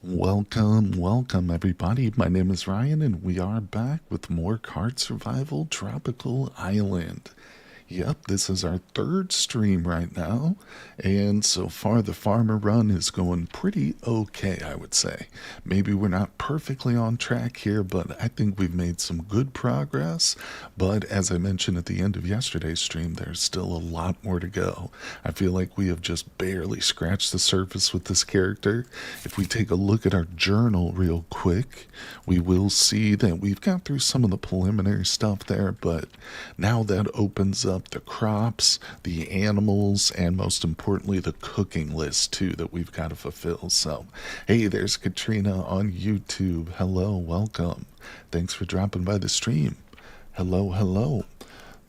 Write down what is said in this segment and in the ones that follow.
Welcome everybody. My name is Ryan and we are back with more Card Survival Tropical Island. Yep, this is our third stream right now, and so far the farmer run is going pretty okay, I would say. Maybe we're not perfectly on track here, but I think we've made some good progress. But as I mentioned at the end of yesterday's stream, there's still a lot more to go. I feel like we have just barely scratched the surface with this character. If we take a look at our journal real quick, we will see that we've got through some of the preliminary stuff there, but now that opens up the crops, the animals, and most importantly, the cooking list too that we've got to fulfill. So, hey, there's Katrina on YouTube. Hello, welcome. Thanks for dropping by the stream. Hello.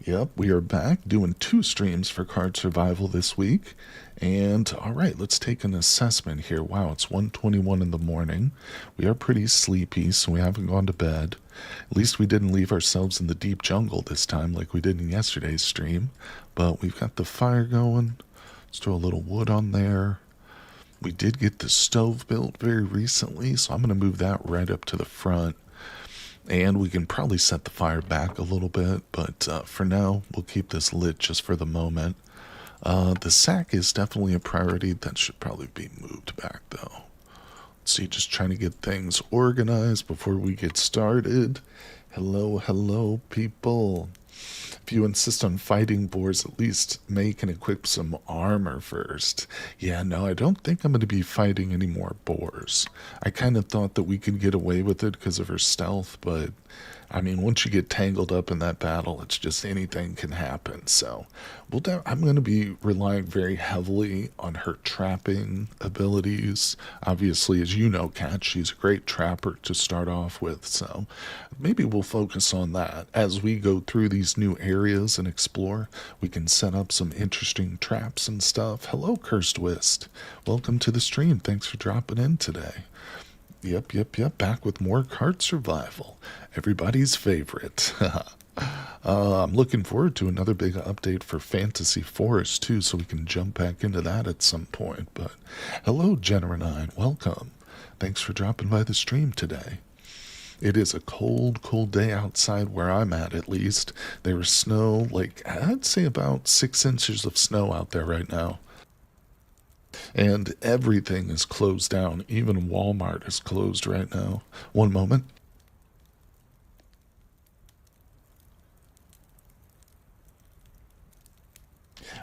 Yep, we are back doing two streams for Card Survival this week. And all right, let's take an assessment here. Wow, it's 1:21 in the morning. We are pretty sleepy, so we haven't gone to bed. At least we didn't leave ourselves in the deep jungle this time like we did in yesterday's stream. But we've got the fire going. Let's throw a little wood on there. We did get the stove built very recently, so I'm going to move that right up to the front. And we can probably set the fire back a little bit, but for now, we'll keep this lit just for the moment. The sack is definitely a priority. That should probably be moved back, though. Let's see, just trying to get things organized before we get started. Hello, people. If you insist on fighting boars, at least make and equip some armor first. Yeah, no, I don't think I'm going to be fighting any more boars. I kind of thought that we could get away with it because of her stealth, but I mean, once you get tangled up in that battle, it's just anything can happen. So I'm going to be relying very heavily on her trapping abilities. Obviously, as you know, Kat, she's a great trapper to start off with. So maybe we'll focus on that. As we go through these new areas and explore, we can set up some interesting traps and stuff. Hello, Cursed Whist. Welcome to the stream. Thanks for dropping in today. Yep. Back with more Card Survival. Everybody's favorite. I'm looking forward to another big update for Fantasy Forest, too, so we can jump back into that at some point. But hello, Genera9. Welcome. Thanks for dropping by the stream today. It is a cold day outside where I'm at least. There is snow, like, I'd say about 6 inches of snow out there right now. And everything is closed down. Even Walmart is closed right now. One moment.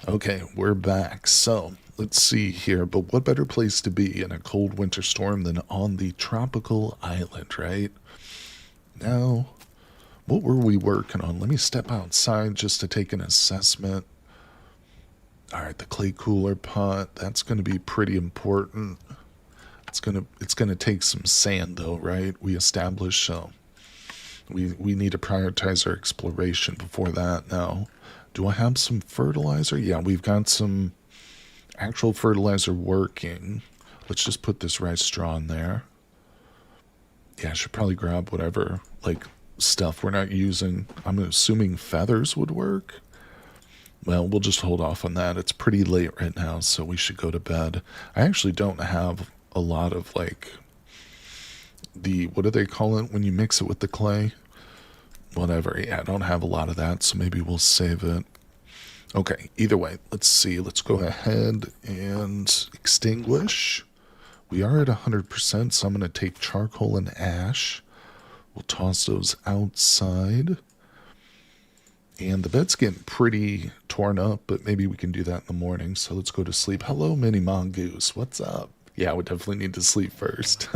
Okay, we're back. So, let's see here. But what better place to be in a cold winter storm than on the tropical island, right? Now, what were we working on? Let me step outside just to take an assessment. All right, the clay cooler pot, that's going to be pretty important. It's going to take some sand though, right? We established, so we need to prioritize our exploration before that. Now, do I have some fertilizer? Yeah, we've got some actual fertilizer working. Let's just put this rice straw in there. Yeah, I should probably grab whatever like stuff we're not using. I'm assuming feathers would work. Well, we'll just hold off on that. It's pretty late right now, so we should go to bed. I actually don't have a lot of, like, what do they call it when you mix it with the clay? Whatever. Yeah, I don't have a lot of that, so maybe we'll save it. Okay, either way, let's see. Let's go ahead and extinguish. We are at 100%, so I'm going to take charcoal and ash. We'll toss those outside. And the bed's getting pretty torn up, but maybe we can do that in the morning. So let's go to sleep. Hello, Mini Mongoose. What's up? Yeah, we definitely need to sleep first.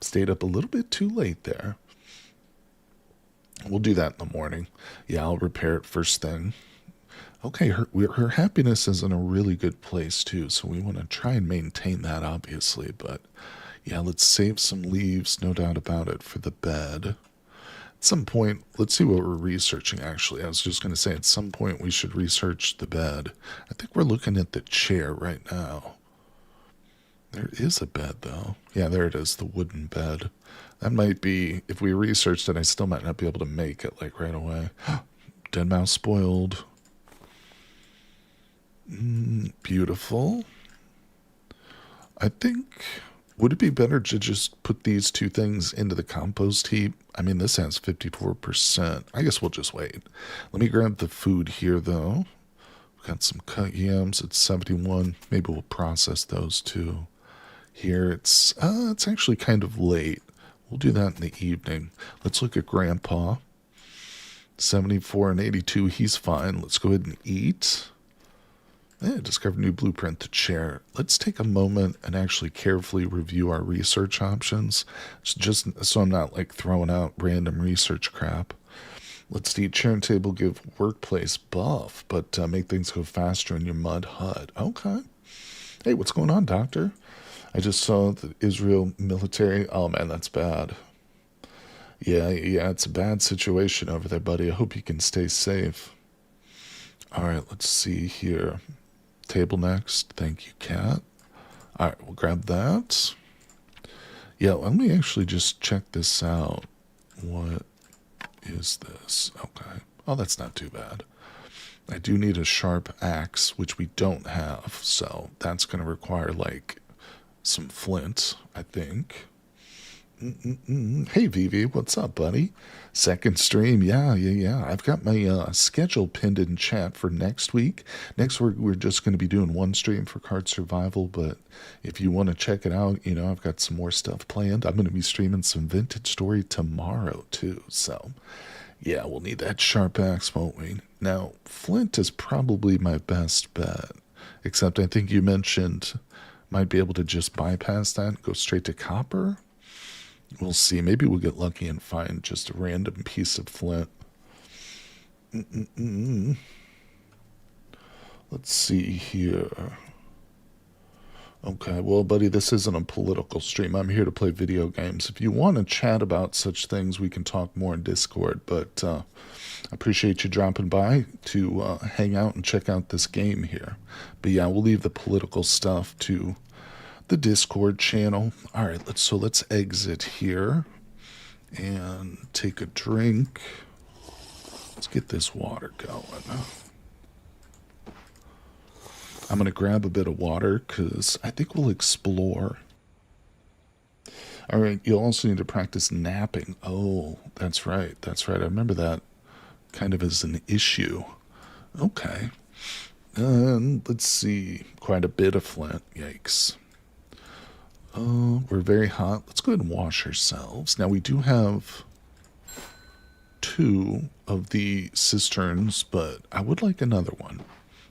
Stayed up a little bit too late there. We'll do that in the morning. Yeah, I'll repair it first thing. Okay, her happiness is in a really good place, too. So we want to try and maintain that, obviously. But yeah, let's save some leaves, no doubt about it, for the bed. At some point, let's see what we're researching, actually. I was just going to say, at some point, we should research the bed. I think we're looking at the chair right now. There is a bed, though. Yeah, there it is, the wooden bed. That might be, if we researched it, I still might not be able to make it, like, right away. Dead mouse spoiled. Beautiful. I think Would it be better to just put these two things into the compost heap? I mean, this has 54%. I guess we'll just wait. Let me grab the food here, though. We've got some cut yams at 71. Maybe we'll process those too. Here, it's actually kind of late. We'll do that in the evening. Let's look at Grandpa. 74 and 82, he's fine. Let's go ahead and eat. Discover new blueprint to share. Let's take a moment and actually carefully review our research options, just so I'm not like throwing out random research crap. Let's see, chair and table give workplace buff, but make things go faster in your mud hut. Okay. Hey, what's going on, doctor? I just saw the Israel military. Oh man, that's bad. Yeah, it's a bad situation over there, buddy. I hope you can stay safe. All right, let's see here. Table next. Thank you, cat. All right, we'll grab that. Yeah, let me actually just check this out. What is this? Okay. Oh, that's not too bad. I do need a sharp axe, which we don't have, so that's going to require, like, some flint, I think. Hey, Vivi, what's up, buddy? Second stream, yeah. I've got my schedule pinned in chat for next week. Next week, we're just going to be doing one stream for Card Survival, but if you want to check it out, I've got some more stuff planned. I'm going to be streaming some Vintage Story tomorrow, too, so yeah, we'll need that sharp axe, won't we? Now, flint is probably my best bet, except I think you mentioned might be able to just bypass that and go straight to copper. We'll see. Maybe we'll get lucky and find just a random piece of flint. Let's see here. Okay, well, buddy, this isn't a political stream. I'm here to play video games. If you want to chat about such things, we can talk more in Discord. But I appreciate you dropping by to hang out and check out this game here. But yeah, we'll leave the political stuff to the Discord channel. All right, let's exit here and take a drink. Let's get this water going. I'm going to grab a bit of water because I think we'll explore. All right, you'll also need to practice napping. Oh, that's right. I remember that kind of as an issue. Okay. And let's see. Quite a bit of flint. Yikes. We're very hot. Let's go ahead and wash ourselves. Now, we do have 2 of the cisterns, but I would like another one.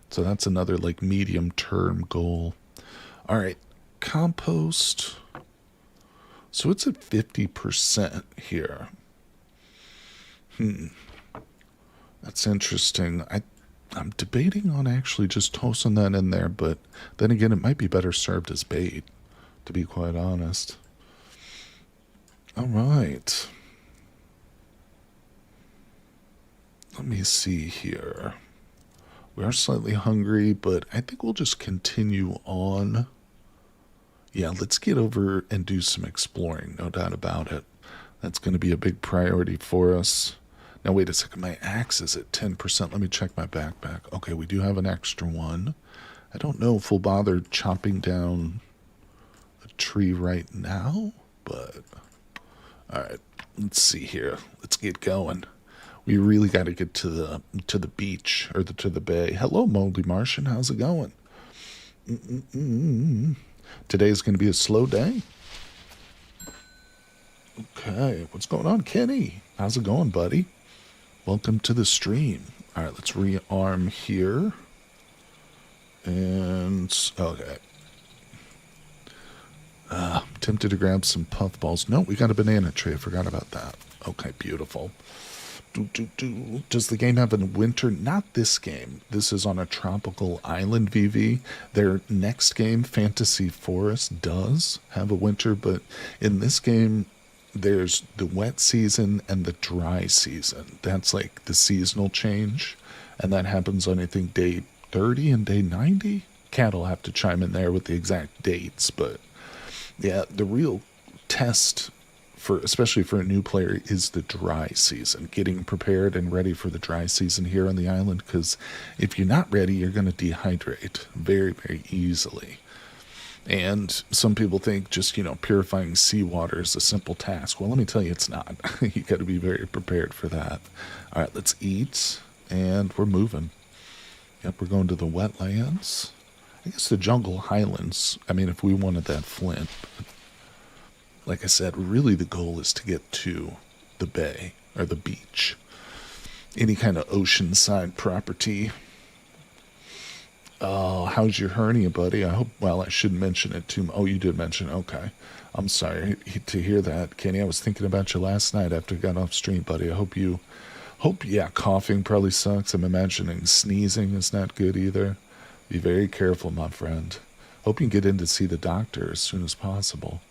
So that's another, like, medium-term goal. All right, compost. So it's at 50% here. That's interesting. I'm debating on actually just tossing that in there, but then again, it might be better served as bait, to be quite honest. All right. Let me see here. We are slightly hungry, but I think we'll just continue on. Yeah, let's get over and do some exploring, no doubt about it. That's going to be a big priority for us. Now, wait a second. My axe is at 10%. Let me check my backpack. Okay, we do have an extra one. I don't know if we'll bother chopping down a tree right now, but all right, let's see here. Let's get going. We really got to get to the beach or to the bay. Hello, Moldy Martian. How's it going? Today's going to be a slow day. Okay, what's going on, Kenny? How's it going, buddy? Welcome to the stream. All right, let's rearm here. And okay. Tempted to grab some puffballs. No, we got a banana tree. I forgot about that. Okay, beautiful. Does the game have a winter? Not this game. This is on a tropical island, VV. Their next game, Fantasy Forest, does have a winter, but in this game, there's the wet season and the dry season. That's like the seasonal change, and that happens on, I think, day 30 and day 90. Cat will have to chime in there with the exact dates, but yeah, the real test especially for a new player, is the dry season, getting prepared and ready for the dry season here on the island, because if you're not ready, you're going to dehydrate very, very easily. And some people think just, purifying seawater is a simple task. Well, let me tell you, it's not. You got to be very prepared for that. All right, let's eat, and we're moving. Yep, we're going to the wetlands. I guess the jungle highlands. I mean, if we wanted that flint. Like I said, really the goal is to get to the bay or the beach. Any kind of oceanside property. Oh, how's your hernia, buddy? I hope, well, I shouldn't mention it too much. Oh, you did mention it. Okay. I'm sorry to hear that, Kenny. I was thinking about you last night after I got off stream, buddy. Yeah, coughing probably sucks. I'm imagining sneezing is not good either. Be very careful, my friend. Hope you can get in to see the doctor as soon as possible.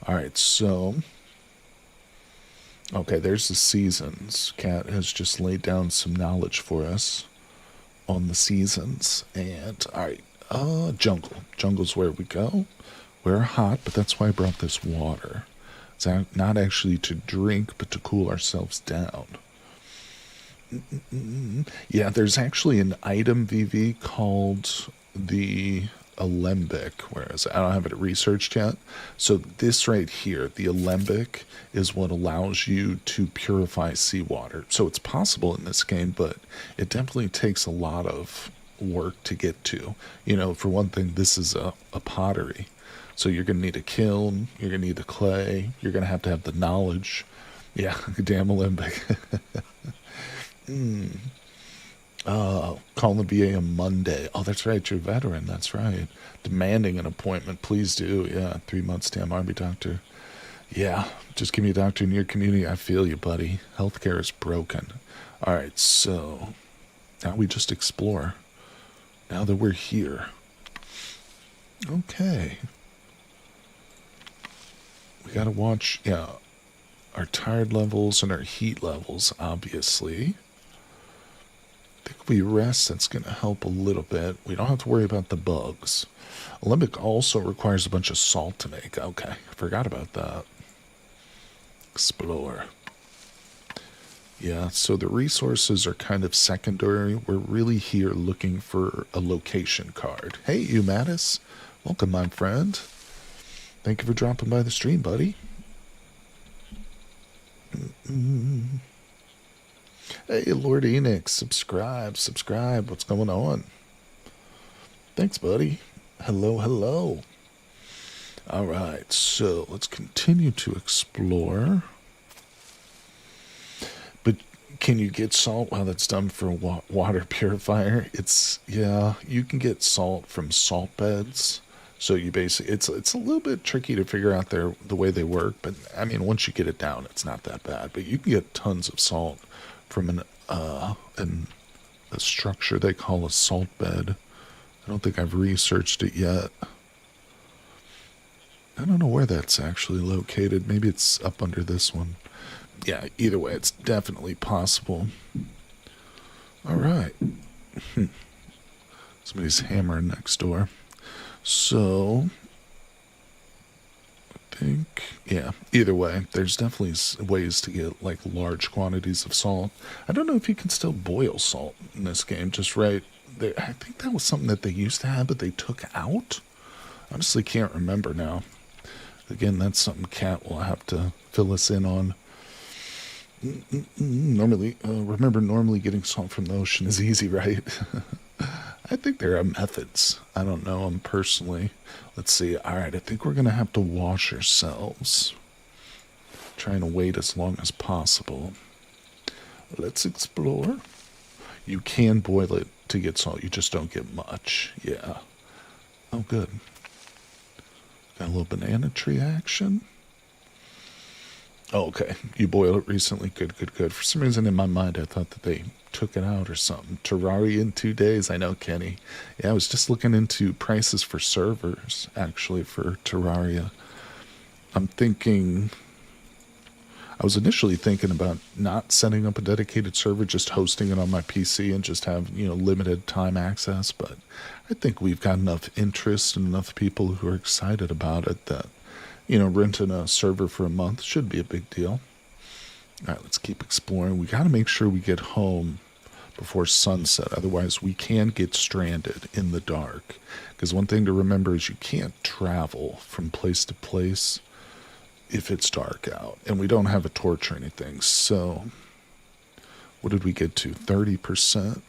All right, so, okay, there's the seasons. Kat has just laid down some knowledge for us on the seasons. And, all right, jungle. Jungle's where we go. We're hot, but that's why I brought this water. It's not actually to drink, but to cool ourselves down. Yeah, there's actually an item, VV, called the alembic, whereas I don't have it researched yet. So this right here, the alembic, is what allows you to purify seawater. So it's possible in this game, but it definitely takes a lot of work to get to. For one thing, this is a pottery. So you're going to need a kiln, you're going to need the clay, you're going to have the knowledge. Yeah, damn alembic. Calling the VA on Monday. Oh, that's right. You're a veteran. That's right. Demanding an appointment. Please do. Yeah, 3 months, damn Army doctor. Yeah, just give me a doctor in your community. I feel you, buddy. Healthcare is broken. All right, so now we just explore. Now that we're here. Okay. We got to watch, our tired levels and our heat levels, obviously. I think if we rest, that's going to help a little bit. We don't have to worry about the bugs. Alembic also requires a bunch of salt to make. Okay, I forgot about that. Explore. Yeah, so the resources are kind of secondary. We're really here looking for a location card. Hey, you, Mattis. Welcome, my friend. Thank you for dropping by the stream, buddy. Hey, Lord Enix, subscribe. What's going on? Thanks, buddy. Hello. All right, so let's continue to explore. But can you get salt? Wow, that's done for a water purifier. You can get salt from salt beds. So you basically, it's a little bit tricky to figure out the way they work, but I mean, once you get it down, it's not that bad. But you can get tons of salt from a structure they call a salt bed. I don't think I've researched it yet. I don't know where that's actually located. Maybe it's up under this one. Yeah, either way, it's definitely possible. All right. Somebody's hammering next door. So, I think, either way, there's definitely ways to get, like, large quantities of salt. I don't know if you can still boil salt in this game, just right there. I think that was something that they used to have, but they took out. Honestly, can't remember now. Again, that's something Kat will have to fill us in on. Normally getting salt from the ocean is easy, right? I think there are methods. I don't know them personally. Let's see. All right, I think we're going to have to wash ourselves. Trying to wait as long as possible. Let's explore. You can boil it to get salt. You just don't get much. Yeah. Oh, good. Got a little banana tree action. Oh, okay. You boiled it recently. Good. For some reason in my mind, I thought that they took it out or something. Terraria in 2 days. I know, Kenny. Yeah, I was just looking into prices for servers, actually, for Terraria. I was initially thinking about not setting up a dedicated server, just hosting it on my PC and just have, limited time access. But I think we've got enough interest and enough people who are excited about it that, renting a server for a month should be a big deal. All right, let's keep exploring. We got to make sure we get home before sunset. Otherwise, we can get stranded in the dark. Because one thing to remember is you can't travel from place to place if it's dark out. And we don't have a torch or anything. So, what did we get to? 30%.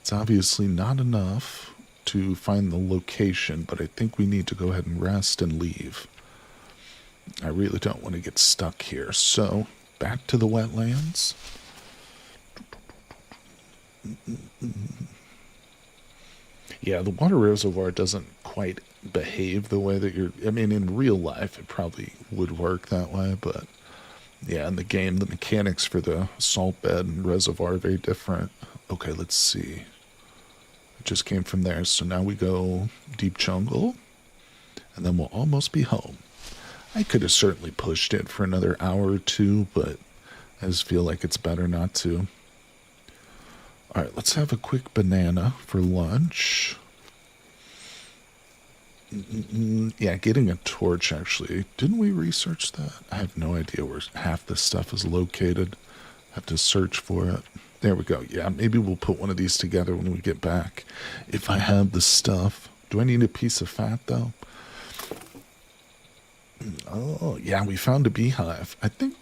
It's obviously not enough to find the location, but I think we need to go ahead and rest and leave. I really don't want to get stuck here. So, back to the wetlands. Yeah, the water reservoir doesn't quite behave the way that you're... I mean, in real life, it probably would work that way, but yeah, in the game, the mechanics for the salt bed and reservoir are very different. Okay, let's see. It just came from there, so now we go deep jungle, and then we'll almost be home. I could have certainly pushed it for another hour or two, but I just feel like it's better not to. Alright, let's have a quick banana for lunch. Yeah, getting a torch, actually. Didn't we research that? I have no idea where half this stuff is located. Have to search for it. There we go. Yeah, maybe we'll put one of these together when we get back. If I have the stuff. Do I need a piece of fat, though? Oh, yeah, we found a beehive. I think,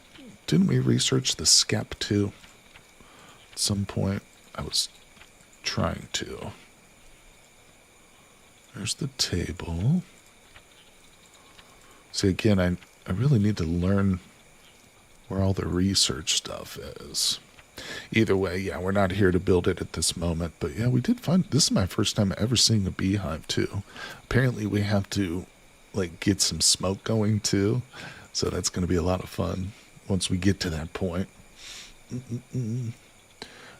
didn't we research the skep, too? At some point, I was trying to. There's the table. See, again, I really need to learn where all the research stuff is. Either way, yeah, we're not here to build it at this moment. But yeah, we did find... This is my first time ever seeing a beehive, too. Apparently, we have to, like, get some smoke going, too. So that's going to be a lot of fun once we get to that point.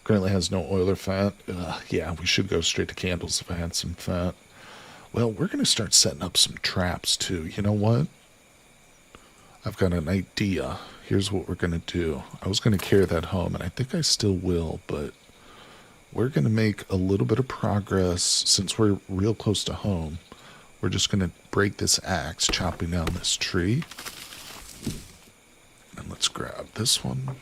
Currently has no oil or fat. Yeah, we should go straight to candles if I had some fat. Well, we're going to start setting up some traps, too. You know what? I've got an idea. Here's what we're going to do. I was going to carry that home, and I think I still will, but we're going to make a little bit of progress since we're real close to home. We're just going to break this axe, chopping down this tree. And let's grab this one.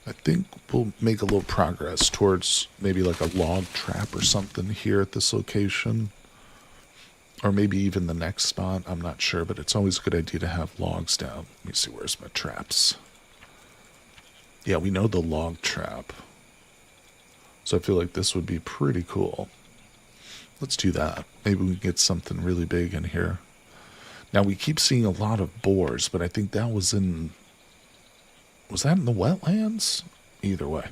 I think we'll make a little progress towards maybe like a log trap or something here at this location. Or maybe even the next spot. I'm not sure, but it's always a good idea to have logs down. Let me see, where's my traps? Yeah, we know the log trap. So I feel like this would be pretty cool. Let's do that. Maybe we can get something really big in here. Now, we keep seeing a lot of boars, but I think that was in... Was that in the wetlands? Either way.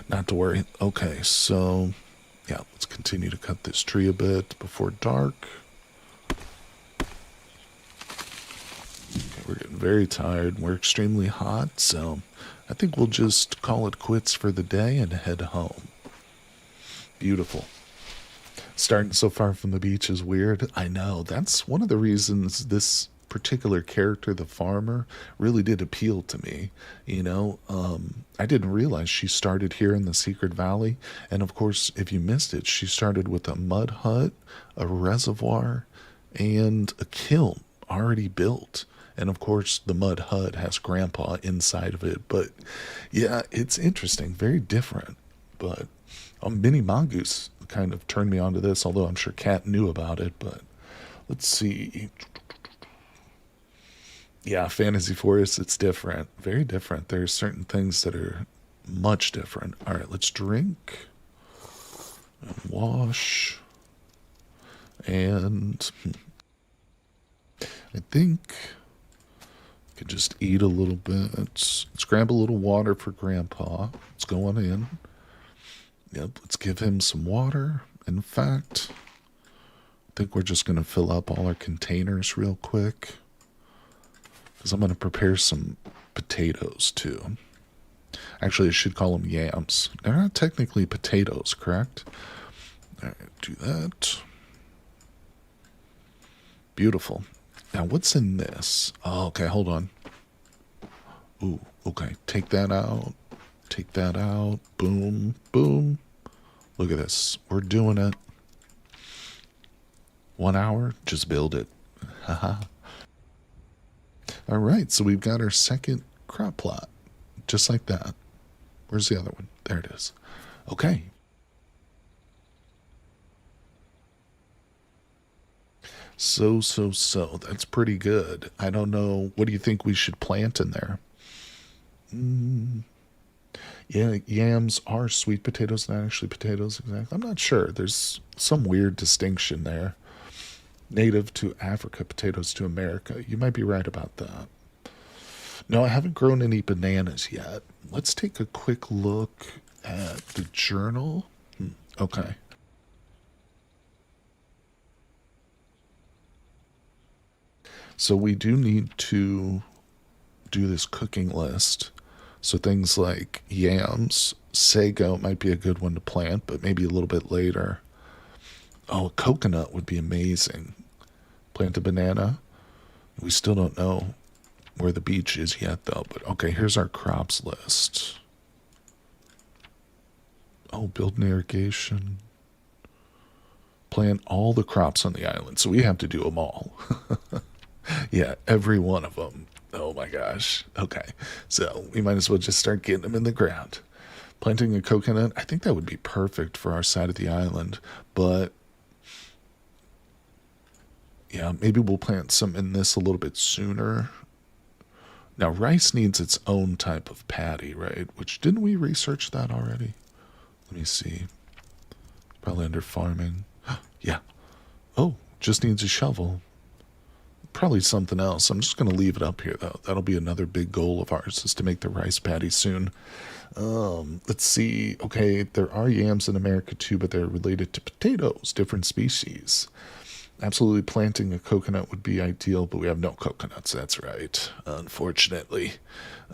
Not to worry. Okay, so... Yeah, let's continue to cut this tree a bit before dark. Okay, we're getting very tired. We're extremely hot, so I think we'll just call it quits for the day and head home. Beautiful. Starting so far from the beach is weird. I know. That's one of the reasons this particular character, the farmer, really did appeal to me. You know, I didn't realize she started here in the Secret Valley. And of course, if you missed it, she started with a mud hut, a reservoir, and a kiln already built. And of course, the mud hut has Grandpa inside of it. But yeah, it's interesting. Very different. But Mini Mongoose kind of turned me on to this, although I'm sure Kat knew about it. But let's see. Yeah, Fantasy Forest, it's different. Very different. There's certain things that are much different. All right, let's drink and wash. And I think I could just eat a little bit. Let's grab a little water for Grandpa. Let's go on in. Yep, let's give him some water. In fact, I think we're just going to fill up all our containers real quick. Because I'm going to prepare some potatoes, too. Actually, I should call them yams. They're not technically potatoes, correct? All right, do that. Beautiful. Now, what's in this? Oh, okay, hold on. Ooh, okay. Take that out. Take that out. Boom, boom. Look at this. We're doing it. 1 hour, just build it. Haha. All right, so we've got our second crop plot, just like that. Where's the other one? There it is. Okay. So. That's pretty good. I don't know. What do you think we should plant in there? Mm, yeah, yams are sweet potatoes, not actually potatoes exactly. I'm not sure. There's some weird distinction there. Native to Africa, potatoes to America. You might be right about that. No, I haven't grown any bananas yet. Let's take a quick look at the journal. Okay. So we do need to do this cooking list. So things like yams, sago might be a good one to plant, but maybe a little bit later. Oh, a coconut would be amazing. Plant a banana. We still don't know where the beach is yet, though. But okay, here's our crops list. Oh, build an irrigation. Plant all the crops on the island. So we have to do them all. Yeah, every one of them. Oh my gosh. Okay. So we might as well just start getting them in the ground. Planting a coconut, I think that would be perfect for our side of the island. But yeah, maybe we'll plant some in this a little bit sooner. Now, rice needs its own type of paddy, right? Which, didn't we research that already? Let me see. Probably under farming. Yeah. Oh, just needs a shovel. Probably something else. I'm just going to leave it up here, though. That'll be another big goal of ours, is to make the rice paddy soon. Let's see. Okay, there are yams in America too, but they're related to potatoes, different species. Absolutely, planting a coconut would be ideal, but we have no coconuts. That's right, unfortunately.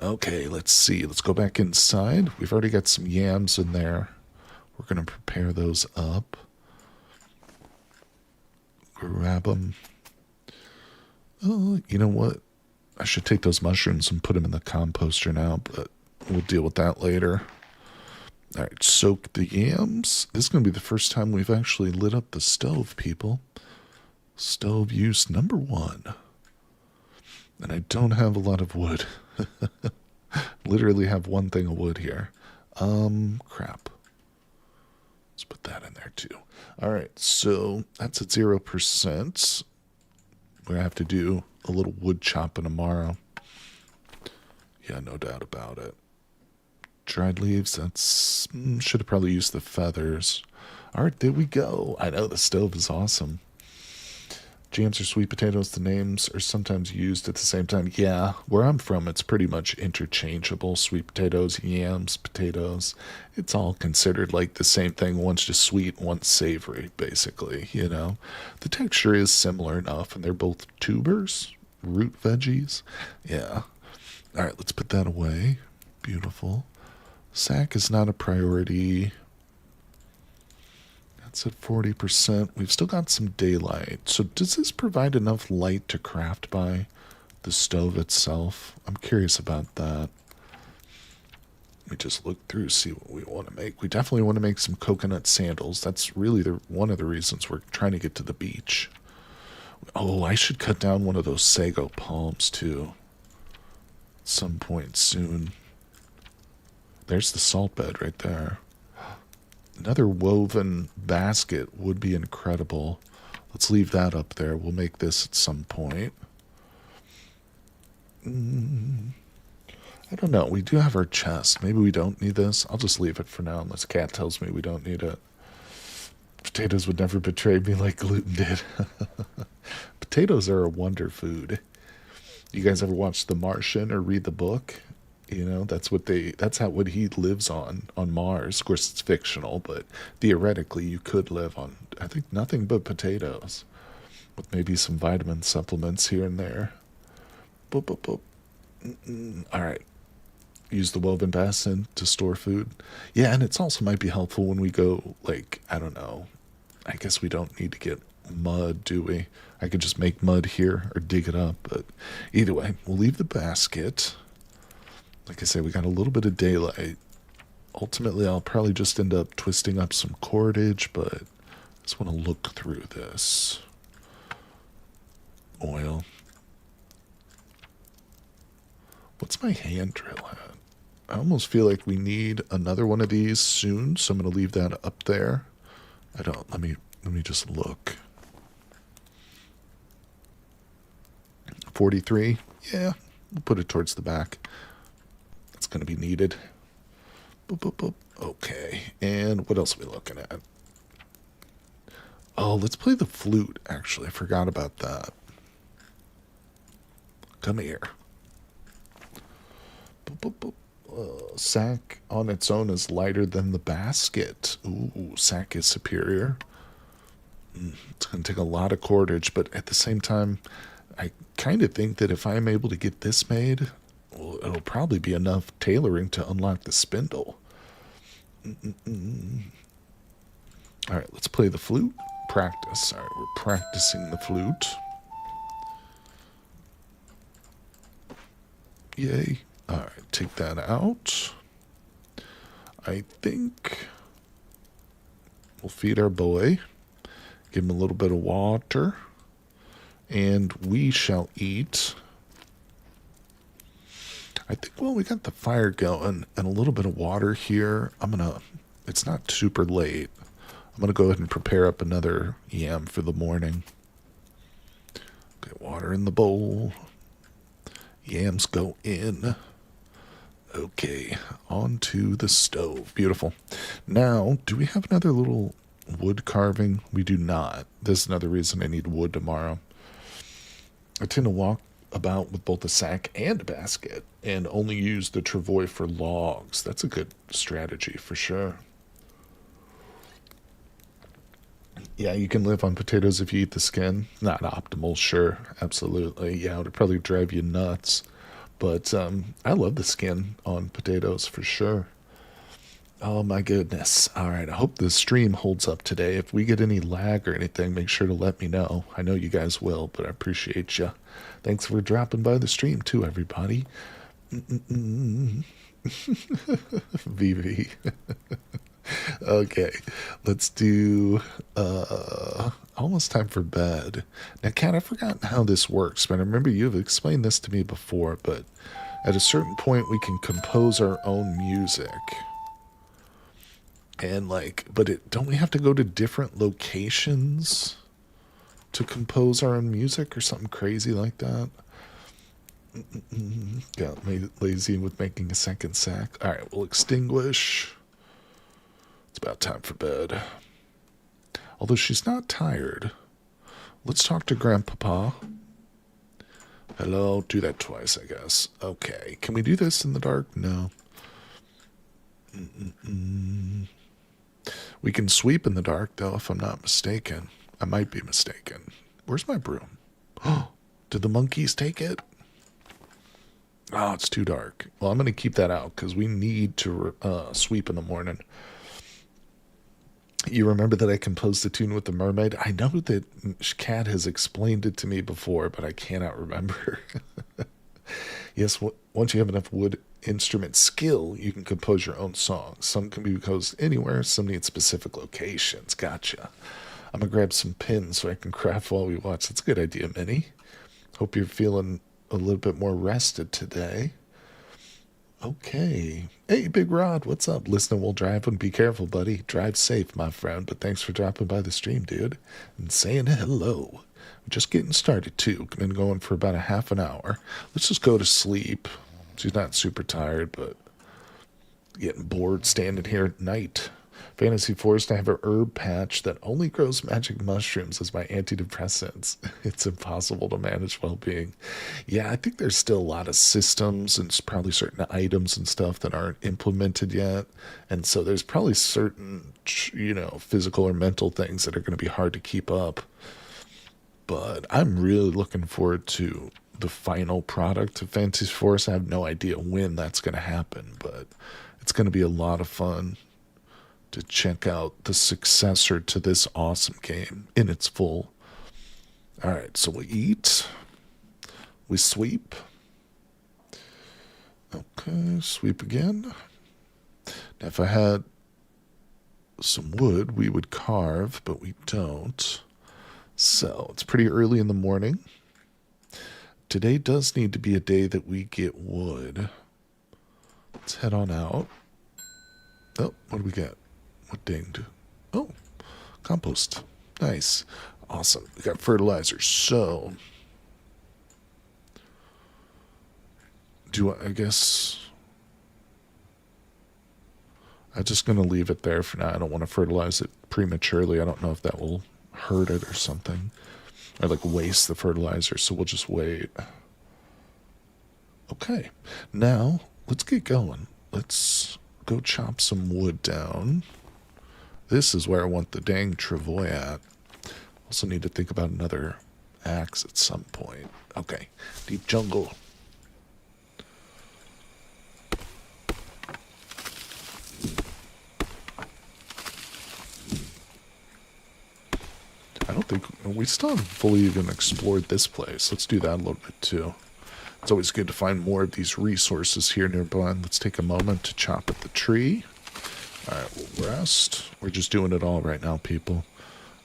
Okay, let's see. Let's go back inside. We've already got some yams in there. We're going to prepare those up. Grab them. Oh, you know what? I should take those mushrooms and put them in the composter now, but we'll deal with that later. All right, soak the yams. This is going to be the first time we've actually lit up the stove, people. Stove use number 1. And I don't have a lot of wood. Literally have one thing of wood here. Crap. Let's put that in there too. All right, so that's at 0%. We're going to have to do a little wood chopping tomorrow. Yeah, no doubt about it. Dried leaves, that's... should have probably used the feathers. All right, there we go. I know the stove is awesome. Jams or sweet potatoes, the names are sometimes used at the same time. Yeah, where I'm from, it's pretty much interchangeable. Sweet potatoes, yams, potatoes. It's all considered like the same thing. One's just sweet, one's savory, basically, you know. The texture is similar enough, and they're both tubers, root veggies. Yeah. All right, let's put that away. Beautiful. Sack is not a priority. That's at 40%. We've still got some daylight. So does this provide enough light to craft by the stove itself? I'm curious about that. Let me just look through, see what we want to make. We definitely want to make some coconut sandals. That's really one of the reasons we're trying to get to the beach. Oh, I should cut down one of those sago palms too. At some point soon. There's the salt bed right there. Another woven basket would be incredible. Let's leave that up there. We'll make this at some point. I don't know. We do have our chest. Maybe we don't need this. I'll just leave it for now unless Cat tells me we don't need it. Potatoes would never betray me like gluten did. Potatoes are a wonder food. You guys ever watch The Martian or read the book? You know, that's how what he lives on Mars. Of course, it's fictional, but theoretically, you could live on, I think, nothing but potatoes, with maybe some vitamin supplements here and there. Boop, boop, boop. All right. Use the woven basin to store food. Yeah, and it's also might be helpful when we go, like, I don't know. I guess we don't need to get mud, do we? I could just make mud here or dig it up, but either way, we'll leave the basket. Like I say, we got a little bit of daylight. Ultimately, I'll probably just end up twisting up some cordage, but I just want to look through this. Oil. What's my hand drill at? I almost feel like we need another one of these soon, so I'm gonna leave that up there. I don't. Let me just look. 43. Yeah, we'll put it towards the back. It's gonna be needed. Boop, boop, boop. Okay, and what else are we looking at? Oh, let's play the flute. Actually, I forgot about that. Come here. Boop, boop, boop. Sack on its own is lighter than the basket. Ooh, sack is superior. It's going to take a lot of cordage, but at the same time, I kind of think that if I'm able to get this made, well, it'll probably be enough tailoring to unlock the spindle. All right, let's play the flute. Practice. All right, we're practicing the flute. Yay. All right, take that out. I think we'll feed our boy. Give him a little bit of water. And we shall eat. I think, well, we got the fire going and a little bit of water here. It's not super late. I'm going to go ahead and prepare up another yam for the morning. Get water in the bowl. Yams go in. Okay, onto the stove. Beautiful. Now, do we have another little wood carving? We do not. This is another reason I need wood tomorrow. I tend to walk about with both a sack and a basket and only use the travois for logs. That's a good strategy for sure. Yeah, you can live on potatoes if you eat the skin. Not optimal, sure. Absolutely. Yeah, it would probably drive you nuts. But I love the skin on potatoes for sure. Oh my goodness. All right, I hope the stream holds up today. If we get any lag or anything, make sure to let me know. I know you guys will, but I appreciate you. Thanks for dropping by the stream too, everybody. VV. Okay, let's do almost time for bed. Now, Kat, I've forgotten how this works, but I remember you've explained this to me before, but at a certain point we can compose our own music. And don't we have to go to different locations to compose our own music or something crazy like that? Got lazy with making a second sack. All right, we'll extinguish. It's about time for bed. Although she's not tired. Let's talk to Grandpapa. Hello. Do that twice, I guess. Okay. Can we do this in the dark? No. We can sweep in the dark, though, if I'm not mistaken. I might be mistaken. Where's my broom? Oh, did the monkeys take it? Oh, it's too dark. Well, I'm going to keep that out because we need to sweep in the morning. You remember that I composed the tune with the mermaid? I know that Kat has explained it to me before, but I cannot remember. Yes, once you have enough wood instrument skill, you can compose your own songs. Some can be composed anywhere, some need specific locations. Gotcha. I'm going to grab some pins so I can craft while we watch. That's a good idea, Minnie. Hope you're feeling a little bit more rested today. Okay. Hey, Big Rod, what's up? Listening while driving. Be careful, buddy. Drive safe, my friend. But thanks for dropping by the stream, dude. And saying hello. We're just getting started, too. Been going for about a half an hour. Let's just go to sleep. She's not super tired, but getting bored standing here at night. Fantasy Forest, I have a herb patch that only grows magic mushrooms as my antidepressants. It's impossible to manage well-being. Yeah, I think there's still a lot of systems and probably certain items and stuff that aren't implemented yet. And so there's probably certain, physical or mental things that are going to be hard to keep up. But I'm really looking forward to the final product of Fantasy Force. I have no idea when that's going to happen, but it's going to be a lot of fun to check out the successor to this awesome game in its full. All right, so we eat, we sweep. Okay, sweep again. Now, if I had some wood, we would carve, but we don't. So it's pretty early in the morning. Today does need to be a day that we get wood. Let's head on out. Oh, what do we get? What dinged? Oh, compost. Nice. Awesome. We got fertilizer. So, I guess I'm just going to leave it there for now. I don't want to fertilize it prematurely. I don't know if that will hurt it or something. Or like waste the fertilizer, so we'll just wait. Okay. Now, let's get going. Let's go chop some wood down. This is where I want the dang travois at. Also need to think about another axe at some point. Okay. Deep jungle. I don't think we still haven't fully even explored this place. Let's do that a little bit too. It's always good to find more of these resources here nearby. Let's take a moment to chop at the tree. All right, we'll rest. We're just doing it all right now, people.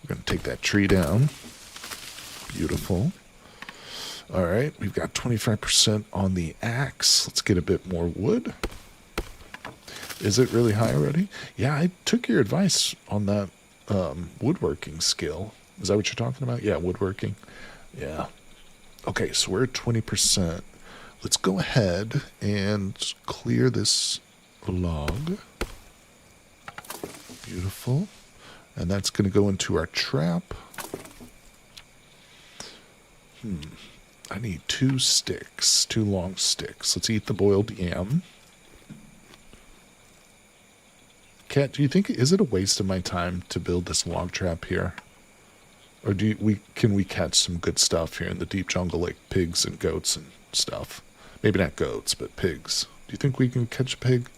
We're going to take that tree down. Beautiful. All right, we've got 25% on the axe. Let's get a bit more wood. Is it really high already? Yeah, I took your advice on that woodworking skill. Is that what you're talking about? Yeah, woodworking. Yeah. Okay, so we're at 20%. Let's go ahead and clear this log. Beautiful. And that's going to go into our trap. I need 2 sticks, 2 long sticks. Let's eat the boiled yam. Cat, do you think, is it a waste of my time to build this log trap here? Or can we catch some good stuff here in the deep jungle, like pigs and goats and stuff? Maybe not goats, but pigs. Do you think we can catch a pig?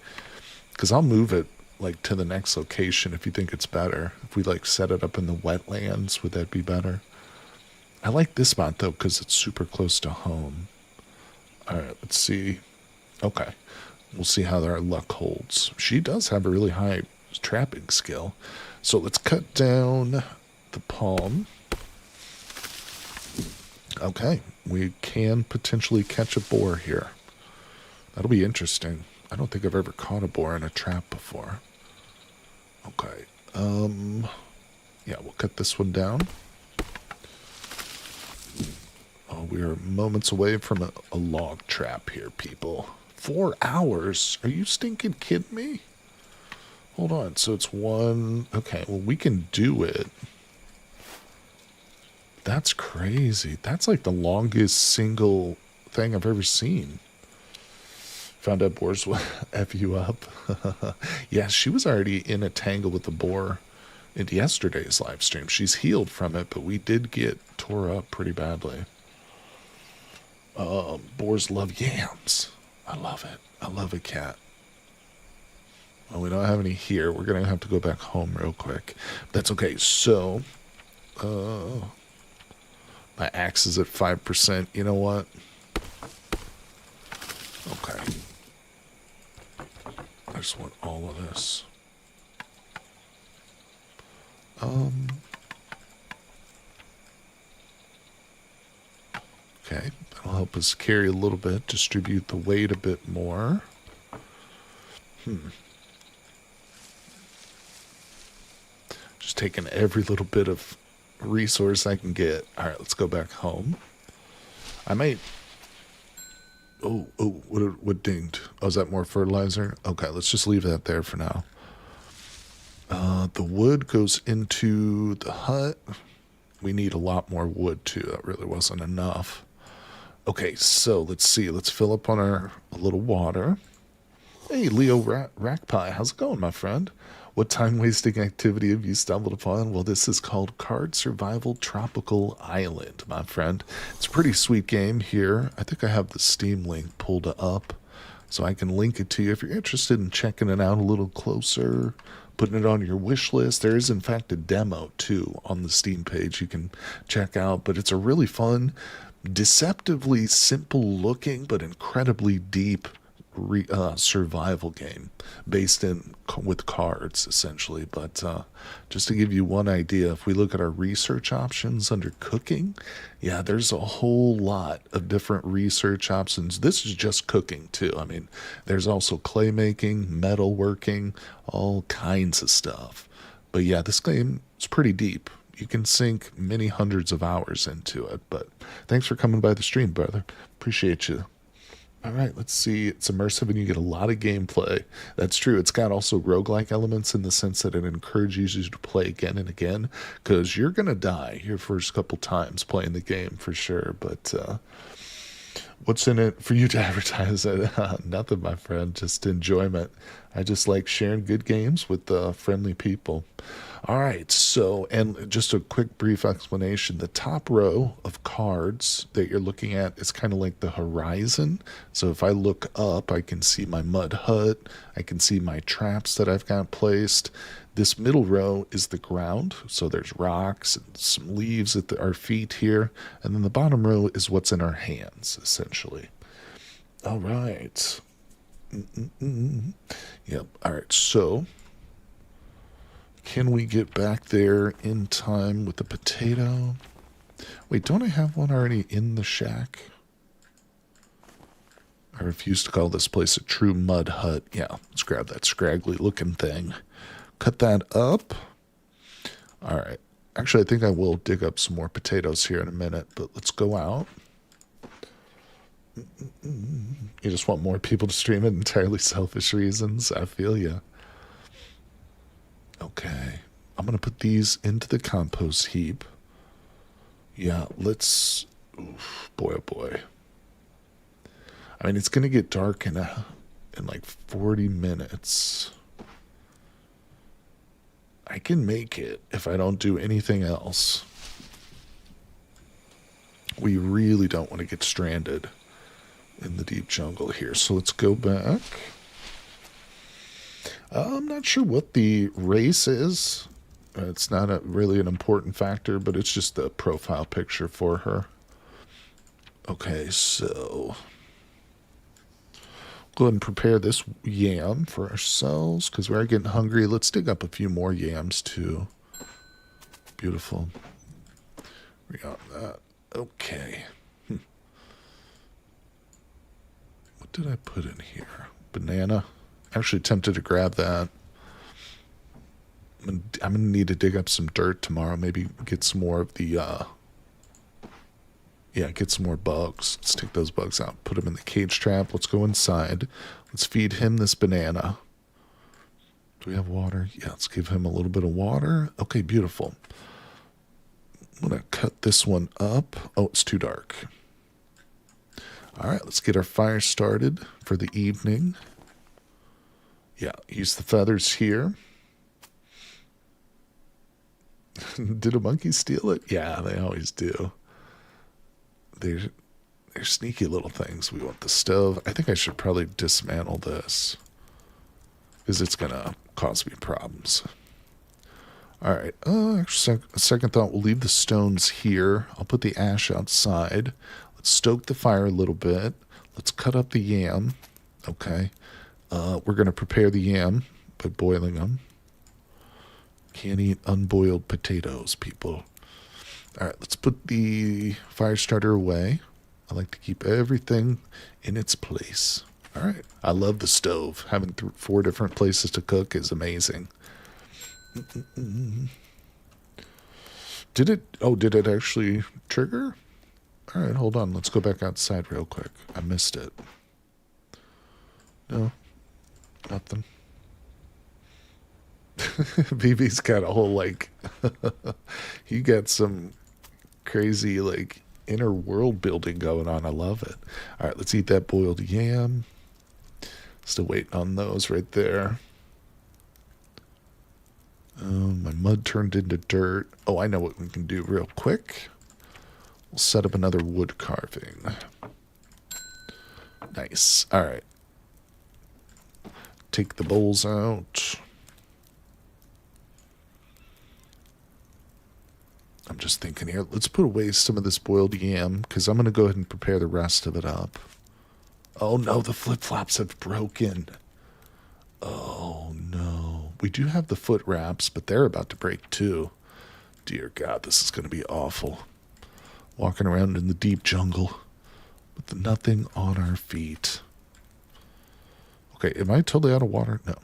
Because I'll move it like to the next location if you think it's better. If we like set it up in the wetlands, would that be better? I like this spot though because it's super close to home. All right, let's see. Okay, we'll see how our luck holds. She does have a really high trapping skill. So let's cut down the palm. Okay, we can potentially catch a boar here. That'll be interesting. I don't think I've ever caught a boar in a trap before. Okay, yeah, we'll cut this one down. Oh, we are moments away from a log trap here, people. 4 hours? Are you stinking kidding me? Hold on, so it's 1... Okay, well, we can do it. That's crazy. That's like the longest single thing I've ever seen. Found out boars will F you up. Yeah, she was already in a tangle with the boar in yesterday's live stream. She's healed from it, but we did get tore up pretty badly. Boars love yams. I love it. I love a cat. Well, we don't have any here. We're going to have to go back home real quick. That's okay. So, my axe is at 5%. You know what? Okay. I just want all of this. Okay, that'll help us carry a little bit, distribute the weight a bit more. Just taking every little bit of resource I can get. All right, let's go back home. I might... Oh, what dinged? Oh, is that more fertilizer? Okay, let's just leave that there for now. The wood goes into the hut. We need a lot more wood, too. That really wasn't enough. Okay, so let's see. Let's fill up on a little water. Hey, Leo Rackpie, how's it going, my friend? What time-wasting activity have you stumbled upon? Well, this is called Card Survival Tropical Island, my friend. It's a pretty sweet game here. I think I have the Steam link pulled up, so I can link it to you if you're interested in checking it out a little closer, putting it on your wish list. There is, in fact, a demo, too, on the Steam page you can check out, but it's a really fun, deceptively simple-looking, but incredibly deep survival game based in with cards essentially. But just to give you one idea, if we look at our research options under cooking, yeah, there's a whole lot of different research options. This is just cooking too. I mean, there's also clay making, metalworking, all kinds of stuff. But yeah, this game is pretty deep. You can sink many hundreds of hours into it. But thanks for coming by the stream, brother. Appreciate you. All right, let's see. It's immersive and you get a lot of gameplay. That's true. It's got also roguelike elements in the sense that it encourages you to play again and again because you're going to die your first couple times playing the game for sure. But what's in it for you to advertise it? Nothing, my friend. Just enjoyment. I just like sharing good games with friendly people. All right, so, and just a quick brief explanation. The top row of cards that you're looking at is kind of like the horizon. So if I look up, I can see my mud hut. I can see my traps that I've got placed. This middle row is the ground. So there's rocks and some leaves at our feet here. And then the bottom row is what's in our hands, essentially. All right. Yep. All right, so can we get back there in time with the potato? Wait, don't I have one already in the shack? I refuse to call this place a true mud hut. Yeah, let's grab that scraggly looking thing. Cut that up. All right. Actually, I think I will dig up some more potatoes here in a minute, but let's go out. You just want more people to stream it, entirely selfish reasons. I feel you. Okay, I'm going to put these into the compost heap. Yeah, let's... Oof, boy, oh boy. I mean, it's going to get dark in like 40 minutes. I can make it if I don't do anything else. We really don't want to get stranded in the deep jungle here. So let's go back. I'm not sure what the race is. It's not really an important factor, but it's just the profile picture for her. Okay, so go ahead and prepare this yam for ourselves because we are getting hungry. Let's dig up a few more yams too. Beautiful. We got that. Okay. What did I put in here? Banana. Actually tempted to grab that. I'm gonna need to dig up some dirt tomorrow. Maybe get some more of the get some more bugs. Let's take those bugs out, put them in the cage trap. Let's go inside. Let's feed him this banana. Do we have water? Yeah, let's give him a little bit of water. Okay, beautiful. I'm gonna cut this one up. Oh, it's too dark. All right, let's get our fire started for the evening. Yeah, use the feathers here. Did a monkey steal it? Yeah, they always do. They're sneaky little things. We want the stove. I think I should probably dismantle this because it's going to cause me problems. All right. Actually, second thought, we'll leave the stones here. I'll put the ash outside. Let's stoke the fire a little bit. Let's cut up the yam. Okay. We're going to prepare the yam by boiling them. Can't eat unboiled potatoes, people. All right, let's put the fire starter away. I like to keep everything in its place. All right. I love the stove. Having 4 different places to cook is amazing. Did it actually trigger? All right, hold on. Let's go back outside real quick. I missed it. No. Nothing. BB's got a whole, like, he got some crazy, like, inner world building going on. I love it. All right, let's eat that boiled yam. Still waiting on those right there. My mud turned into dirt. Oh, I know what we can do real quick. We'll set up another wood carving. Nice. All right. Take the bowls out. I'm just thinking here. Let's put away some of this boiled yam because I'm going to go ahead and prepare the rest of it up. Oh no, the flip-flops have broken. Oh no. We do have the foot wraps, but they're about to break too. Dear God, this is going to be awful. Walking around in the deep jungle with nothing on our feet. Okay, am I totally out of water? No.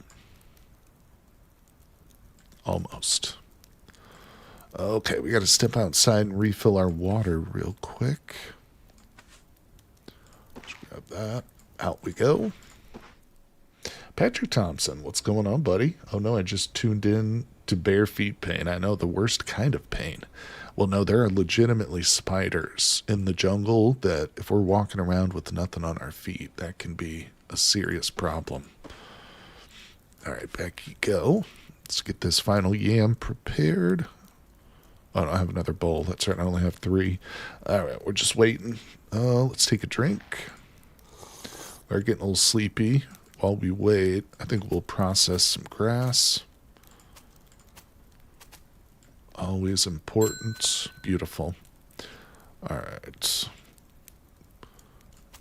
Almost. Okay, we got to step outside and refill our water real quick. Let's grab that. Out we go. Patrick Thompson, what's going on, buddy? Oh no, I just tuned in to bare feet pain. I know, the worst kind of pain. Well, no, there are legitimately spiders in the jungle that if we're walking around with nothing on our feet, that can be a serious problem. All right, back you go. Let's get this final yam prepared. Oh, no, I have another bowl. That's right, I only have 3. All right, we're just waiting. Let's take a drink. We're getting a little sleepy. While we wait, I think we'll process some grass. Always important. Beautiful. All right.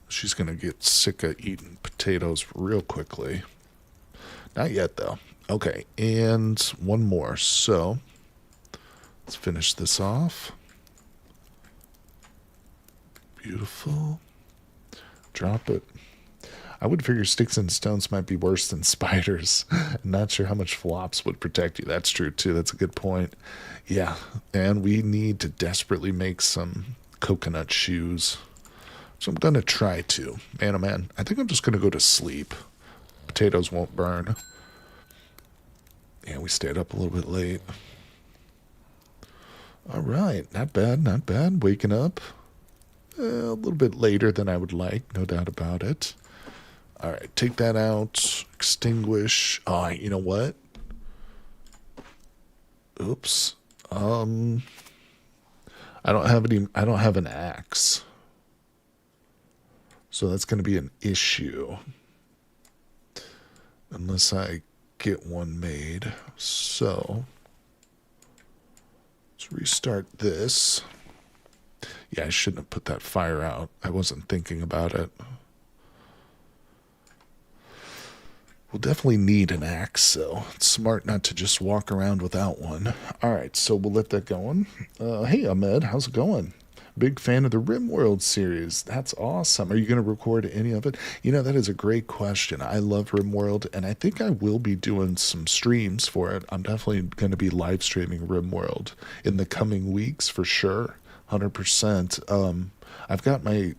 She's going to get sick of eating potatoes real quickly. Not yet, though. Okay, and one more. So, let's finish this off. Beautiful. Drop it. I would figure sticks and stones might be worse than spiders. Not sure how much flops would protect you. That's true, too. That's a good point. Yeah, and we need to desperately make some coconut shoes. So I'm going to try to. Man, oh man, I think I'm just going to go to sleep. Potatoes won't burn. Yeah, we stayed up a little bit late. All right, not bad, not bad. Waking up a little bit later than I would like, no doubt about it. All right, take that out. Extinguish. You know what? Oops. I don't have an axe. So that's going to be an issue. Unless I get one made. So let's restart this. Yeah, I shouldn't have put that fire out. I wasn't thinking about it. We'll definitely need an axe, so it's smart not to just walk around without one. All right, so we'll let that go on. Hey, Ahmed, how's it going? Big fan of the RimWorld series. That's awesome. Are you going to record any of it? You know, that is a great question. I love RimWorld, and I think I will be doing some streams for it. I'm definitely going to be live streaming RimWorld in the coming weeks for sure. 100%. I've got my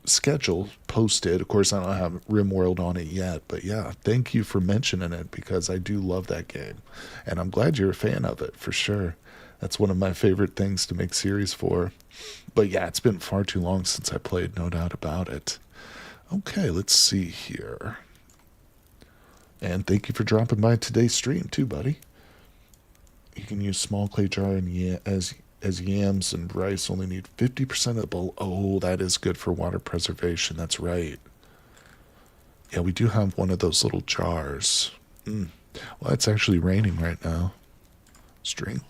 schedule posted. Of course, I don't have RimWorld on it yet, but yeah, thank you for mentioning it because I do love that game, and I'm glad you're a fan of it for sure. That's one of my favorite things to make series for. But yeah, it's been far too long since I played, no doubt about it. Okay, let's see here. And thank you for dropping by today's stream too, buddy. You can use small clay jar and as yams and rice only need 50% of the bowl. Oh, that is good for water preservation. That's right. Yeah, we do have one of those little jars. Well, it's actually raining right now. Let's drink.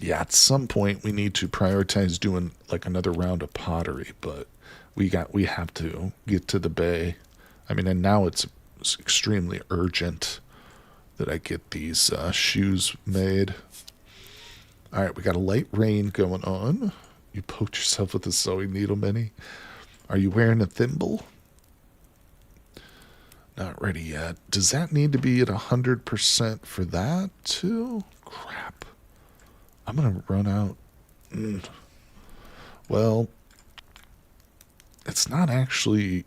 Yeah, at some point we need to prioritize doing like another round of pottery, but we have to get to the bay. I mean, and now it's extremely urgent that I get these shoes made. All right, we got a light rain going on. You poked yourself with a sewing needle, Minnie. Are you wearing a thimble? Not ready yet. Does that need to be at 100% for that too? Crap. I'm going to run out. Well, it's not actually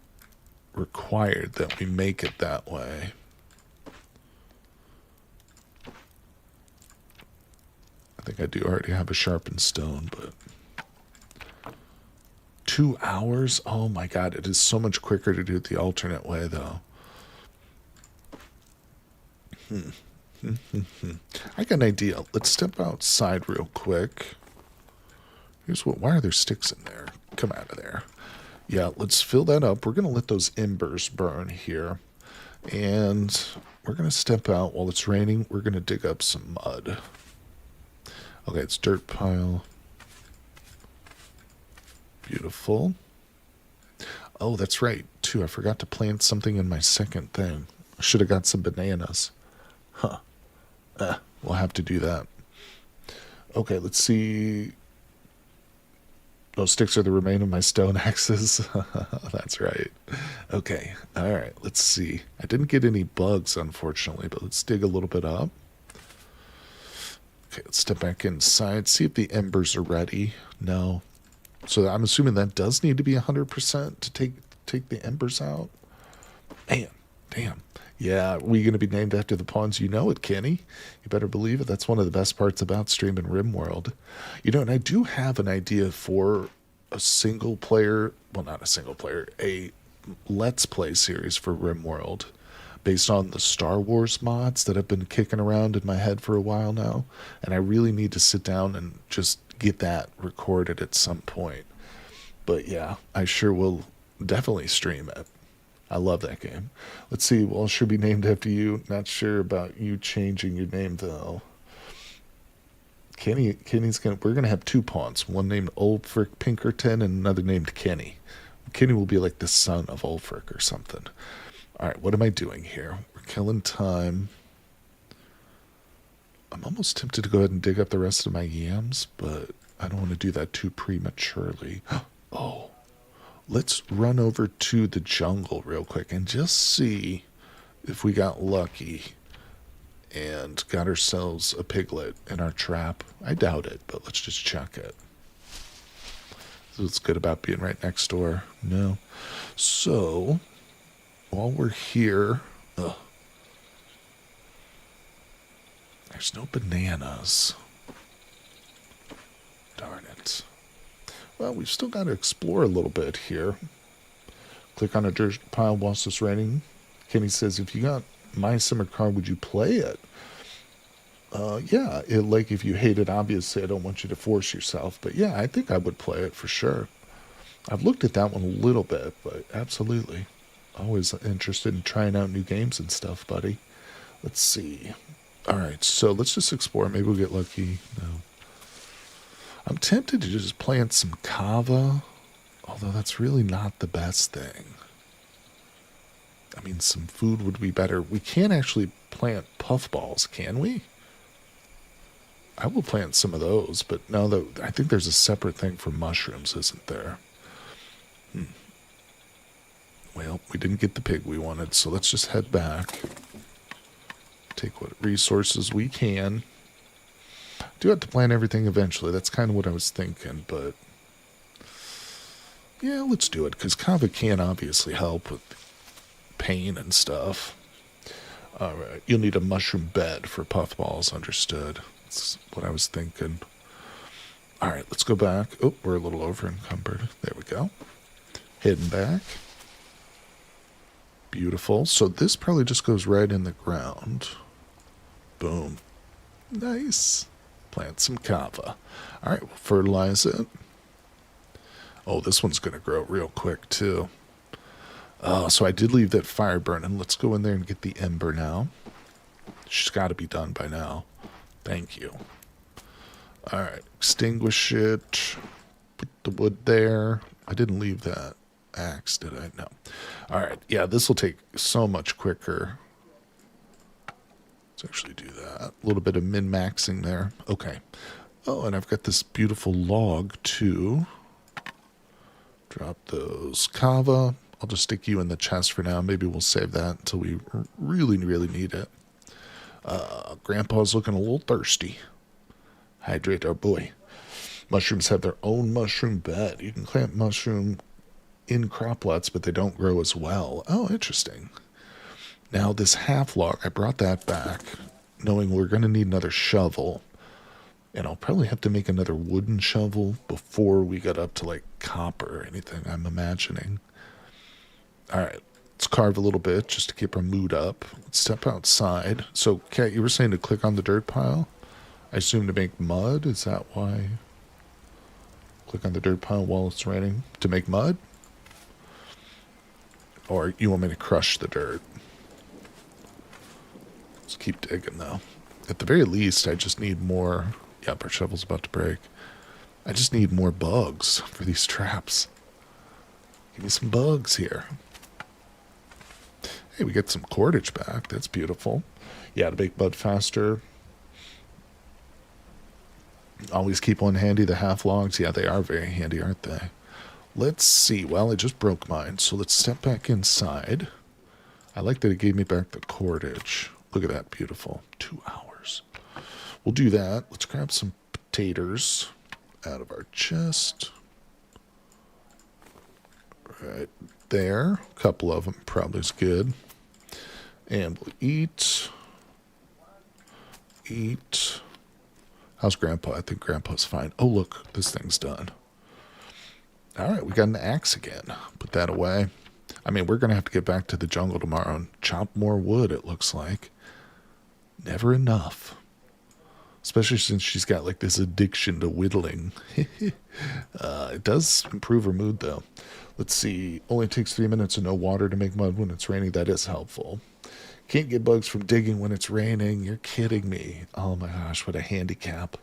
required that we make it that way. I think I do already have a sharpened stone, but 2 hours? Oh my God, it is so much quicker to do it the alternate way, though. I got an idea. Let's step outside real quick. Here's what. Why are there sticks in there? Come out of there. Yeah, let's fill that up. We're going to let those embers burn here. And we're going to step out while it's raining. We're going to dig up some mud. Okay, it's dirt pile. Beautiful. Oh, that's right, too. I forgot to plant something in my second thing. I should have got some bananas. Huh. We'll have to do that. Okay, let's see. Those sticks are the remain of my stone axes. That's right. Okay, alright, let's see. I didn't get any bugs, unfortunately, but let's dig a little bit up. Okay, let's step back inside, see if the embers are ready. No. So I'm assuming that does need to be 100% to take the embers out. Man, damn. Yeah, we going to be named after the pawns? You know it, Kenny. You better believe it. That's one of the best parts about streaming RimWorld. You know, and I do have an idea for a single player, well, not a single player, a Let's Play series for RimWorld based on the Star Wars mods that have been kicking around in my head for a while now. And I really need to sit down and just get that recorded at some point. But yeah, I sure will definitely stream it. I love that game. Let's see. Well, it should be named after you. Not sure about you changing your name though. Kenny's gonna. We're gonna have two pawns. One named Ulfric Pinkerton and another named Kenny. Kenny will be like the son of Ulfric or something. All right. What am I doing here? We're killing time. I'm almost tempted to go ahead and dig up the rest of my yams, but I don't want to do that too prematurely. Oh. Let's run over to the jungle real quick and just see if we got lucky and got ourselves a piglet in our trap. I doubt it, but let's just check it. So what's good about being right next door? No. So, while we're here... Ugh, there's no bananas. Darn it. Well, we've still got to explore a little bit here. Click on a dirt pile whilst it's raining. Kenny says, if you got my summer car, would you play it? Yeah, like if you hate it, obviously I don't want you to force yourself. But yeah, I think I would play it for sure. I've looked at that one a little bit, but absolutely. Always interested in trying out new games and stuff, buddy. Let's see. All right, so let's just explore. Maybe we'll get lucky. No. I'm tempted to just plant some kava, although that's really not the best thing. I mean, some food would be better. We can't actually plant puffballs, can we? I will plant some of those, but no, I think there's a separate thing for mushrooms, isn't there? Well, we didn't get the pig we wanted, so let's just head back. Take what resources we can. Do have to plan everything eventually. That's kind of what I was thinking, but yeah, let's do it, because kava can obviously help with pain and stuff. All right, you'll need a mushroom bed for puffballs, understood. That's what I was thinking. All right, let's go back. Oh, we're a little over encumbered. There we go. Heading back. Beautiful. So this probably just goes right in the ground. Boom. Nice. Plant some kava. All right, we'll fertilize it. Oh, this one's going to grow real quick, too. So I did leave that fire burning. Let's go in there and get the ember now. She's got to be done by now. Thank you. All right, extinguish it. Put the wood there. I didn't leave that axe, did I? No. All right, yeah, this will take so much quicker. Let's actually do that. A little bit of min-maxing there. Okay. Oh, and I've got this beautiful log, too. Drop those kava. I'll just stick you in the chest for now. Maybe we'll save that until we really, really need it. Grandpa's looking a little thirsty. Hydrate our boy. Mushrooms have their own mushroom bed. You can plant mushroom in croplets, but they don't grow as well. Oh, interesting. Now, this half log, I brought that back, knowing we're going to need another shovel. And I'll probably have to make another wooden shovel before we get up to, like, copper or anything, I'm imagining. All right, let's carve a little bit just to keep our mood up. Let's step outside. So, Kat, you were saying to click on the dirt pile? I assume to make mud? Is that why? Click on the dirt pile while it's raining to make mud? Or you want me to crush the dirt? Let's keep digging, though. At the very least, I just need more... Yep, our shovel's about to break. I just need more bugs for these traps. Give me some bugs here. Hey, we get some cordage back. That's beautiful. Yeah, to make mud faster. Always keep one handy, the half logs. Yeah, they are very handy, aren't they? Let's see. Well, I just broke mine, so let's step back inside. I like that it gave me back the cordage. Look at that, beautiful. 2 hours. We'll do that. Let's grab some potatoes out of our chest. Right there. A couple of them probably is good. And we'll eat. Eat. How's Grandpa? I think Grandpa's fine. Oh, look, this thing's done. All right, we got an axe again. Put that away. I mean, we're going to have to get back to the jungle tomorrow and chop more wood, it looks like. Never enough. Especially since she's got like this addiction to whittling. It does improve her mood, though. Let's see. Only takes 3 minutes and no water to make mud when it's raining. That is helpful. Can't get bugs from digging when it's raining. You're kidding me. Oh my gosh, what a handicap.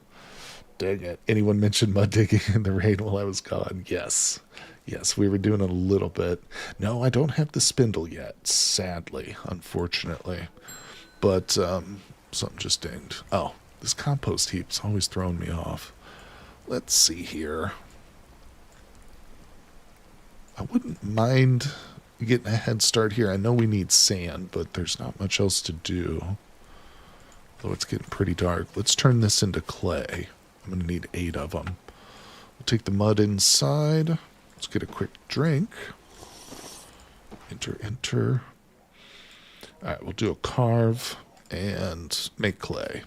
Dang it. Anyone mentioned mud digging in the rain while I was gone? Yes. Yes, we were doing it a little bit. No, I don't have the spindle yet, sadly, unfortunately. But something just dinged. Oh, this compost heap's always throwing me off. Let's see here. I wouldn't mind getting a head start here. I know we need sand, but there's not much else to do. Though it's getting pretty dark. Let's turn this into clay. I'm going to need 8 of them. We'll take the mud inside. Let's get a quick drink. Enter, enter. All right, we'll do a carve and make clay.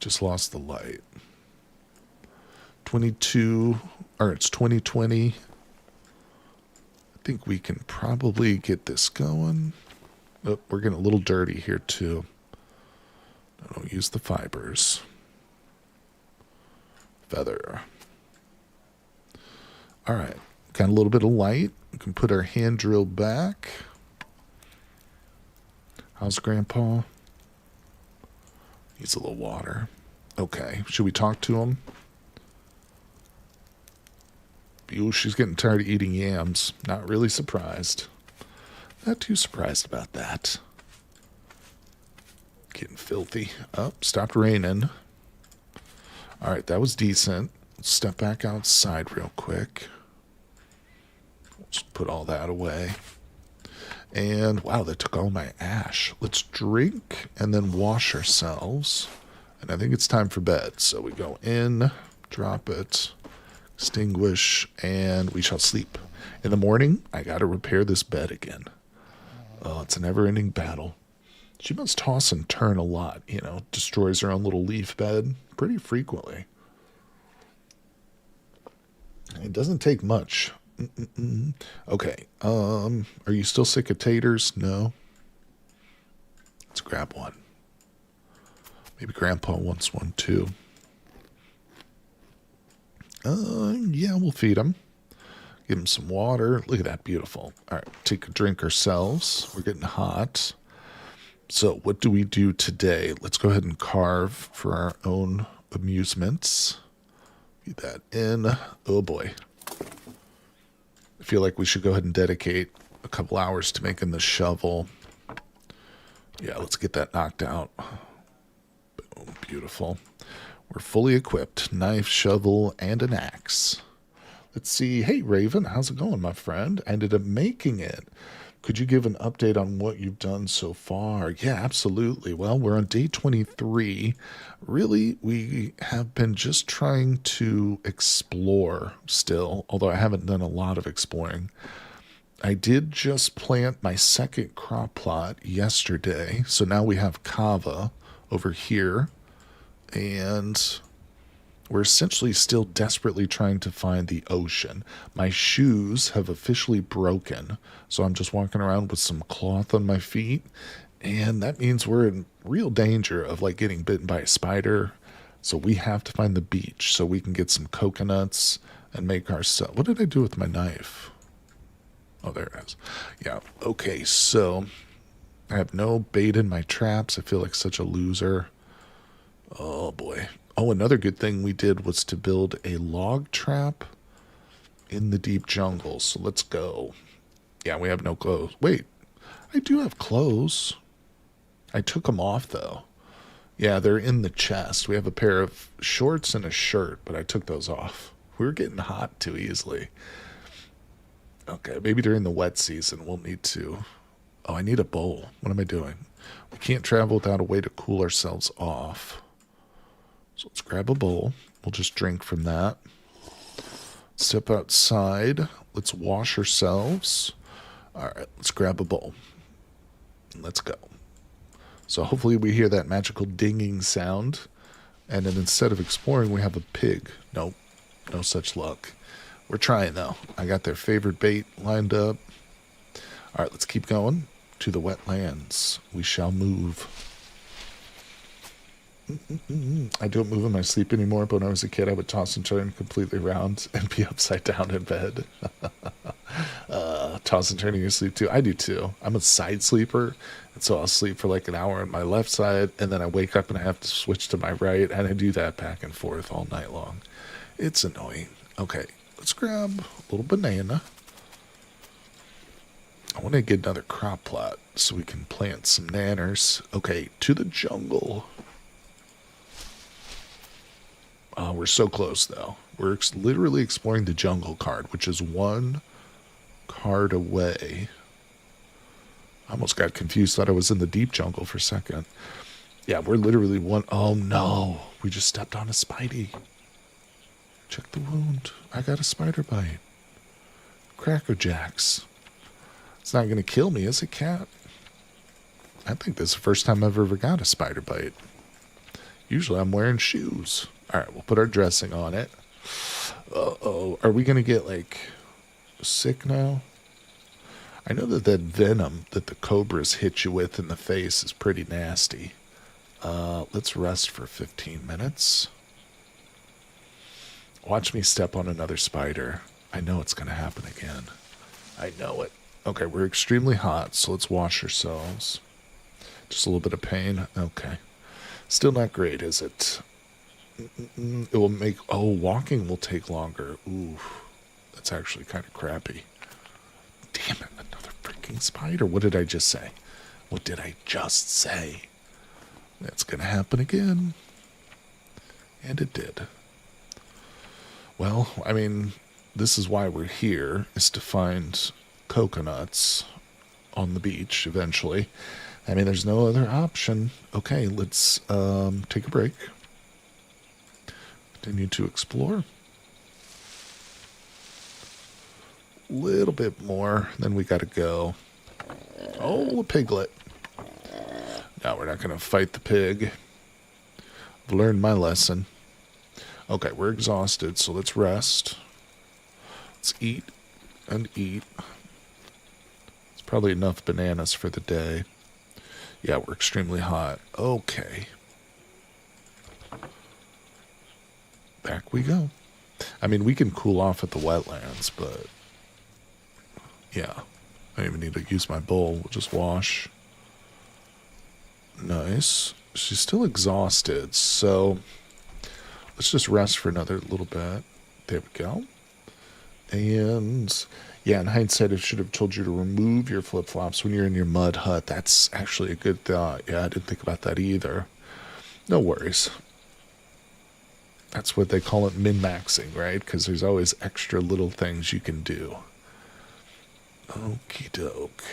Just lost the light. 22, or it's 2020. I think we can probably get this going. Oh, we're getting a little dirty here too. I don't use the fibers. Feather. All right, got a little bit of light. We can put our hand drill back. How's Grandpa? Needs a little water. Okay, should we talk to him? Ooh, she's getting tired of eating yams. Not really surprised. Not too surprised about that. Getting filthy. Oh, stopped raining. All right, that was decent. Let's step back outside real quick. Let's put all that away. And wow, that took all my ash. Let's drink and then wash ourselves. And I think it's time for bed. So we go in, drop it, extinguish, and we shall sleep. In the morning, I got to repair this bed again. Oh, it's a never-ending battle. She must toss and turn a lot, you know, destroys her own little leaf bed pretty frequently. It doesn't take much. Okay, are you still sick of taters? No? Let's grab one. Maybe Grandpa wants one too. Yeah, we'll feed him. Give him some water. Look at that, beautiful. All right, take a drink ourselves. We're getting hot. So what do we do today? Let's go ahead and carve for our own amusements. Get that in. Oh boy. I feel like we should go ahead and dedicate a couple hours to making the shovel. Yeah, let's get that knocked out. Boom, beautiful. We're fully equipped. Knife, shovel, and an axe. Let's see. Hey, Raven, how's it going, my friend? I ended up making it. Could you give an update on what you've done so far? Yeah, absolutely. Well, we're on day 23. Really, we have been just trying to explore still, although I haven't done a lot of exploring. I did just plant my second crop plot yesterday, so now we have kava over here, and we're essentially still desperately trying to find the ocean. My shoes have officially broken, so I'm just walking around with some cloth on my feet, and that means we're in real danger of like getting bitten by a spider. So we have to find the beach so we can get some coconuts and make ourselves. What did I do with my knife? Oh, there it is. Yeah, okay, so I have no bait in my traps. I feel like such a loser. Oh boy. Oh, another good thing we did was to build a log trap in the deep jungle. So let's go. Yeah, we have no clothes. Wait, I do have clothes. I took them off, though. Yeah, they're in the chest. We have a pair of shorts and a shirt, but I took those off. We were getting hot too easily. Okay, maybe during the wet season we'll need to. Oh, I need a bowl. What am I doing? We can't travel without a way to cool ourselves off. So let's grab a bowl. We'll just drink from that. Step outside. Let's wash ourselves. All right, let's grab a bowl. Let's go. So hopefully we hear that magical dinging sound. And then instead of exploring, we have a pig. Nope, no such luck. We're trying, though. I got their favorite bait lined up. All right, let's keep going. To the wetlands. We shall move. I don't move in my sleep anymore, but when I was a kid, I would toss and turn completely around and be upside down in bed. Toss and turn in your sleep, too. I do, too. I'm a side sleeper, and so I'll sleep for like an hour on my left side, and then I wake up and I have to switch to my right, and I do that back and forth all night long. It's annoying. Okay, let's grab a little banana. I want to get another crop plot so we can plant some nanners. Okay, to the jungle. We're so close, though. We're literally exploring the jungle card, which is one card away. I almost got confused. Thought I was in the deep jungle for a second. Yeah, we're literally one. Oh, no. We just stepped on a spidey. Check the wound. I got a spider bite. Cracker Jacks. It's not going to kill me, is it, cat? I think this is the first time I've ever got a spider bite. Usually I'm wearing shoes. All right, we'll put our dressing on it. Uh-oh. Are we going to get, like, sick now? I know that venom that the cobras hit you with in the face is pretty nasty. Let's rest for 15 minutes. Watch me step on another spider. I know it's going to happen again. I know it. Okay, we're extremely hot, so let's wash ourselves. Just a little bit of pain. Okay. Still not great, is it? It will make... Oh, walking will take longer. Ooh, that's actually kind of crappy. Damn it, another freaking spider. What did I just say? What did I just say? That's going to happen again. And it did. Well, I mean, this is why we're here, is to find coconuts on the beach eventually. I mean, there's no other option. Okay, let's take a break. Continue to explore. A little bit more, then we gotta go. Oh, a piglet. No, we're not gonna fight the pig. I've learned my lesson. Okay, we're exhausted, so let's rest. Let's eat and eat. It's probably enough bananas for the day. Yeah, we're extremely hot. Okay. Back we go. I mean, we can cool off at the wetlands, but... yeah. I don't even need to use my bowl. We'll just wash. Nice. She's still exhausted, so... let's just rest for another little bit. There we go. And... yeah, in hindsight, I should have told you to remove your flip-flops when you're in your mud hut. That's actually a good thought. Yeah, I didn't think about that either. No worries. That's what they call it, min-maxing, right? Because there's always extra little things you can do. Okie doke.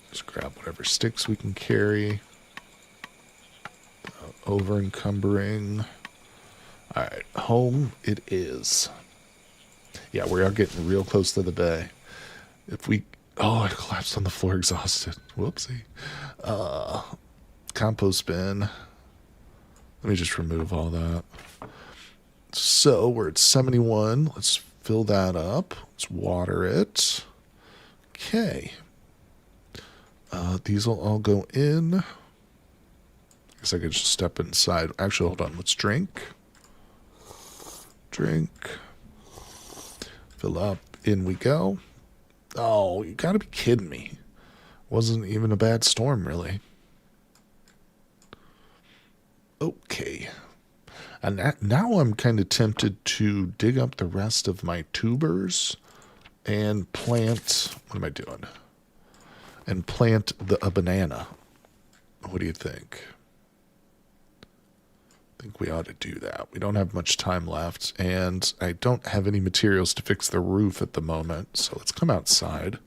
Just grab whatever sticks we can carry. Over-encumbering. Alright, home it is. Yeah, we are getting real close to the bay. If we... oh, I collapsed on the floor exhausted. Whoopsie. Compost bin. Let me just remove all that. So, we're at 71. Let's fill that up. Let's water it. Okay. These will all go in. I guess I could just step inside. Actually, hold on. Let's drink. Drink. Fill up. In we go. Oh, you gotta be kidding me. Wasn't even a bad storm, really. Okay. And now I'm kind of tempted to dig up the rest of my tubers and plant. What am I doing? And plant a banana. What do you think? I think we ought to do that. We don't have much time left, and I don't have any materials to fix the roof at the moment, so let's come outside.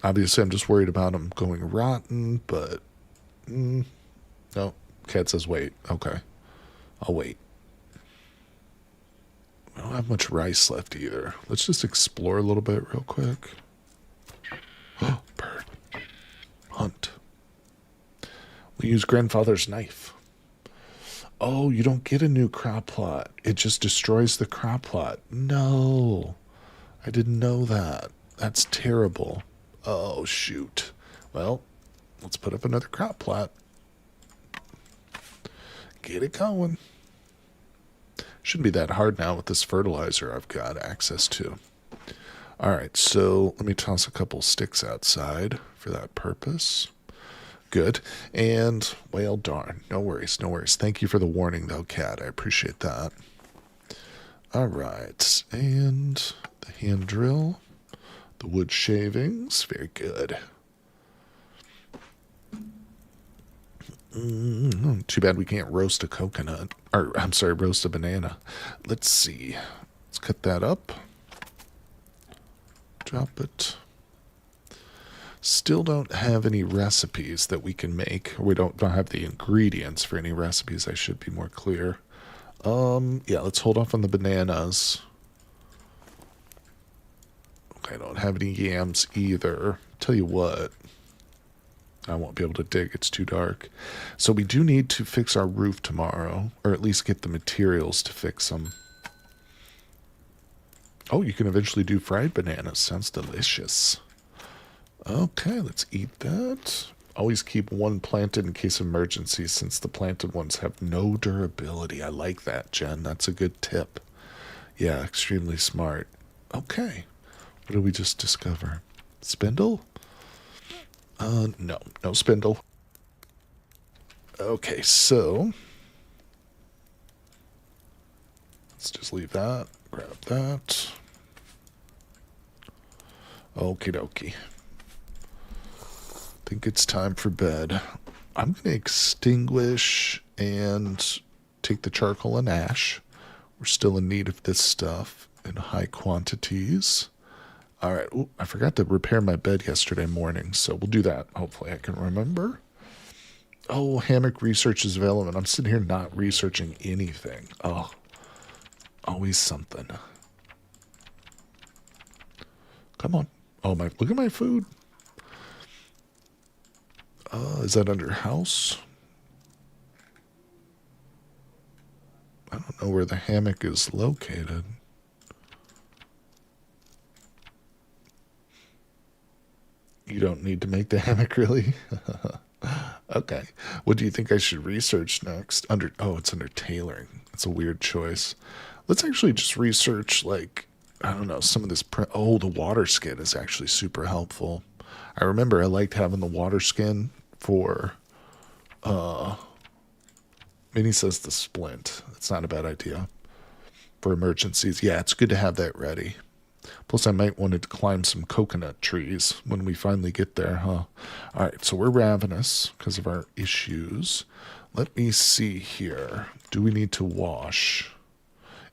Obviously, I'm just worried about them going rotten, but no. Cat says wait. Okay. I'll wait. I don't have much rice left either. Let's just explore a little bit real quick. Oh, bird. Hunt. We use grandfather's knife. Oh, you don't get a new crop plot. It just destroys the crop plot. No. I didn't know that. That's terrible. Oh, shoot. Well, let's put up another crop plot. Get it going. Shouldn't be that hard now with this fertilizer I've got access to. Alright, so let me toss a couple sticks outside for that purpose. Good. And, well, darn. No worries, no worries. Thank you for the warning, though, Cat. I appreciate that. Alright, and the hand drill. The wood shavings. Very good. Too bad we can't roast a coconut. Or, I'm sorry, roast a banana. Let's see. Let's cut that up. Drop it. Still don't have any recipes that we can make. We don't have the ingredients for any recipes. I should be more clear. Yeah, let's hold off on the bananas. I don't have any yams either. Tell you what, I won't be able to dig. It's too dark. So we do need to fix our roof tomorrow, or at least get the materials to fix them. Oh, you can eventually do fried bananas. Sounds delicious. Okay, let's eat that. Always keep one planted in case of emergency, since the planted ones have no durability. I like that, Jen. That's a good tip. Yeah, extremely smart. Okay. What did we just discover? Spindle? No. No spindle. Okay, so let's just leave that. Grab that. Okie dokie. Think it's time for bed. I'm going to extinguish and take the charcoal and ash. We're still in need of this stuff in high quantities. All right. Ooh, I forgot to repair my bed yesterday morning, so we'll do that. Hopefully I can remember. Oh, hammock research is available. I'm sitting here not researching anything. Oh, always something. Come on. Oh, look at my food. Is that under house? I don't know where the hammock is located. You don't need to make the hammock, really? Okay. What do you think I should research next? It's under tailoring. That's a weird choice. Let's actually just research, like, I don't know, some of this. The water skin is actually super helpful. I remember I liked having the water skin for, Minnie says the splint. That's not a bad idea. For emergencies. Yeah, it's good to have that ready. Plus, I might want to climb some coconut trees when we finally get there, huh? Alright, so we're ravenous because of our issues. Let me see here. Do we need to wash?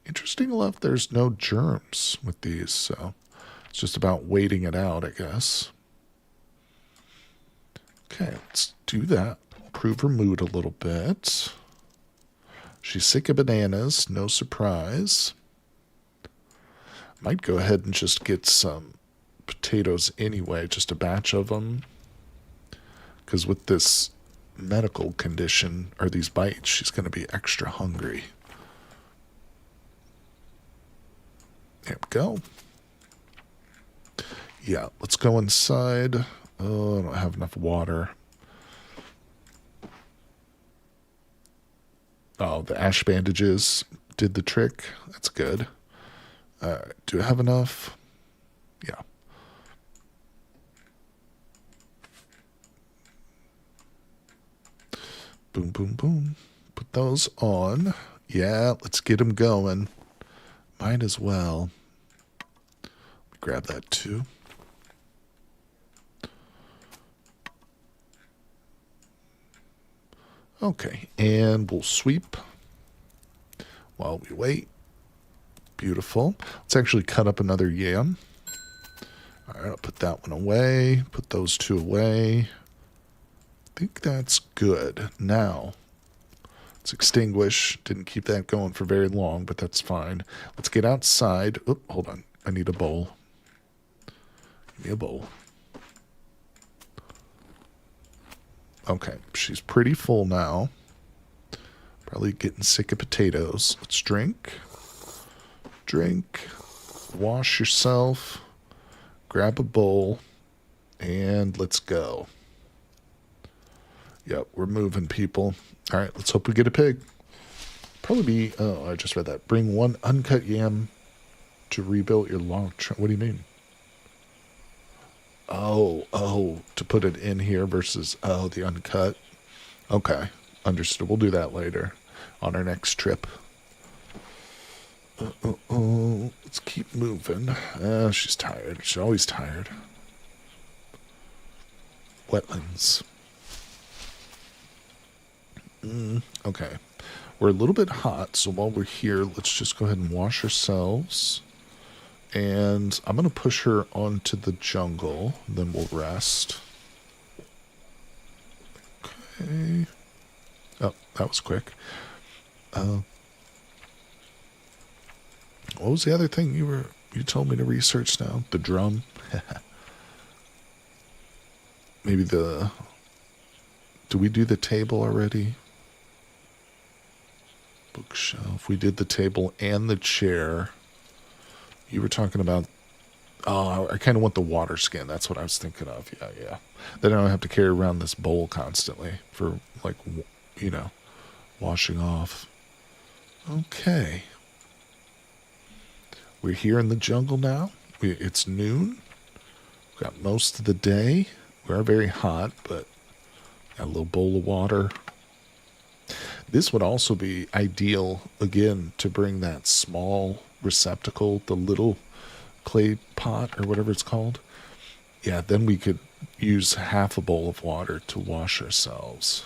Interesting enough, there's no germs with these, so it's just about waiting it out, I guess. Okay, let's do that. Improve her mood a little bit. She's sick of bananas, no surprise. Might go ahead and just get some potatoes anyway, just a batch of them. Because with this medical condition, or these bites, she's going to be extra hungry. There we go. Yeah, let's go inside. Oh, I don't have enough water. Oh, the ash bandages did the trick. That's good. Do I have enough? Yeah. Boom, boom, boom. Put those on. Yeah, let's get him going. Might as well. Grab that too. Okay, and we'll sweep while we wait. Beautiful. Let's actually cut up another yam. All right, I'll put that one away. Put those two away. I think that's good. Now, let's extinguish. Didn't keep that going for very long, but that's fine. Let's get outside. Oop, hold on. I need a bowl. Give me a bowl. Okay, she's pretty full now. Probably getting sick of potatoes. Let's drink. Drink. Wash yourself. Grab a bowl. And let's go. Yep, we're moving, people. All right, let's hope we get a pig. Probably be, oh, I just read that. Bring one uncut yam to rebuild your log. What do you mean? Oh, to put it in here versus, the uncut. Okay, understood. We'll do that later on our next trip. Let's keep moving. She's tired. She's always tired. Wetlands. Okay. We're a little bit hot, so while we're here, let's just go ahead and wash ourselves. And I'm going to push her onto the jungle, then we'll rest. Okay. Oh, that was quick. What was the other thing you told me to research now? The drum? Maybe do we do the table already? Bookshelf. We did the table and the chair. You were talking about, I kind of want the water skin. That's what I was thinking of. Yeah. Then I don't have to carry around this bowl constantly for, like, washing off. Okay. We're here in the jungle now. It's noon. We've got most of the day. We are very hot, but got a little bowl of water. This would also be ideal, again, to bring that small receptacle, the little clay pot or whatever it's called. Yeah, then we could use half a bowl of water to wash ourselves.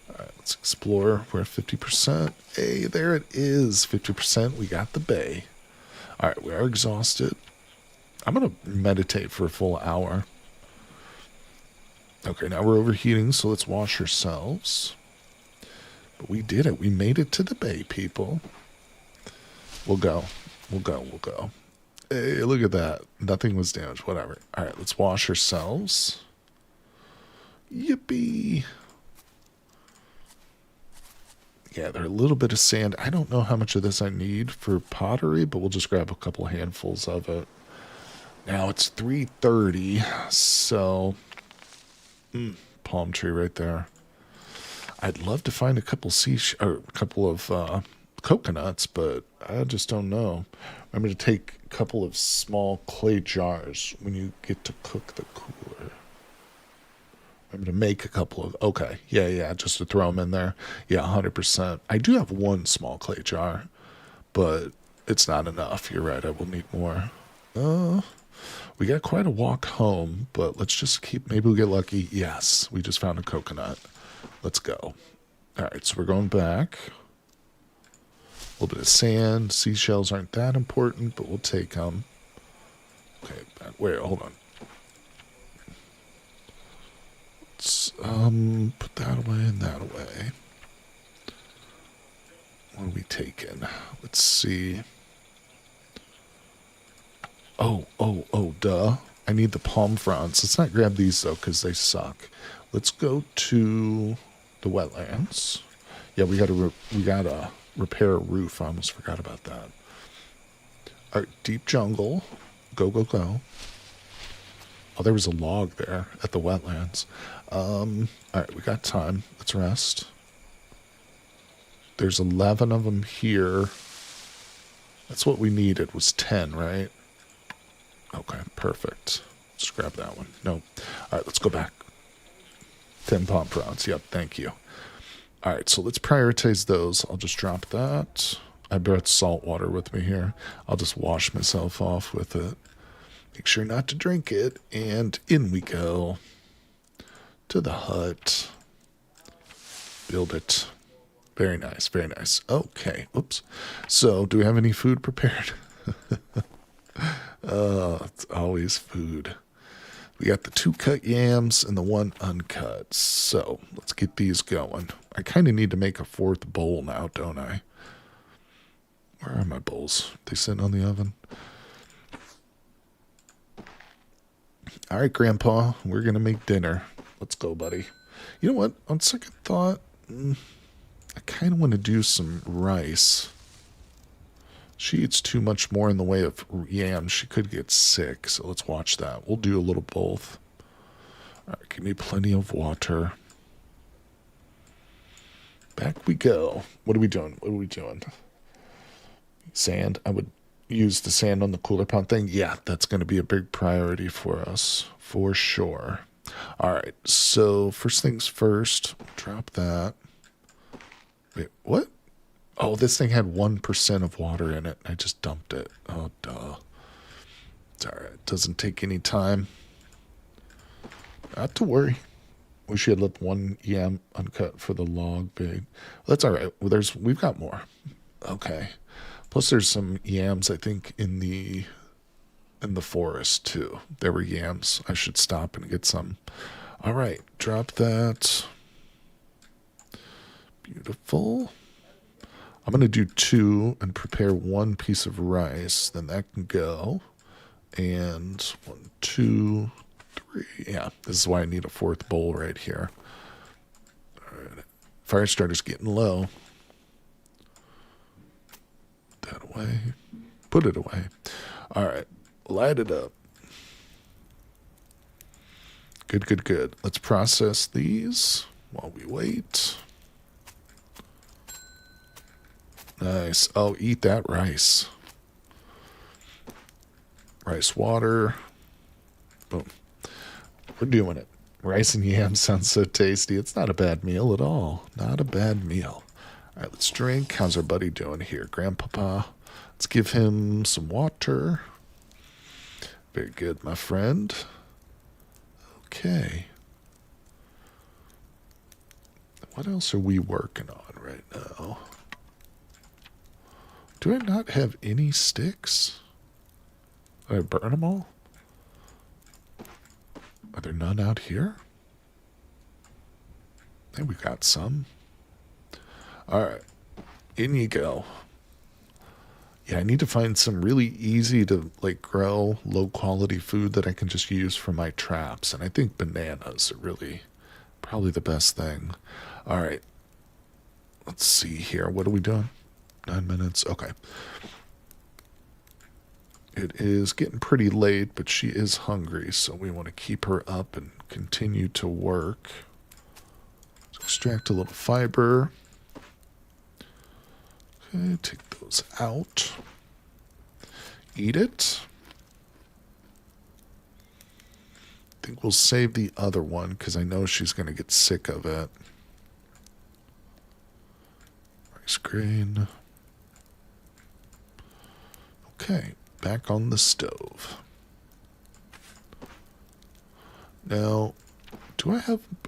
All right, let's explore. We're at 50%. Hey, there it is. 50%. We got the bay. All right, we are exhausted. I'm going to meditate for a full hour. Okay, now we're overheating, so let's wash ourselves. But we did it. We made it to the bay, people. We'll go. Hey, look at that. Nothing was damaged. Whatever. All right, let's wash ourselves. Yippee. Yeah, there's a little bit of sand. I don't know how much of this I need for pottery, but we'll just grab a couple handfuls of it. Now it's 3:30, so palm tree right there. I'd love to find a couple of coconuts, but I just don't know. I'm going to take a couple of small clay jars when you get to cook the cooler. I'm going to make a couple of... Okay, yeah, just to throw them in there. Yeah, 100%. I do have one small clay jar, but it's not enough. You're right, I will need more. We got quite a walk home, but let's just keep... Maybe we'll get lucky. Yes, we just found a coconut. Let's go. All right, so we're going back. A little bit of sand. Seashells aren't that important, but we'll take them. Okay, wait, hold on. Let's put that away and that away. What are we taking? Let's see. Oh, duh. I need the palm fronds. Let's not grab these, though, because they suck. Let's go to the wetlands. Yeah, we gotta repair a roof. I almost forgot about that. All right, deep jungle. Go. Oh, there was a log there at the wetlands. All right, we got time. Let's rest. There's 11 of them here. That's what we needed, was 10, right? Okay, perfect. Let's grab that one. No. All right, let's go back. 10 palm fronds. Yep, thank you. All right, so let's prioritize those. I'll just drop that. I brought salt water with me here. I'll just wash myself off with it. Make sure not to drink it. And in we go to the hut. Build it. Very nice, very nice. Okay, oops. So, do we have any food prepared? Oh, it's always food. We got the 2 cut yams and the 1 uncut. So, let's get these going. I kind of need to make a 4th bowl now, don't I? Where are my bowls? They sitting on the oven? All right, Grandpa, we're going to make dinner. Let's go, buddy. You know what? On second thought, I kind of want to do some rice. She eats too much more in the way of yams. She could get sick, so let's watch that. We'll do a little both. All right, give me plenty of water. Back we go. What are we doing? What are we doing? Sand. I would use the sand on the cooler pond thing. Yeah, that's going to be a big priority for us, for sure. All right, so first things first, drop that. Wait, what? Oh, this thing had 1% of water in it. I just dumped it. Oh, duh. It's all right. It doesn't take any time. Not to worry. Wish you had left 1 yam uncut for the log bait. That's all right. Well, we've got more. Okay. Plus, there's some yams, I think, in the forest too. There were yams. I should stop and get some. All right, drop that. Beautiful. I'm going to do 2 and prepare 1 piece of rice. Then that can go. And 1, 2, 3. Yeah, this is why I need a 4th bowl right here. All right. Fire starter's getting low. Put that away. Put it away. All right. Light it up. Good, good, good. Let's process these while we wait. Nice. Oh, eat that rice. Rice water. Boom. We're doing it. Rice and yam sounds so tasty. It's not a bad meal at all. Not a bad meal. All right, let's drink. How's our buddy doing here? Grandpapa. Let's give him some water. Very good, my friend. Okay. What else are we working on right now? Do I not have any sticks? Did I burn them all? Are there none out here? I think we got some. Alright. In you go. Yeah, I need to find some really easy to grow low quality food that I can just use for my traps. And I think bananas are really probably the best thing. Alright. Let's see here. What are we doing? 9 minutes. Okay. It is getting pretty late, but she is hungry, so we want to keep her up and continue to work. Let's extract a little fiber. Okay, take those out. Eat it. I think we'll save the other one because I know she's going to get sick of it. Rice grain. Okay, back on the stove. Now, I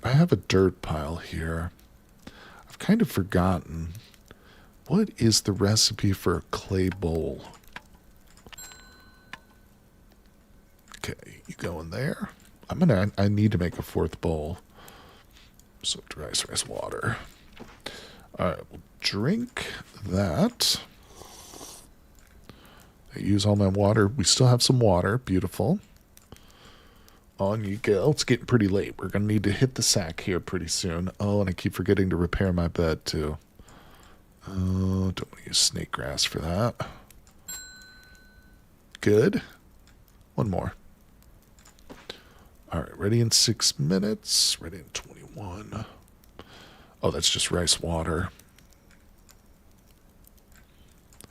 have a dirt pile here. I've kind of forgotten. What is the recipe for a clay bowl? Okay, you go in there. I need to make a 4th bowl. So rice water. Alright, we'll drink that. I use all my water. We still have some water. Beautiful. On you go. It's getting pretty late. We're going to need to hit the sack here pretty soon. Oh, and I keep forgetting to repair my bed, too. Oh, don't want to use snake grass for that. Good. 1 more. All right, ready in 6 minutes. Ready in 21. Oh, that's just rice water.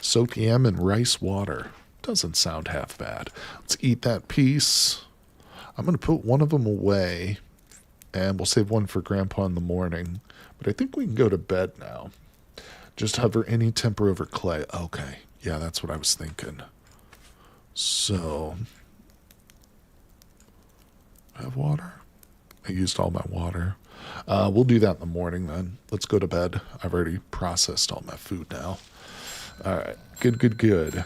Soaked yam and rice water. Doesn't sound half bad. Let's eat that piece. I'm going to put one of them away And we'll save one for Grandpa in the morning. But I think we can go to bed now. Just hover any temper over clay. Okay. Yeah, that's what I was thinking. So, I have water. I used all my water. We'll do that in the morning then. Let's go to bed. I've already processed all my food now. All right. Good, good, good.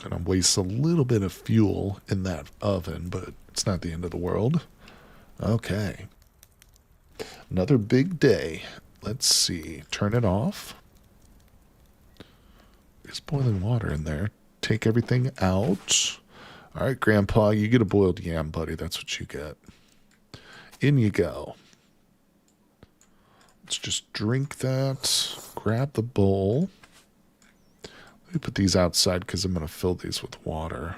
Gonna waste a little bit of fuel in that oven, but it's not the end of the world. Okay. Another big day. Let's see. Turn it off. There's boiling water in there. Take everything out. All right, Grandpa, you get a boiled yam, buddy. That's what you get. In you go. Let's just drink that. Grab the bowl. Let me put these outside because I'm going to fill these with water.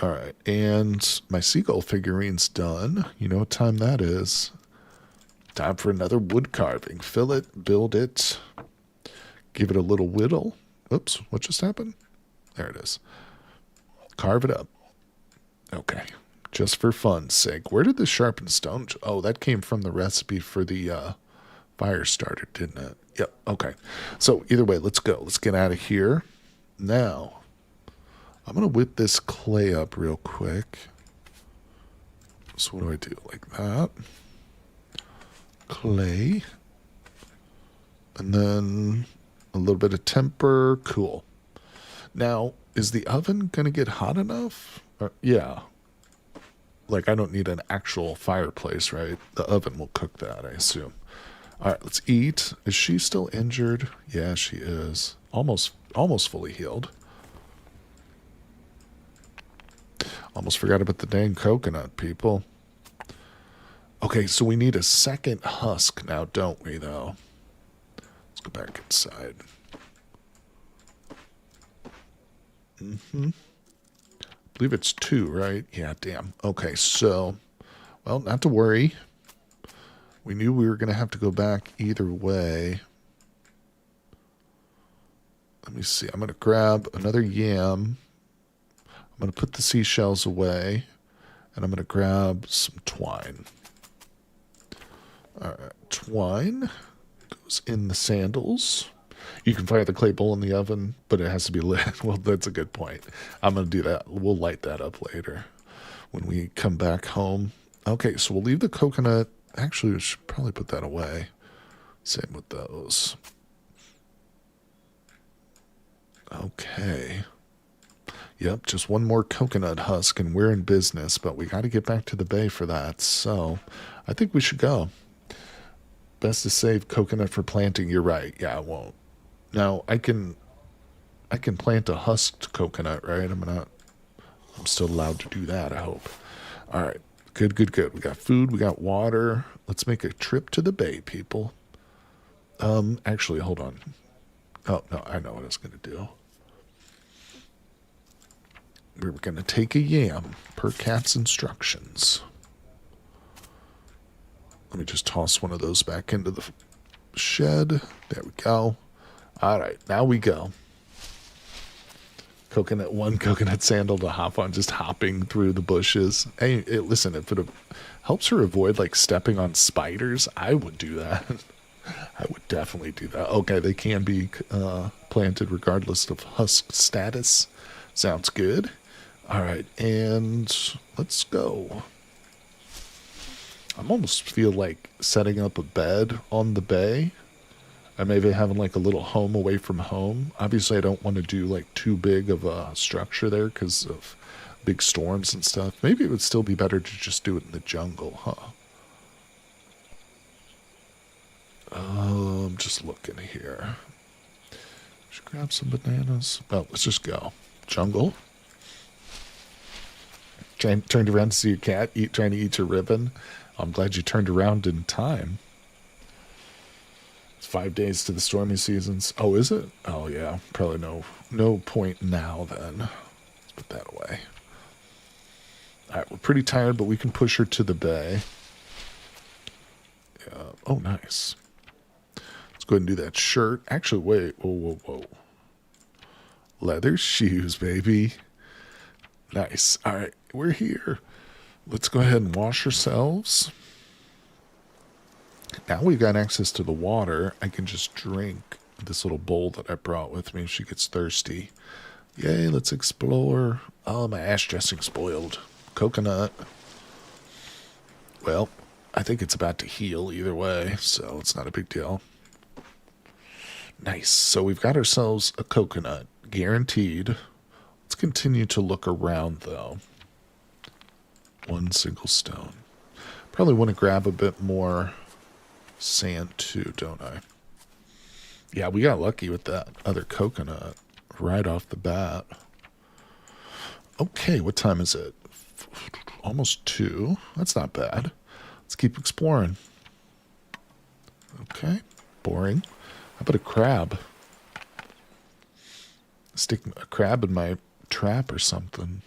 All right, and my seagull figurine's done. You know what time that is. Time for another wood carving. Fill it, build it, give it a little whittle. Oops, what just happened? There it is. Carve it up. Okay, just for fun's sake. Where did the sharpened stone... Oh, that came from the recipe for the fire starter, didn't it? Yep, okay. So either way, let's go. Let's get out of here. Now, I'm going to whip this clay up real quick. So what do? Like that. Clay. And then a little bit of temper. Cool. Now, is the oven going to get hot enough? Yeah. Like, I don't need an actual fireplace, right? The oven will cook that, I assume. All right, let's eat. Is she still injured? Yeah, she is. Almost fully healed. Almost forgot about the dang coconut, people. Okay, so we need a second husk now, don't we, though? Let's go back inside. I believe it's 2, right? Yeah, damn. Okay, so, well, not to worry. We knew we were going to have to go back either way. Let me see. I'm going to grab another yam. I'm going to put the seashells away. And I'm going to grab some twine. All right, twine goes in the sandals. You can fire the clay bowl in the oven, but it has to be lit. Well, that's a good point. I'm going to do that. We'll light that up later when we come back home. Okay, so we'll leave the coconut. Actually, we should probably put that away. Same with those. Okay. Yep, just one more coconut husk and we're in business, but we got to get back to the bay for that. So I think we should go. Best to save coconut for planting. You're right. Yeah, I won't. Now, I can plant a husked coconut, right? I'm still allowed to do that, I hope. All right. Good, good, good. We got food, we got water. Let's make a trip to the bay, people. Actually, hold on. Oh, no, I know what I was going to do. We were going to take a yam per cat's instructions. Let me just toss one of those back into the shed. There we go. All right, now we go. One coconut sandal to hop on, just hopping through the bushes. Hey, listen, if it helps her avoid like stepping on spiders, I would do that. I would definitely do that. Okay, they can be planted regardless of husk status. Sounds good. All right, and let's go. I almost feel like setting up a bed on the bay. And maybe having like a little home away from home. Obviously, I don't want to do like too big of a structure there because of big storms and stuff. Maybe it would still be better to just do it in the jungle, huh? I'm just looking here. Should grab some bananas. Oh, let's just go. Jungle. Turned around to see your cat trying to eat your ribbon. I'm glad you turned around in time. 5 days to the stormy seasons. Oh, is it? Oh, yeah. Probably no point now, then. Let's put that away. All right, we're pretty tired, but we can push her to the bay. Oh, nice. Let's go ahead and do that shirt. Actually, wait. Whoa, whoa, whoa. Leather shoes, baby. Nice. All right, we're here. Let's go ahead and wash ourselves. Now we've got access to the water. I can just drink this little bowl that I brought with me if she gets thirsty. Yay, let's explore. Oh, my ash dressing spoiled. Coconut. Well, I think it's about to heal either way, so it's not a big deal. Nice. So we've got ourselves a coconut. Guaranteed. Let's continue to look around, though. One single stone. Probably want to grab a bit more sand, too, don't I? Yeah, we got lucky with that other coconut right off the bat. Okay, what time is it? Almost 2. That's not bad. Let's keep exploring. Okay, boring. How about a crab? Stick a crab in my trap or something.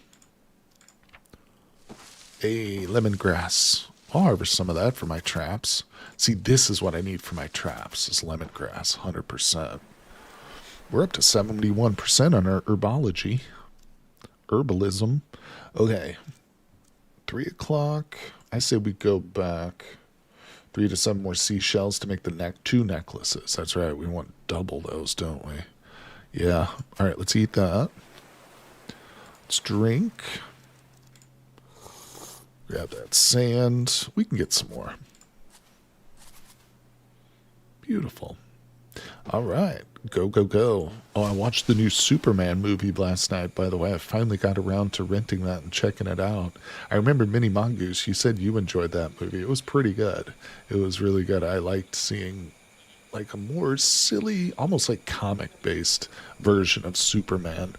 Hey, lemongrass. I'll harvest some of that for my traps. See, this is what I need for my traps, is lemongrass, 100%. We're up to 71% on our herbology. Herbalism. Okay. 3 o'clock. I say we go back 3 to 7 more seashells to make the 2 necklaces. That's right. We want double those, don't we? Yeah. All right, let's eat that. Let's drink. Grab that sand. We can get some more. Beautiful. All right. Go, go, go. Oh, I watched the new Superman movie last night, by the way. I finally got around to renting that and checking it out. I remember Minnie Mongoose, you said you enjoyed that movie. It was pretty good. It was really good. I liked seeing like a more silly, almost like comic-based version of Superman.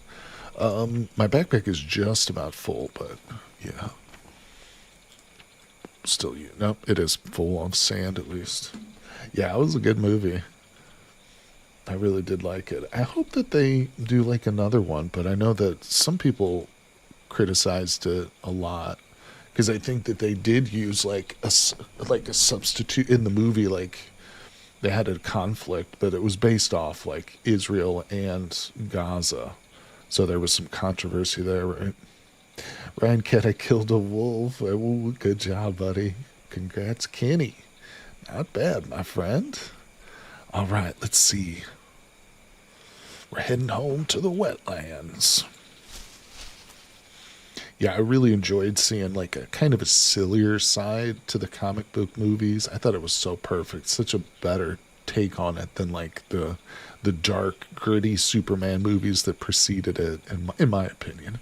My backpack is just about full, but yeah. Still, nope, it is full of sand at least. Yeah, it was a good movie. I really did like it. I hope that they do like another one, but I know that some people criticized it a lot because I think that they did use like a substitute in the movie. Like they had a conflict, but it was based off like Israel and Gaza, so there was some controversy there, right? Ryan Kett, I killed a wolf. Oh, good job, buddy. Congrats, Kenny. Not bad, my friend. All right, let's see. We're heading home to the wetlands. Yeah, I really enjoyed seeing like a kind of a sillier side to the comic book movies. I thought it was so perfect. Such a better take on it than like the dark, gritty Superman movies that preceded it, in my opinion.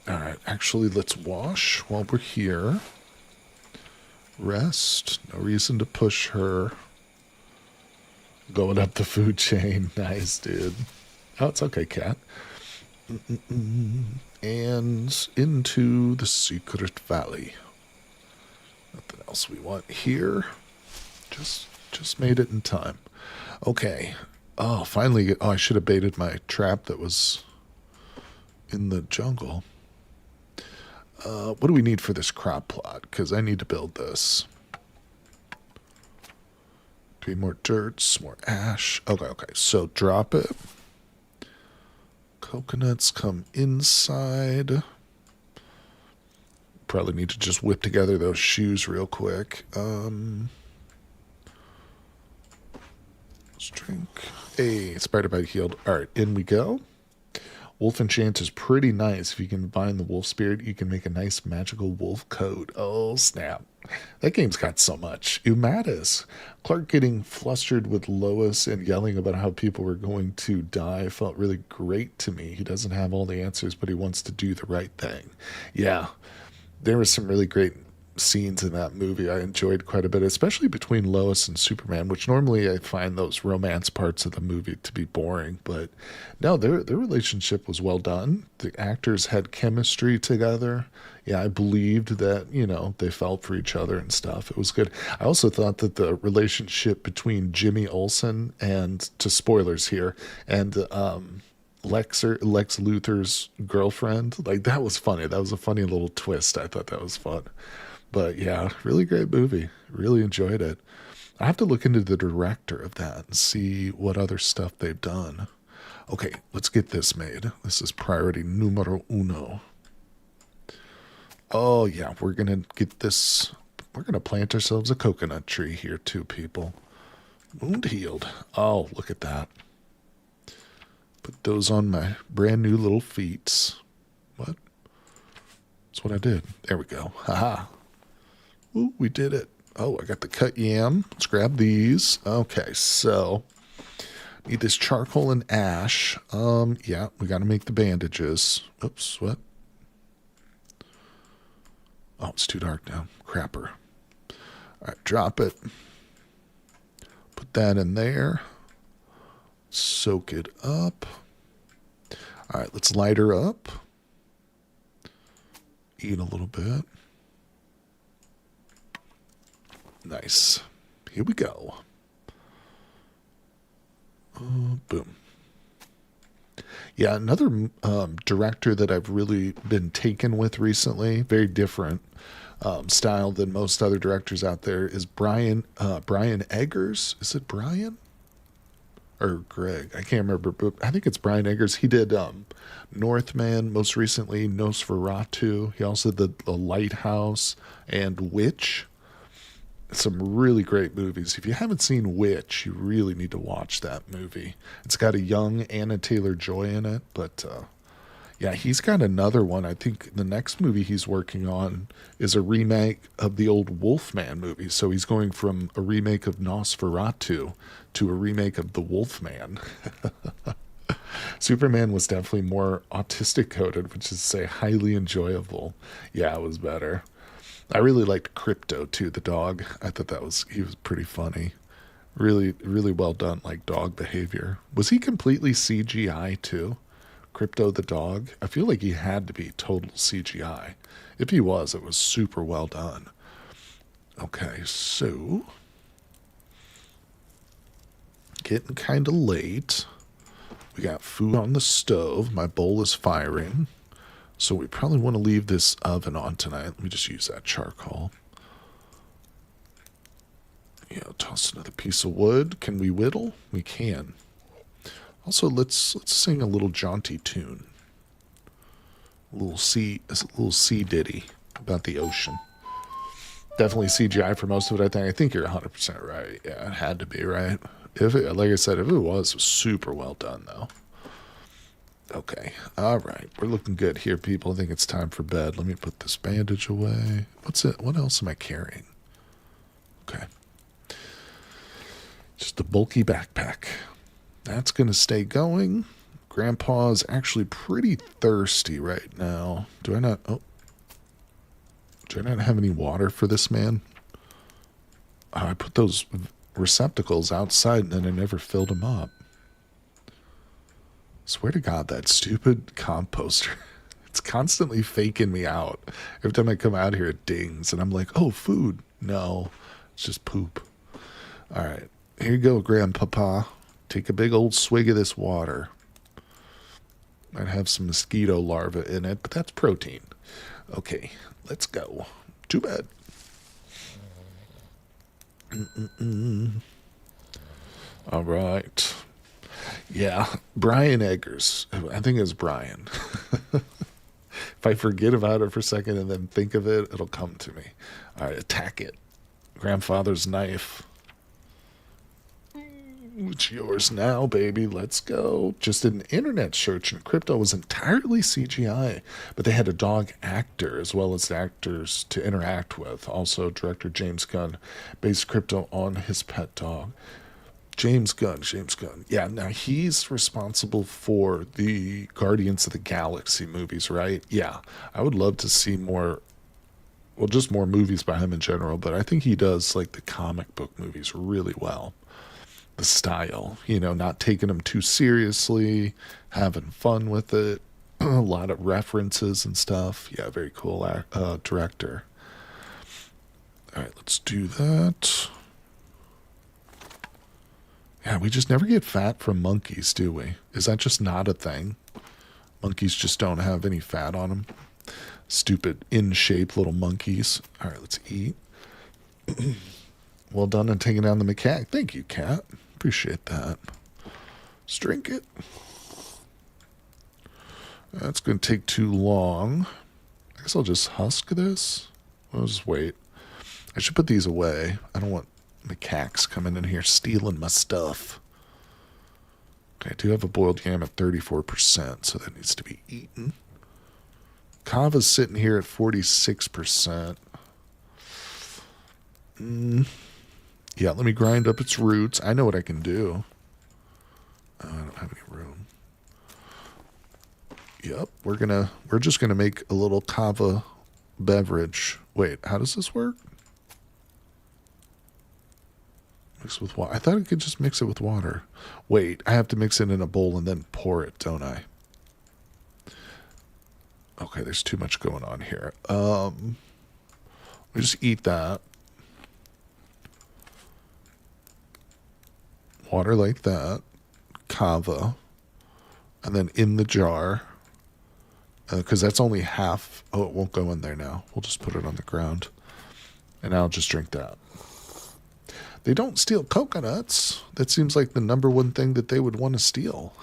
All right, actually, let's wash while we're here. Rest. No reason to push her. Going up the food chain. Nice, dude. Oh, it's okay, cat. And into the secret valley. Nothing else we want here. Just made it in time. Okay. Oh, finally. Oh, I should have baited my trap that was in the jungle. What do we need for this crop plot? Because I need to build this. 3 more dirt, some more ash. Okay. So drop it. Coconuts come inside. Probably need to just whip together those shoes real quick. Let's drink. Hey, spider bite healed. All right, in we go. Wolf Enchant is pretty nice. If you can combine the wolf spirit, you can make a nice magical wolf coat. Oh, snap. That game's got so much. Umatis. Clark getting flustered with Lois and yelling about how people were going to die felt really great to me. He doesn't have all the answers, but he wants to do the right thing. Yeah, there were some really great scenes in that movie I enjoyed quite a bit, especially between Lois and Superman, which normally I find those romance parts of the movie to be boring, but no, their relationship was well done. The actors had chemistry together. Yeah, I believed that, they felt for each other and stuff. It was good. I also thought that the relationship between Jimmy Olsen and, to spoilers here, and Lex Luthor's girlfriend, like that was funny. That was a funny little twist. I thought that was fun. But yeah, really great movie. Really enjoyed it. I have to look into the director of that and see what other stuff they've done. Okay, let's get this made. This is priority numero uno. Oh, yeah, we're going to get this. We're going to plant ourselves a coconut tree here, too, people. Wound healed. Oh, look at that. Put those on my brand new little feet. What? That's what I did. There we go. Haha. Ooh, we did it. Oh, I got the cut yam. Let's grab these. Okay, so need this charcoal and ash. Yeah, we got to make the bandages. Oops, what? Oh, it's too dark now. Crapper. All right, drop it. Put that in there. Soak it up. All right, let's light her up. Eat a little bit. Nice. Here we go. Boom. Yeah, another director that I've really been taken with recently, very different style than most other directors out there, is Brian Eggers. Is it Brian? Or Greg? I can't remember, but I think it's Brian Eggers. He did Northman, most recently Nosferatu. He also did The Lighthouse and Witch. Some really great movies. If you haven't seen Witch, you really need to watch that movie. It's got a young Anna Taylor-Joy in it, but yeah, he's got another one. I think the next movie he's working on is a remake of the old Wolfman movie. So he's going from a remake of Nosferatu to a remake of The Wolfman. Superman was definitely more autistic coded, which is to say highly enjoyable. Yeah, it was better. I really liked Crypto too, the dog. I thought he was pretty funny. Really, really well done, like dog behavior. Was he completely CGI too? Crypto the dog? I feel like he had to be total CGI. If he was, it was super well done. Okay, so getting kind of late. We got food on the stove. My bowl is firing. So we probably want to leave this oven on tonight. Let me just use that charcoal. Yeah, toss another piece of wood. Can we whittle? We can. Also, let's sing a little jaunty tune. A little sea ditty about the ocean. Definitely CGI for most of it, I think. I think you're 100% right. Yeah, it had to be, right? Like I said, if it was super well done, though. Okay, all right. We're looking good here, people. I think it's time for bed. Let me put this bandage away. What's it? What else am I carrying? Okay. Just a bulky backpack. That's going to stay going. Grandpa's actually pretty thirsty right now. Do I not have any water for this man? Oh, I put those receptacles outside and then I never filled them up. Swear to God, that stupid composter. It's constantly faking me out. Every time I come out here, it dings. And I'm like, oh, food. No, it's just poop. All right. Here you go, Grandpapa. Take a big old swig of this water. Might have some mosquito larvae in it, but that's protein. Okay, let's go. To bed. All right. Yeah, Brian Eggers. I think it's Brian. If I forget about it for a second and then think of it, it'll come to me. All right, attack it. Grandfather's knife. It's yours now, baby. Let's go. Just an internet search, and Crypto was entirely CGI, but they had a dog actor as well as actors to interact with. Also, director James Gunn based Crypto on his pet dog. James Gunn. Yeah, now he's responsible for the Guardians of the Galaxy movies, right? Yeah, I would love to see more, well, just more movies by him in general, but I think he does like the comic book movies really well. The style, not taking them too seriously, having fun with it, a lot of references and stuff. Yeah, very cool director. All right, let's do that. Yeah, we just never get fat from monkeys, do we? Is that just not a thing? Monkeys just don't have any fat on them. Stupid in-shape little monkeys. All right, let's eat. Well done on taking down the macaque. Thank you, cat. Appreciate that. Let's drink it. That's going to take too long. I guess I'll just husk this. I'll just wait. I should put these away. I don't want macaques coming in here stealing my stuff. Okay, I do have a boiled yam at 34%, so that needs to be eaten. Kava's sitting here at 46%. Yeah, let me grind up its roots. I know what I can do. I don't have any room. Yep, we're just gonna make a little kava beverage. Wait, how does this work? Mix with water. I thought I could just mix it with water. Wait, I have to mix it in a bowl and then pour it, don't I? Okay, there's too much going on here. We just eat that. Water like that. Kava. And then in the jar. Because that's only half. Oh, it won't go in there now. We'll just put it on the ground. And I'll just drink that. They don't steal coconuts. That seems like the number one thing that they would want to steal.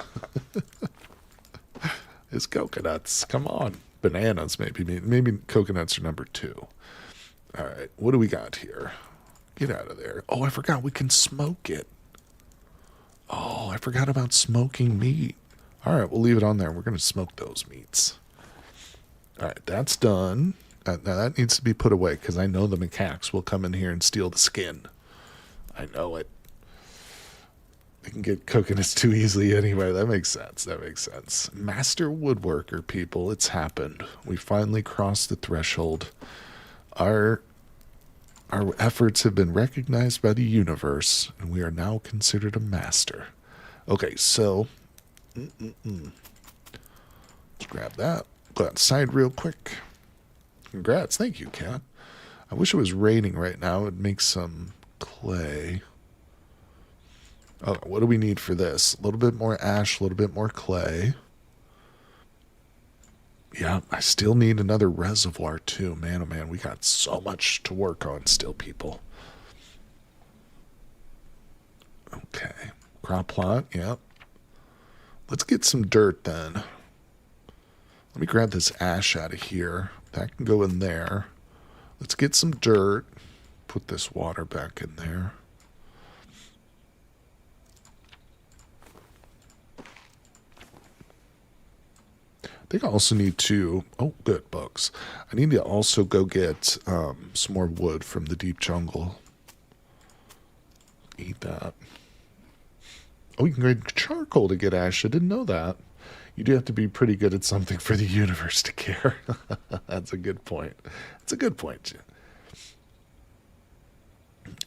Is coconuts. Come on. Bananas, maybe. Maybe coconuts are number 2. All right. What do we got here? Get out of there. Oh, I forgot. We can smoke it. Oh, I forgot about smoking meat. All right. We'll leave it on there. We're going to smoke those meats. All right. That's done. Now that needs to be put away because I know the macaques will come in here and steal the skin. I know it. They can get coconuts too easily anyway. That makes sense. That makes sense. Master woodworker, people. It's happened. We finally crossed the threshold. Our efforts have been recognized by the universe, and we are now considered a master. Okay, so let's grab that. Go outside real quick. Congrats. Thank you, Cat. I wish it was raining right now. It would make some clay. Oh, what do we need for this? A little bit more ash, a little bit more clay. Yeah, I still need another reservoir too. Man, oh man, we got so much to work on still, people. Okay. Crop plot, yep. Let's get some dirt then. Let me grab this ash out of here. That can go in there. Let's get some dirt. Put this water back in there. I think I also need to... Oh, good, bugs. I need to also go get some more wood from the deep jungle. Eat that. Oh, you can grab charcoal to get ash. I didn't know that. You do have to be pretty good at something for the universe to care. That's a good point. That's a good point, Jim.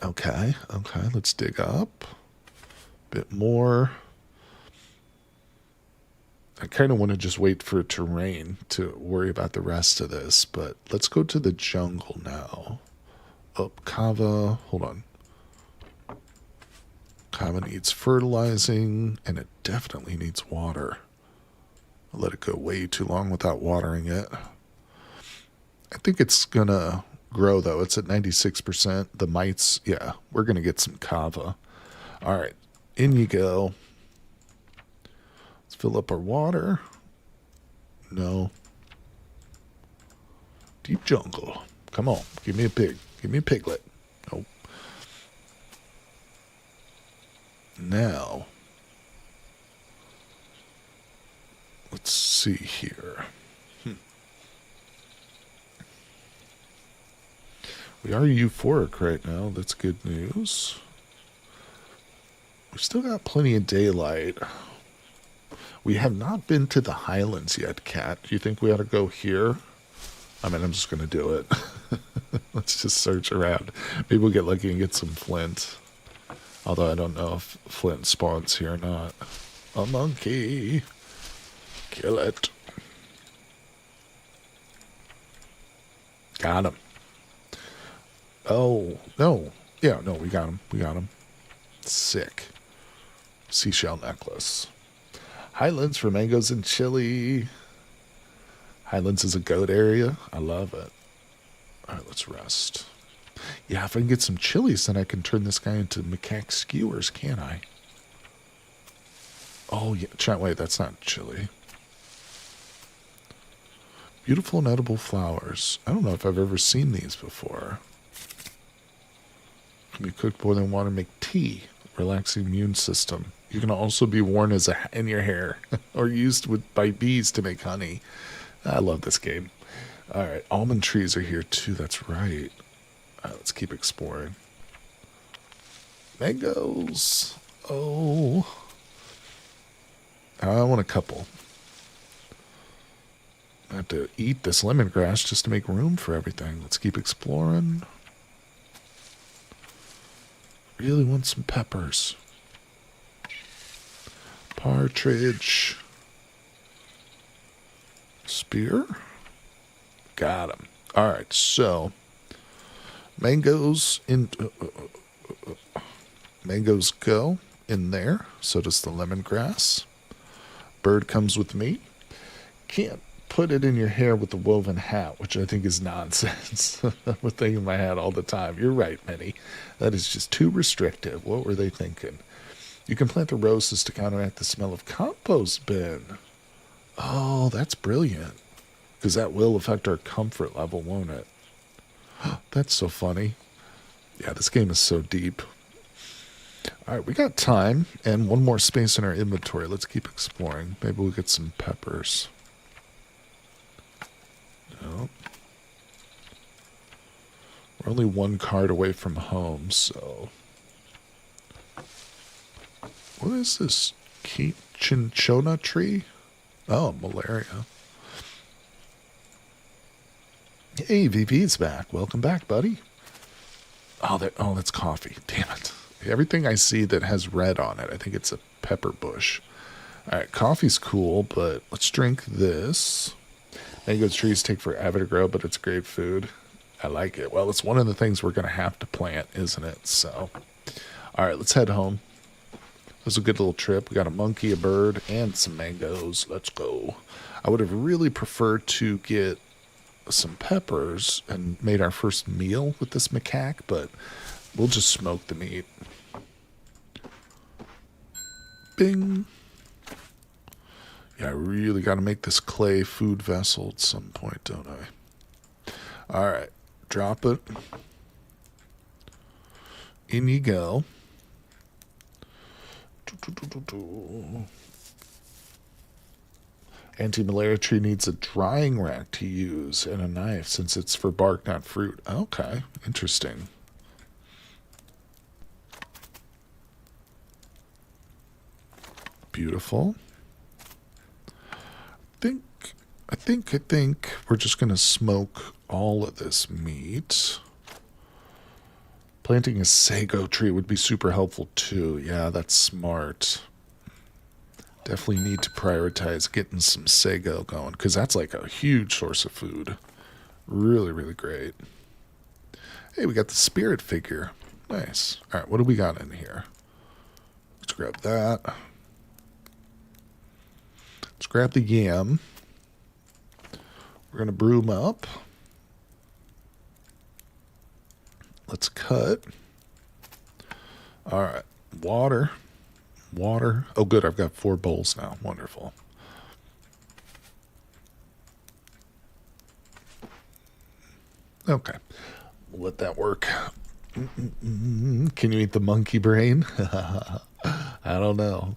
Okay, let's dig up a bit more. I kind of want to just wait for it to rain to worry about the rest of this, but let's go to the jungle now. Oh, kava, hold on. Kava needs fertilizing, and it definitely needs water. I'll let it go way too long without watering it. I think it's gonna grow though. It's at 96%. The mites, yeah, we're gonna get some kava. All right, in you go. Let's fill up our water. No. Deep jungle. Come on, give me a pig. Give me a piglet. Nope. Now, let's see here. We are euphoric right now. That's good news. We've still got plenty of daylight. We have not been to the highlands yet, Kat. Do you think we ought to go here? I mean, I'm just going to do it. Let's just search around. Maybe we'll get lucky and get some flint. Although I don't know if flint spawns here or not. A monkey. Kill it. Got him. Oh, no. Yeah, no, we got him. We got him. Sick. Seashell necklace. Highlands for mangoes and chili. Highlands is a goat area. I love it. All right, let's rest. Yeah, if I can get some chilies, then I can turn this guy into macaque skewers, can't I? Oh, yeah. Wait, that's not chili. Beautiful and edible flowers. I don't know if I've ever seen these before. Can be cooked, boiled in water, make tea. Relaxing immune system. You can also be worn as in your hair or used by bees to make honey. I love this game. All right, almond trees are here too. That's right. All right, let's keep exploring. Mangoes. Oh, I want a couple. I have to eat this lemongrass just to make room for everything. Let's keep exploring. Really want some peppers. Partridge. Spear. Got him. All right, so mangoes in mangoes go in there. So does the lemongrass. Bird comes with me. Can't put it in your hair with the woven hat, which I think is nonsense. I'm thinking in my hat all the time. You're right, Minnie. That is just too restrictive. What were they thinking? You can plant the roses to counteract the smell of compost bin. Oh, that's brilliant. Because that will affect our comfort level, won't it? That's so funny. Yeah, this game is so deep. All right, we got time and one more space in our inventory. Let's keep exploring. Maybe we'll get some peppers. No. We're only one card away from home, so... What is this? Cinchona tree? Oh, malaria. Hey, VV's back. Welcome back, buddy. Oh, that's coffee. Damn it. Everything I see that has red on it, I think it's a pepper bush. All right, coffee's cool, but let's drink this. Mango trees take forever to grow, but it's great food. I like it. Well, it's one of the things we're going to have to plant, isn't it? So, all right, let's head home. It was a good little trip. We got a monkey, a bird, and some mangoes. Let's go. I would have really preferred to get some peppers and made our first meal with this macaque, but we'll just smoke the meat. Bing. Yeah, I really got to make this clay food vessel at some point, don't I? All right. Drop it. In you go. Anti-malaria tree needs a drying rack to use and a knife since it's for bark, not fruit. Okay, interesting. Beautiful. I think we're just going to smoke all of this meat. Planting a sago tree would be super helpful too. Yeah, that's smart. Definitely need to prioritize getting some sago going because that's like a huge source of food. Really, really great. Hey, we got the spirit figure. Nice. All right, what do we got in here? Let's grab that. Let's grab the yam. We're going to brew them up. Let's cut. All right. Water. Oh, good. I've got 4 bowls now. Wonderful. Okay. We'll let that work. Can you eat the monkey brain? I don't know.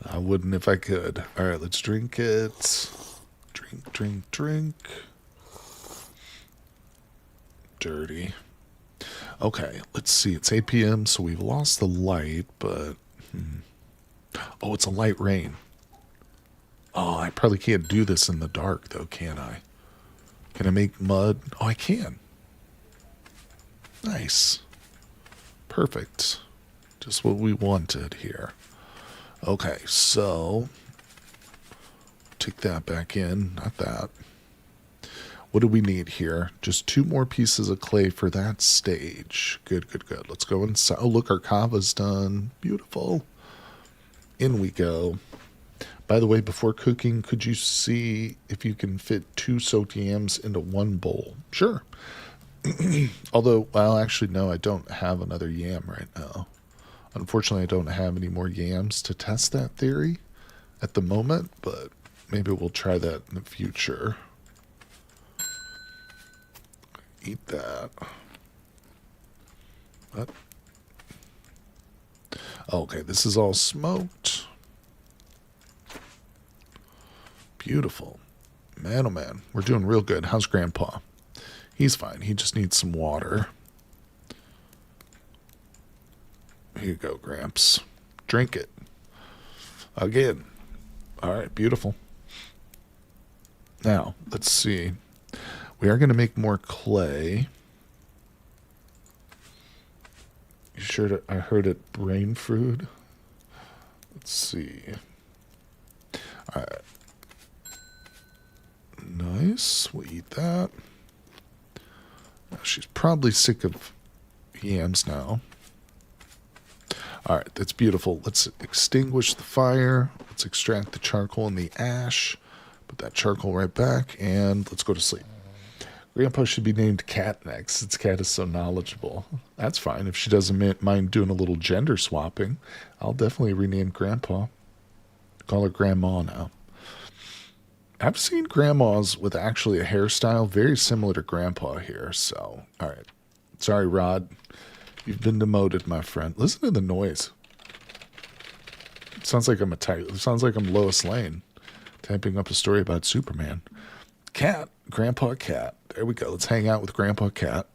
I wouldn't if I could. All right. Let's drink it. Drink. Dirty. Okay, let's see. It's 8 p.m., so we've lost the light, but... Oh, it's a light rain. Oh, I probably can't do this in the dark, though, can I? Can I make mud? Oh, I can. Nice. Perfect. Just what we wanted here. Okay, so... Take that back in. Not that. What do we need here? Just 2 more pieces of clay for that stage. Good. Let's go inside. Oh, look, our kava's done. Beautiful. In we go. By the way, before cooking, could you see if you can fit 2 soaked yams into 1 bowl? Sure. Although, well, actually, no, I don't have another yam right now. Unfortunately, I don't have any more yams to test that theory at the moment, but maybe we'll try that in the future. Eat that. What? Okay, this is all smoked. Beautiful. Man, oh man. We're doing real good. How's Grandpa? He's fine. He just needs some water. Here you go, Gramps. Drink it. Again. All right, beautiful. Now, let's see. We are going to make more clay. You sure that I heard it brain food? Let's see. All right. Nice. We'll eat that. She's probably sick of yams now. All right, that's beautiful. Let's extinguish the fire. Let's extract the charcoal and the ash. Put that charcoal right back, and let's go to sleep. Grandpa should be named Cat next, since Cat is so knowledgeable. That's fine. If she doesn't mind doing a little gender swapping, I'll definitely rename Grandpa. Call her Grandma now. I've seen grandmas with actually a hairstyle very similar to Grandpa here, so, all right. Sorry, Rod. You've been demoted, my friend. Listen to the noise. It sounds like it sounds like I'm Lois Lane typing up a story about Superman. Cat, Grandpa Cat. There we go. Let's hang out with Grandpa Cat.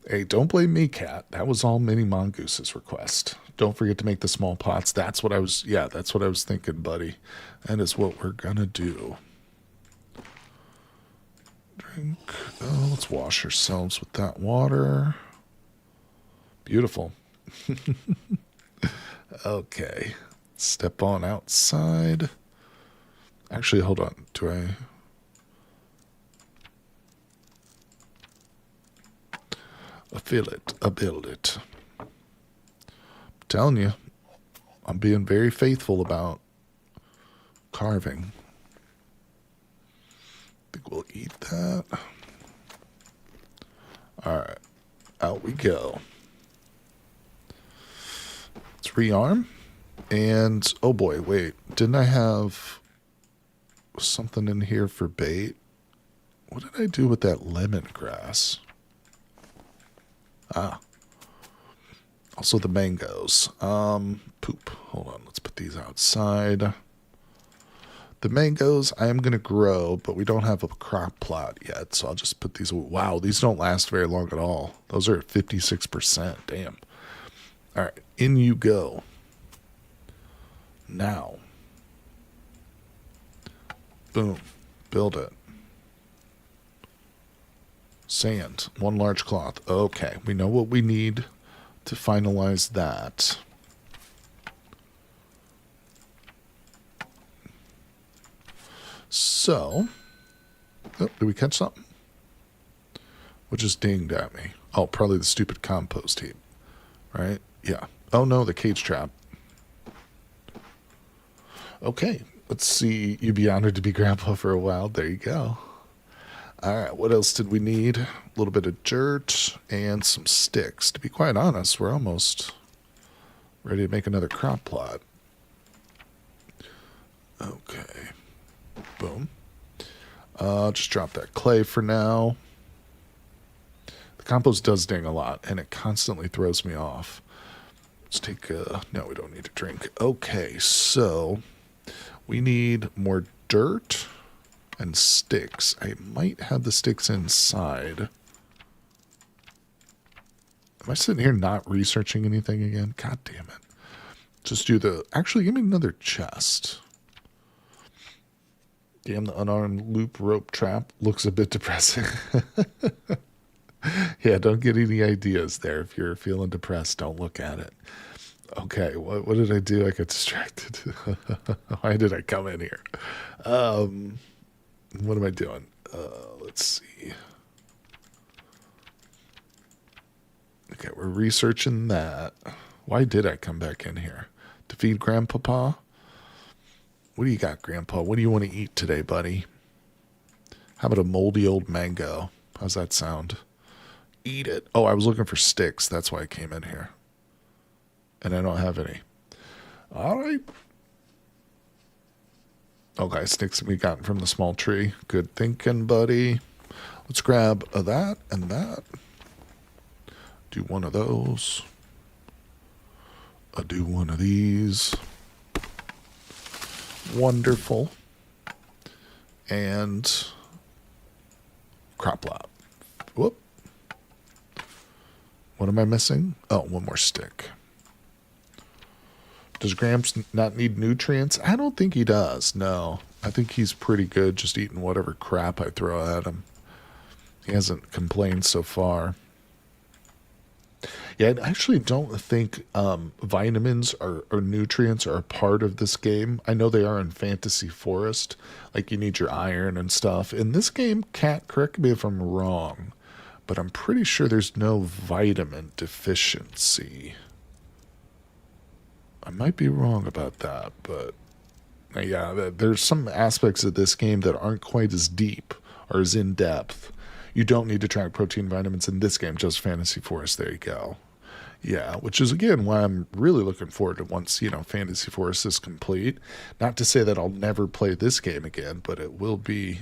Hey, don't blame me, Cat. That was all Mini Mongoose's request. Don't forget to make the small pots. That's what I was thinking, buddy. That is what we're gonna do. Drink. Oh, let's wash ourselves with that water. Beautiful. Okay. Step on outside. Actually, hold on. Do I... build it. I'm telling you, I'm being very faithful about carving. I think we'll eat that. Alright. Out we go. Let's rearm. And, oh boy, wait. Didn't I have something in here for bait? What did I do with that lemongrass? Ah. Also the mangoes. Poop. Hold on. Let's put these outside. The mangoes I am going to grow, but we don't have a crop plot yet, so I'll just put these. Wow, these don't last very long at all. Those are at 56%. Damn. All right. In you go. Now. Boom. Build it. Sand. One large cloth. Okay. We know what we need to finalize that. So. Oh, did we catch something? What just dinged at me? Oh, probably the stupid compost heap. Right? Yeah. Oh no, the cage trap. Okay. Let's see. You'd be honored to be Grandpa for a while. There you go. All right, what else did we need? A little bit of dirt and some sticks. To be quite honest, we're almost ready to make another crop plot. Okay. Boom. Just drop that clay for now. The compost does ding a lot, and it constantly throws me off. Let's take a... No, we don't need to drink. Okay, so we need more dirt and sticks. I might have the sticks inside. Am I sitting here not researching anything again? God damn it. Just do the... Actually, give me another chest. Damn, the unarmed loop rope trap looks a bit depressing. Yeah, don't get any ideas there. If you're feeling depressed, don't look at it. Okay, what did I do? I got distracted. Why did I come in here? What am I doing? Let's see. Okay, we're researching that. Why did I come back in here? To feed Grandpapa? What do you got, Grandpa? What do you want to eat today, buddy? How about a moldy old mango? How's that sound? Eat it. Oh, I was looking for sticks. That's why I came in here. And I don't have any. All right. Okay, sticks we got from the small tree. Good thinking, buddy. Let's grab that and that. Do one of those. I'll do one of these. Wonderful. And crop lot. Whoop. What am I missing? Oh, one more stick. Does Gramps not need nutrients? I don't think he does, no. I think he's pretty good just eating whatever crap I throw at him. He hasn't complained so far. Yeah, I actually don't think vitamins or nutrients are a part of this game. I know they are in Fantasy Forest. Like, you need your iron and stuff. In this game, Cat, correct me if I'm wrong, but I'm pretty sure there's no vitamin deficiency. I might be wrong about that, but yeah, there's some aspects of this game that aren't quite as deep or as in depth. You don't need to track protein vitamins in this game, just Fantasy Forest. There you go. Yeah, which is again why I'm really looking forward to once, Fantasy Forest is complete. Not to say that I'll never play this game again, but it will be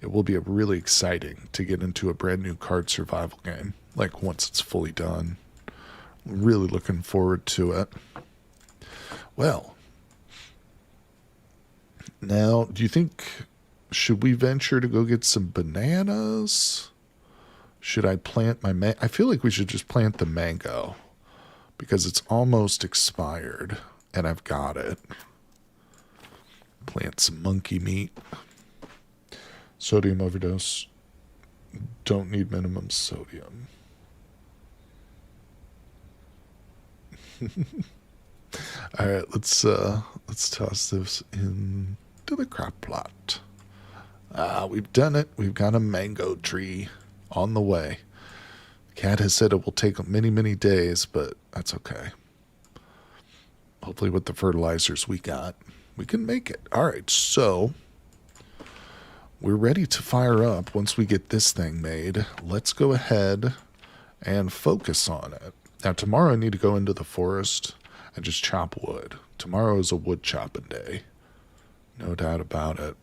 really exciting to get into a brand new card survival game, like once it's fully done. Really looking forward to it. Well, now, do you think, should we venture to go get some bananas? Should I plant my I feel like we should just plant the mango because it's almost expired and I've got it. Plant some monkey meat. Sodium overdose. Don't need minimum sodium. All right, let's toss this into the crop plot. We've done it. We've got a mango tree on the way. Cat has said it will take many, many days, but that's okay. Hopefully with the fertilizers we got, we can make it. All right, so we're ready to fire up once we get this thing made. Let's go ahead and focus on it. Now, tomorrow I need to go into the forest and just chop wood. Tomorrow is a wood chopping day. No doubt about it.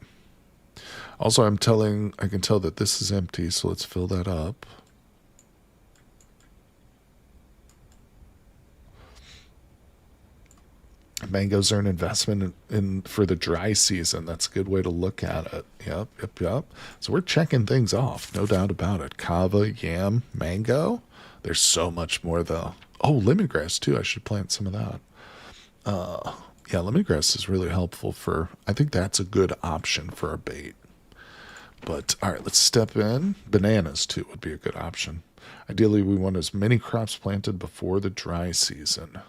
Also, I can tell that this is empty, so let's fill that up. Mangoes are an investment in for the dry season. That's a good way to look at it. Yep. So we're checking things off, no doubt about it. Kava, yam, mango. There's so much more, though. Oh, lemongrass, too. I should plant some of that. Yeah, lemongrass is really helpful I think that's a good option for our bait. But, all right, let's step in. Bananas, too, would be a good option. Ideally, we want as many crops planted before the dry season.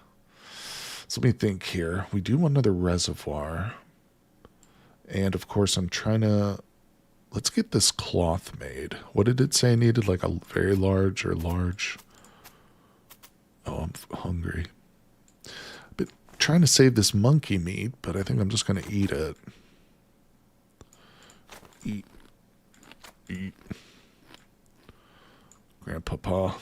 So let me think here. We do want another reservoir. And, of course, let's get this cloth made. What did it say I needed? Like a very large or large? Oh, I'm hungry. But trying to save this monkey meat, but I think I'm just going to eat it. Eat. Grandpapa.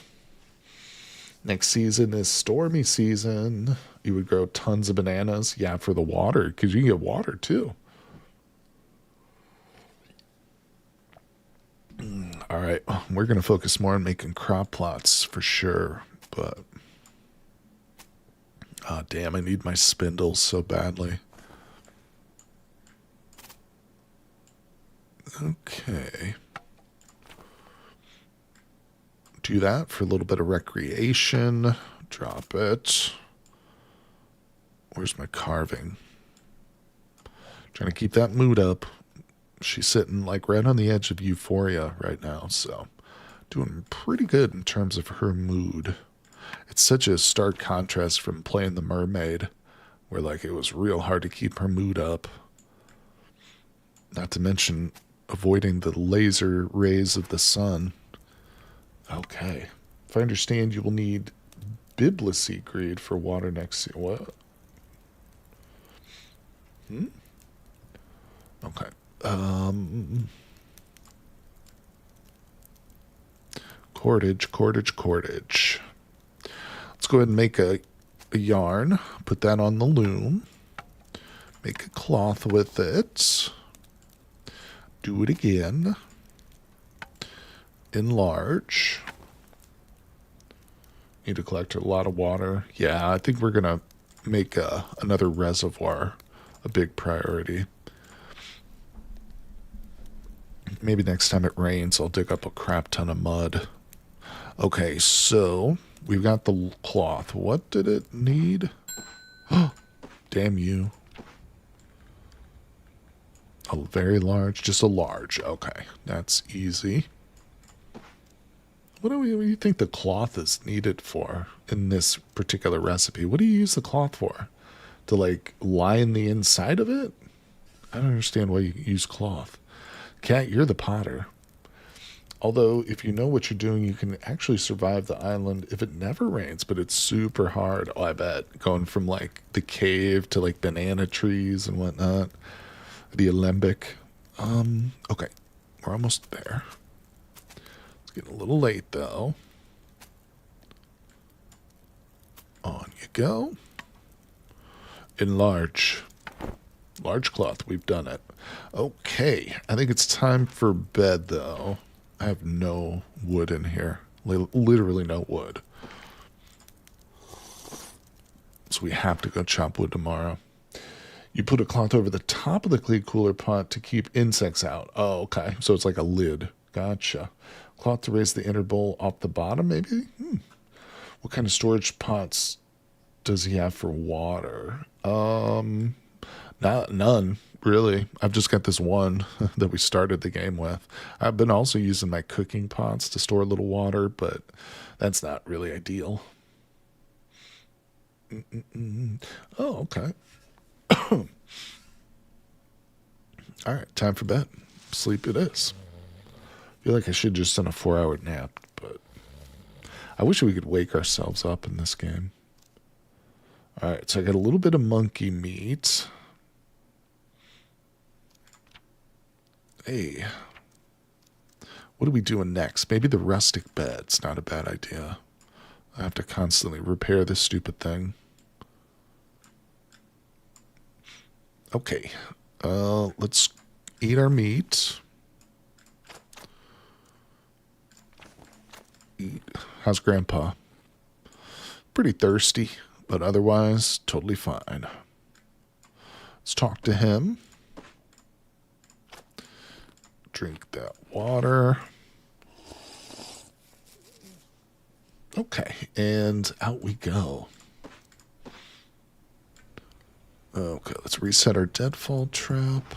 Next season is stormy season. You would grow tons of bananas. Yeah, for the water, because you can get water too. All right, we're going to focus more on making crop plots for sure, but damn, I need my spindles so badly. Okay. Do that for a little bit of recreation. Drop it. Where's my carving? Trying to keep that mood up. She's sitting like right on the edge of euphoria right now, so doing pretty good in terms of her mood. It's such a stark contrast from playing the mermaid, where like it was real hard to keep her mood up. Not to mention avoiding the laser rays of the sun. Okay. If I understand, you will need Biblicene greed for water next year. What? Okay. Cordage. Let's go ahead and make a yarn. Put that on the loom. Make a cloth with it. Do it again. Enlarge. Need to collect a lot of water. Yeah, I think we're going to make another reservoir a big priority. Maybe next time it rains, I'll dig up a crap ton of mud. Okay, so we've got the cloth. What did it need? Damn you. A very large, just a large. Okay, that's easy. What do you think the cloth is needed for in this particular recipe? What do you use the cloth for? To like line the inside of it? I don't understand why you use cloth. Cat, you're the potter. Although, if you know what you're doing, you can actually survive the island if it never rains, but it's super hard. Oh, I bet. Going from like the cave to like banana trees and whatnot. The alembic. Okay. We're almost there. It's getting a little late though. On you go. Enlarge. Large cloth. We've done it. Okay. I think it's time for bed though. I have no wood in here. Literally no wood. So we have to go chop wood tomorrow. You put a cloth over the top of the clay cooler pot to keep insects out. Oh, okay. So it's like a lid. Gotcha. Cloth to raise the inner bowl off the bottom, maybe? What kind of storage pots does he have for water? None, really. I've just got this one that we started the game with. I've been also using my cooking pots to store a little water, but that's not really ideal. Oh, okay. All right, time for bed. Sleep it is. I feel like I should just done a 4-hour nap, but I wish we could wake ourselves up in this game. All right, so I got a little bit of monkey meat. Hey, what are we doing next? Maybe the rustic bed's not a bad idea. I have to constantly repair this stupid thing. Okay, let's eat our meat. Eat. How's Grandpa? Pretty thirsty, but otherwise totally fine. Let's talk to him. Drink that water. Okay, and out we go. Okay, let's reset our deadfall trap.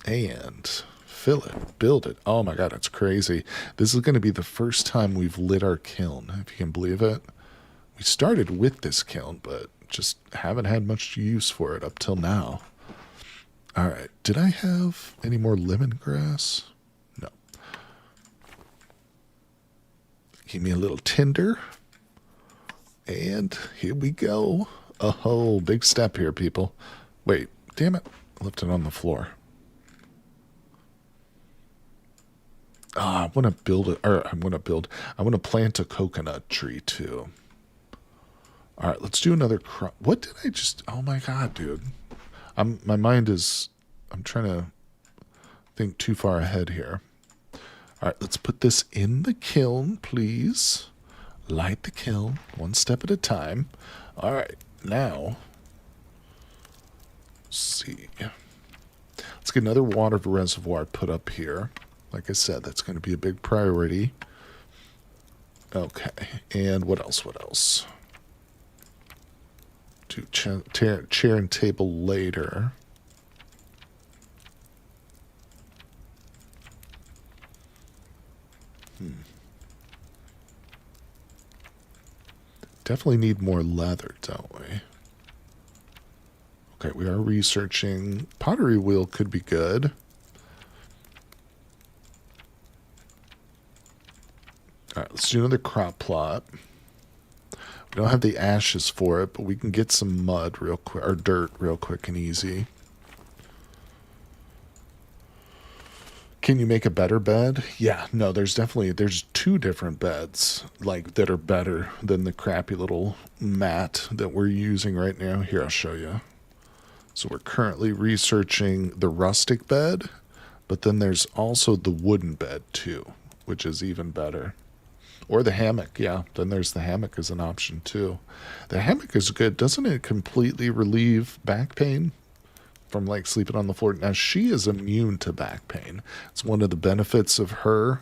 And fill it, build it. Oh my god, that's crazy. This is going to be the first time we've lit our kiln, if you can believe it. We started with this kiln, but just haven't had much use for it up till now. Alright, did I have any more lemongrass? No. Give me a little tinder. And here we go. Oh, big step here, people. Wait, damn it. I left it on the floor. I want to build it, or I want to plant a coconut tree too. All right, let's do another crop. What did I just, oh my God, dude. My mind is, I'm trying to think too far ahead here. All right, let's put this in the kiln, please. Light the kiln, one step at a time. All right, now, let's see. Let's get another water reservoir put up here. Like I said, that's going to be a big priority. Okay, and what else? What else? Do chair and table later. Definitely need more leather, don't we? Okay, we are researching. Pottery wheel could be good. All right, let's do another crop plot. We don't have the ashes for it, but we can get some mud real quick, or dirt real quick and easy. Can you make a better bed? Yeah, no, there's two different beds, like, that are better than the crappy little mat that we're using right now. Here, I'll show you. So we're currently researching the rustic bed, but then there's also the wooden bed too, which is even better. Or the hammock, yeah. Then there's the hammock as an option too. The hammock is good. Doesn't it completely relieve back pain from like sleeping on the floor? Now she is immune to back pain. It's one of the benefits of her.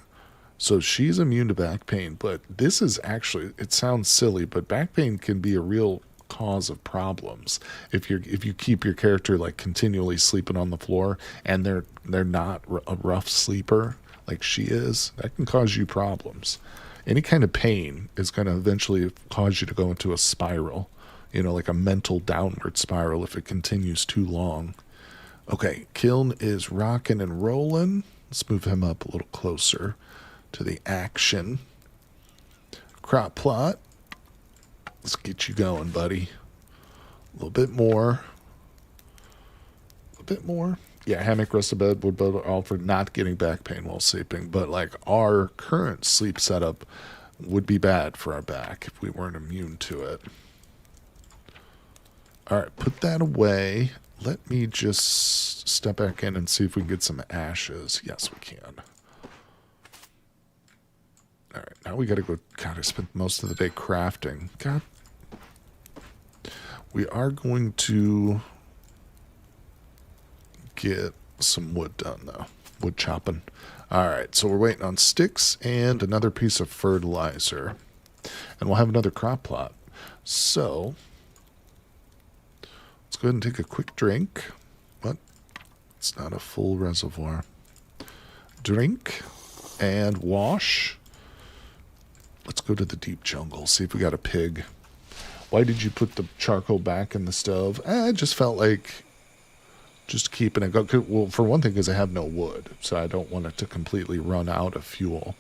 So she's immune to back pain, but this is actually, it sounds silly, but back pain can be a real cause of problems if you keep your character like continually sleeping on the floor and they're not a rough sleeper like she is. That can cause you problems. Any kind of pain is going to eventually cause you to go into a spiral, like a mental downward spiral if it continues too long. Okay, Kiln is rocking and rolling. Let's move him up a little closer to the action. Crop plot. Let's get you going, buddy. A little bit more. A little bit more. Yeah, hammock, rest of bed would both all for not getting back pain while sleeping, but like our current sleep setup would be bad for our back if we weren't immune to it. All right, put that away. Let me just step back in and see if we can get some ashes. Yes, we can. All right, now we got to go. God, I spent most of the day crafting. God. We are going to get some wood done, though. Wood chopping. All right, so we're waiting on sticks and another piece of fertilizer. And we'll have another crop plot. So, let's go ahead and take a quick drink. What? It's not a full reservoir. Drink and wash. Let's go to the deep jungle, see if we got a pig. Why did you put the charcoal back in the stove? I just felt like just keeping it going. Well, for one thing, because I have no wood, so I don't want it to completely run out of fuel.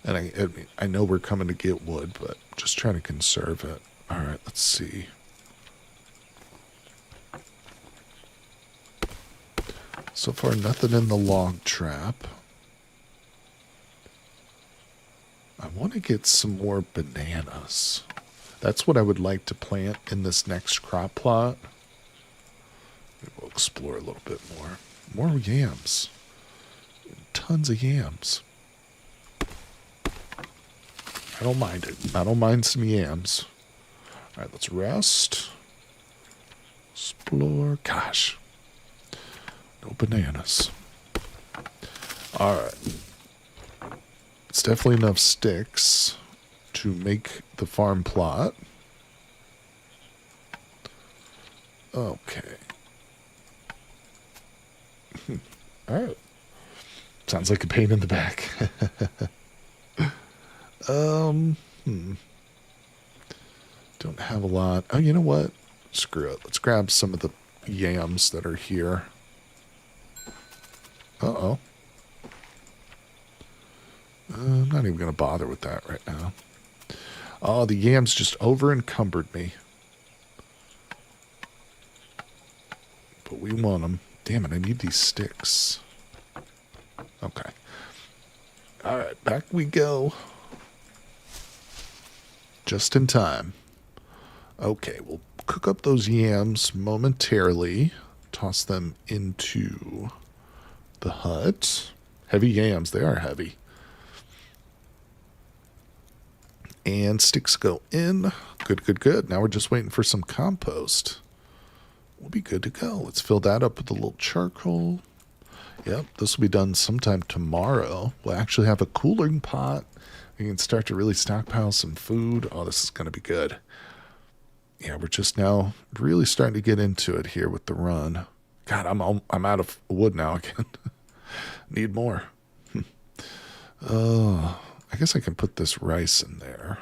And I know we're coming to get wood, but just trying to conserve it. All right, let's see. So far, nothing in the log trap. I want to get some more bananas. That's what I would like to plant in this next crop plot. We'll explore a little bit more. More yams. Tons of yams. I don't mind it. I don't mind some yams. All right, let's rest. Explore. Gosh. No bananas. All right. It's definitely enough sticks to make the farm plot. Okay. All right. Sounds like a pain in the back. Don't have a lot. Oh, you know what? Screw it. Let's grab some of the yams that are here. Uh-oh. I'm not even going to bother with that right now. Oh, the yams just over-encumbered me. But we want them. Damn it, I need these sticks. Okay. All right, back we go. Just in time. Okay, we'll cook up those yams momentarily. Toss them into the hut. Heavy yams, they are heavy. And sticks go in. Good, good, good. Now we're just waiting for some compost. We'll be good to go. Let's fill that up with a little charcoal. Yep, this will be done sometime tomorrow. We'll actually have a cooling pot. We can start to really stockpile some food. Oh, this is going to be good. Yeah, we're just now really starting to get into it here with the run. God, I'm out of wood now again. Need more. Oh, I guess I can put this rice in there.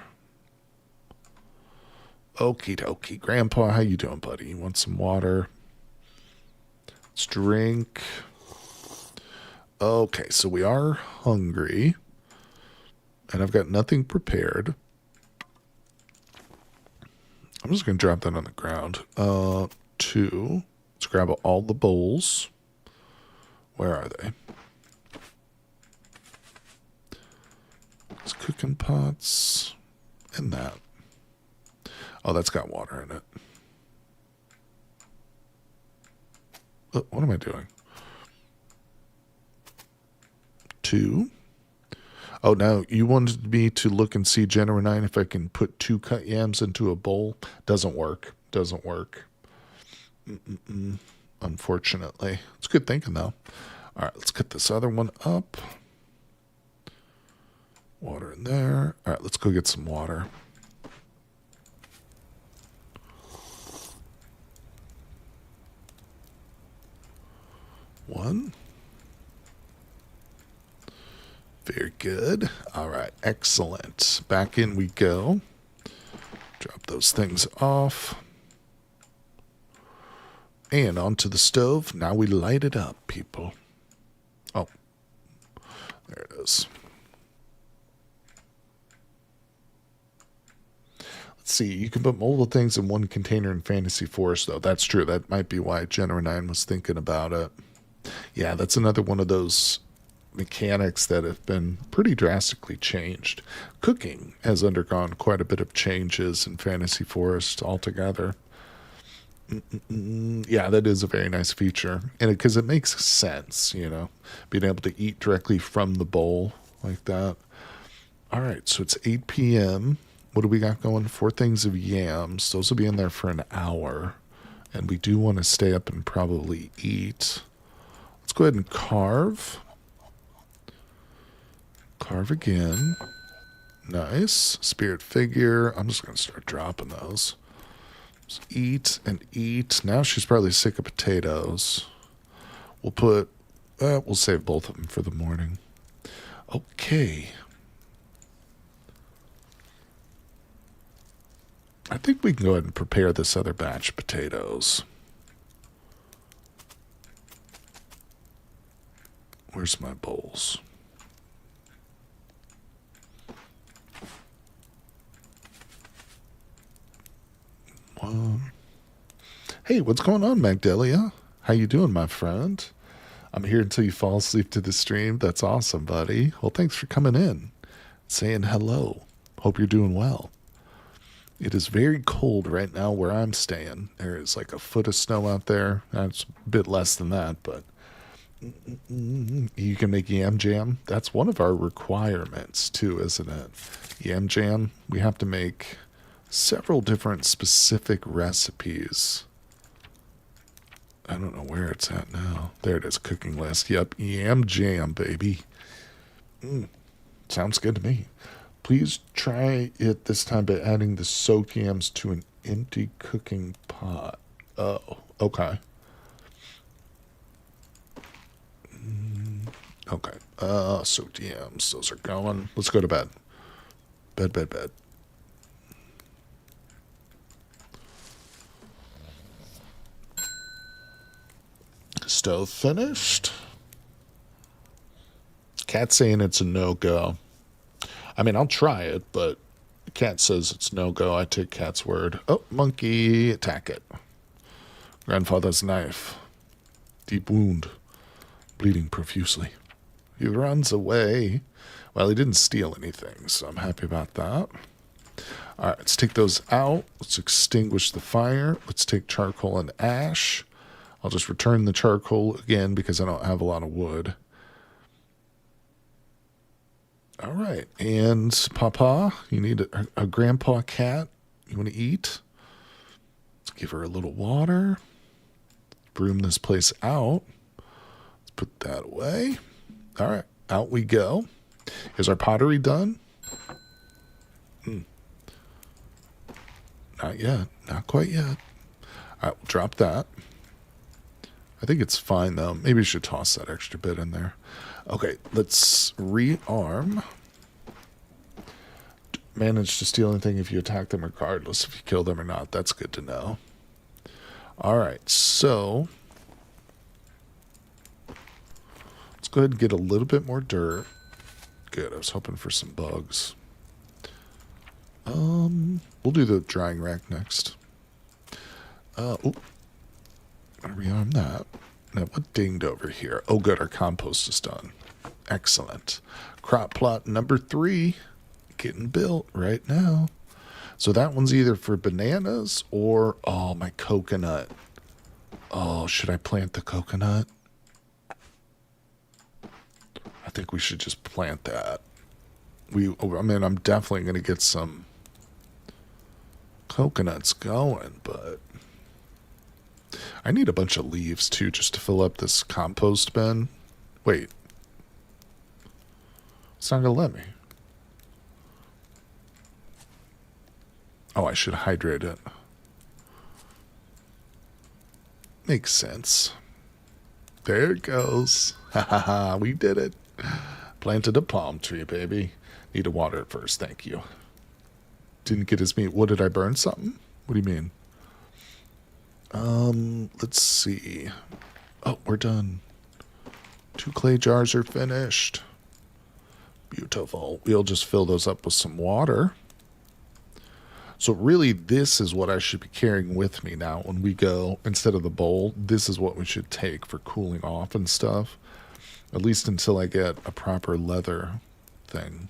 Okie dokie. Grandpa, how you doing, buddy? You want some water? Let's drink. Okay, so we are hungry. And I've got nothing prepared. I'm just going to drop that on the ground. 2. Let's grab all the bowls. Where are they? It's cooking pots. And that. Oh, that's got water in it. What am I doing? 2. Oh, now you wanted me to look and see January 9 if I can put 2 cut yams into a bowl. Doesn't work. Doesn't work. Unfortunately. It's good thinking, though. All right, let's get this other one up. Water in there. All right, let's go get some water. One. Very good. All right, excellent. Back in we go. Drop those things off. And onto the stove. Now we light it up, people. Oh, there it is. Let's see. You can put multiple things in one container in Fantasy Forest, though. That's true. That might be why Jenner 9 was thinking about it. Yeah, that's another one of those mechanics that have been pretty drastically changed. Cooking has undergone quite a bit of changes in Fantasy Forest altogether. Yeah, that is a very nice feature. And because it makes sense, being able to eat directly from the bowl like that. All right, so it's 8 p.m. What do we got going? 4 things of yams. Those will be in there for an hour. And we do want to stay up and probably eat. Let's go ahead and carve. Carve again. Nice. Spirit figure. I'm just going to start dropping those. Just eat and eat. Now she's probably sick of potatoes. We'll save both of them for the morning. Okay. I think we can go ahead and prepare this other batch of potatoes. Where's my bowls? Hey, what's going on, Magdalia? How you doing, my friend? I'm here until you fall asleep to the stream. That's awesome, buddy. Well, thanks for coming in, saying hello. Hope you're doing well. It is very cold right now where I'm staying. There is like a foot of snow out there. It's a bit less than that, but you can make yam jam. That's one of our requirements too, isn't it? Yam jam. We have to make several different specific recipes. I don't know where it's at now. There it is, cooking list. Yep, yam jam, baby. Sounds good to me. Please try it this time by adding the soaked yams to an empty cooking pot. Oh, okay. Okay. Soaked yams. Those are going. Let's go to bed. Bed. Stove finished. Cat's saying it's a no-go. I mean, I'll try it, but Cat says it's no-go. I take Cat's word. Oh, monkey, attack it. Grandfather's knife. Deep wound. Bleeding profusely. He runs away. Well, he didn't steal anything, so I'm happy about that. All right, let's take those out. Let's extinguish the fire. Let's take charcoal and ash. I'll just return the charcoal again because I don't have a lot of wood. All right, and Papa, you need a grandpa cat. You want to eat? Let's give her a little water. Broom this place out. Let's put that away. All right, out we go. Is our pottery done? Not yet. Not quite yet. All right, we'll drop that. I think it's fine, though. Maybe we should toss that extra bit in there. Okay, let's rearm. Manage to steal anything if you attack them regardless if you kill them or not. That's good to know. All right, so let's go ahead and get a little bit more dirt. Good, I was hoping for some bugs. We'll do the drying rack next. Rearm that. Now, what dinged over here? Oh, good, our compost is done. Excellent. Crop plot number 3 getting built right now. So that one's either for bananas or, oh, my coconut. Oh, should I plant the coconut? I think we should just plant that. I mean, I'm definitely going to get some coconuts going, but I need a bunch of leaves too just to fill up this compost bin. Wait. It's not going to let me. Oh, I should hydrate it. Makes sense. There it goes. Ha ha ha, we did it. Planted a palm tree, baby. Need to water it first, thank you. Didn't get his meat. What, did I burn something? What do you mean? Let's see. Oh, we're done. 2 clay jars are finished. Beautiful. We'll just fill those up with some water. So really, this is what I should be carrying with me now when we go. Instead of the bowl, this is what we should take for cooling off and stuff. At least until I get a proper leather thing.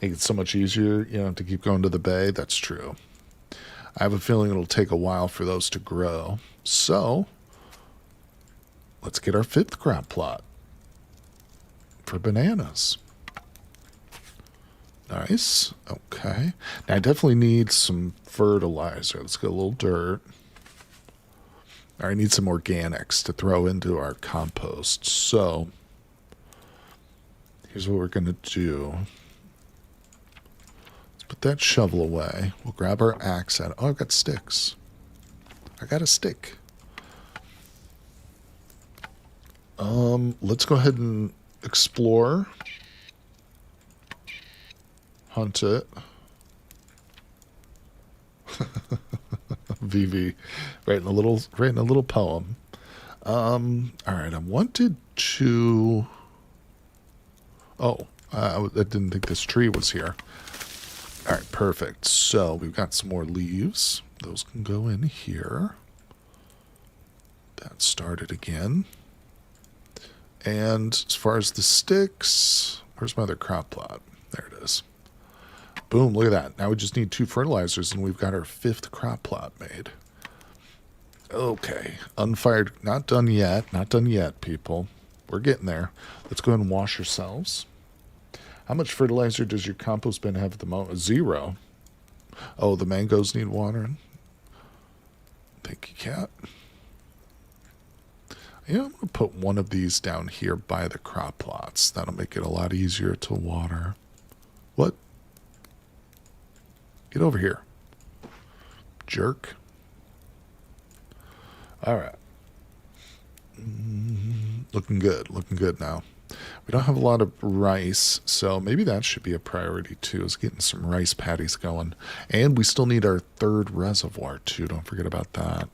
Make it so much easier, you know, to keep going to the bay. That's true. I have a feeling it'll take a while for those to grow. So, let's get our 5th crop plot for bananas. Nice. Okay. Now I definitely need some fertilizer. Let's get a little dirt. I need some organics to throw into our compost. So, here's what we're going to do. Let's put that shovel away. We'll grab our axe out. Oh, I've got sticks. I got a stick. Let's go ahead and explore. Hunt it. VV, writing a little poem. All right, I wanted to. Oh, I didn't think this tree was here. All right, perfect. So we've got some more leaves. Those can go in here. That started again. And as far as the sticks, where's my other crop plot? There it is. Boom, look at that. Now we just need 2 fertilizers and we've got our 5th crop plot made. Okay, unfired, not done yet. Not done yet, people. We're getting there. Let's go ahead and wash ourselves. How much fertilizer does your compost bin have at the moment? 0. Oh, the mangoes need watering. Thank you, cat. Yeah, I'm going to put one of these down here by the crop plots. That'll make it a lot easier to water. What? Get over here. Jerk. All right. Looking good. Looking good now. We don't have a lot of rice, so maybe that should be a priority too, is getting some rice patties going. And we still need our 3rd reservoir too. Don't forget about that.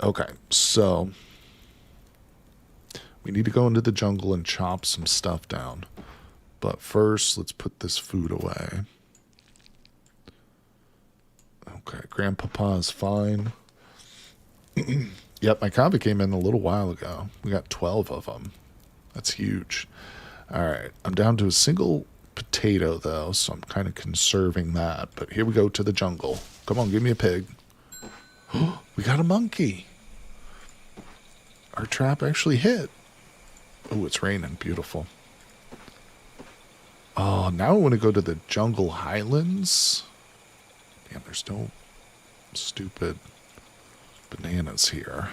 Okay, so we need to go into the jungle and chop some stuff down. But first, let's put this food away. Okay, Grandpapa is fine. Yep, my copy came in a little while ago. We got 12 of them. That's huge. All right, I'm down to a single potato, though, so I'm kind of conserving that. But here we go to the jungle. Come on, give me a pig. We got a monkey. Our trap actually hit. Oh, it's raining. Beautiful. Oh, now I want to go to the jungle highlands. Damn, there's no stupid bananas here.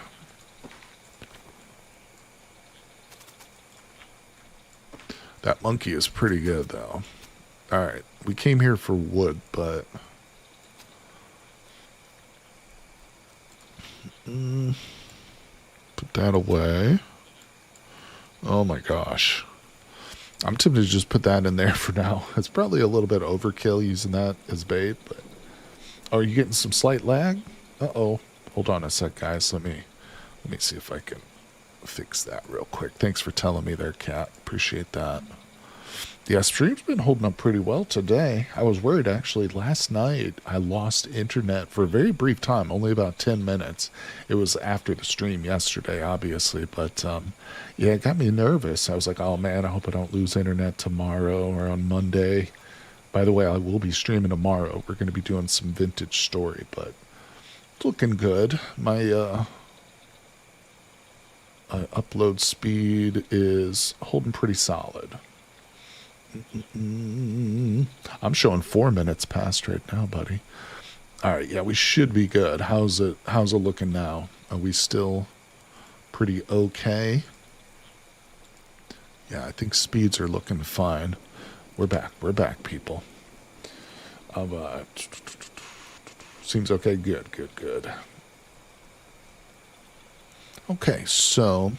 That monkey is pretty good, though. Alright, we came here for wood, but... put that away. Oh my gosh. I'm tempted to just put that in there for now. It's probably a little bit overkill using that as bait, but... Oh, are you getting some slight lag? Uh-oh. Hold on a sec, guys. Let me see if I can fix that real quick. Thanks for telling me there, Cat. Appreciate that. Yeah, stream's been holding up pretty well today. I was worried, actually. Last night, I lost internet for a very brief time, only about 10 minutes. It was after the stream yesterday, obviously, but yeah, it got me nervous. I was like, oh man, I hope I don't lose internet tomorrow or on Monday. By the way, I will be streaming tomorrow. We're going to be doing some vintage story, but it's looking good. My upload speed is holding pretty solid. I'm showing 4 minutes past right now, buddy. All right, yeah, we should be good. How's it looking now? Are we still pretty okay? Yeah, I think speeds are looking fine. We're back, people. Seems okay. Good. Okay, so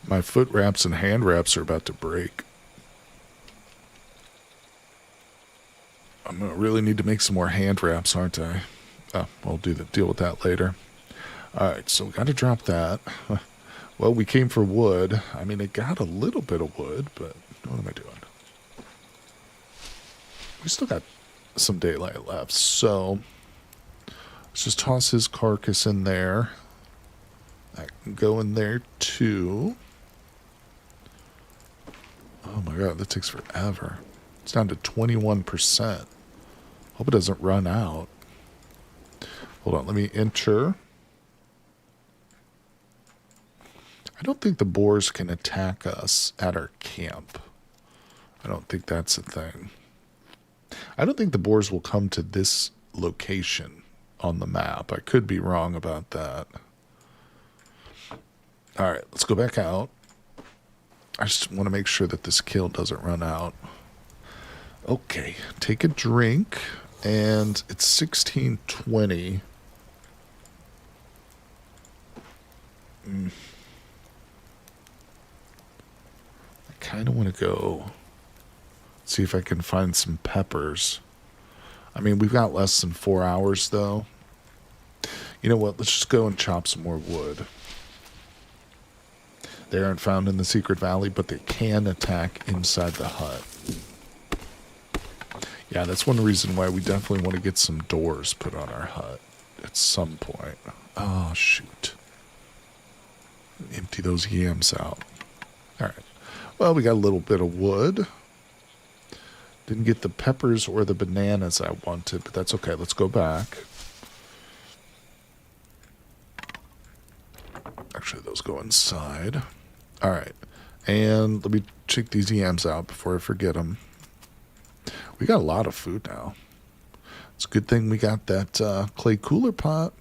my foot wraps and hand wraps are about to break. I'm gonna really need to make some more hand wraps, aren't I? We'll deal with that later. All right, so we got to drop that. Well, we came for wood. I mean, it got a little bit of wood, but what am I doing? We still got some daylight left, so let's just toss his carcass in there. That can go in there too. Oh my god, that takes forever. It's down to 21%. Hope it doesn't run out. Hold on, let me enter. I don't think the boars can attack us at our camp. I don't think that's a thing. I don't think the boars will come to this location on the map. I could be wrong about that. All right, let's go back out. I just want to make sure that this kill doesn't run out. Okay, take a drink, and it's 16:20. I kind of want to go see if I can find some peppers. I mean, we've got less than 4 hours, though. You know what? Let's just go and chop some more wood. They aren't found in the secret valley, but they can attack inside the hut. Yeah, that's one reason why we definitely want to get some doors put on our hut at some point. Oh, shoot. Empty those yams out. All right. Well, we got a little bit of wood. Didn't get the peppers or the bananas I wanted, but that's okay. Let's go back. Actually, those go inside. All right. And let me check these yams out before I forget them. We got a lot of food now. It's a good thing we got that clay cooler pot.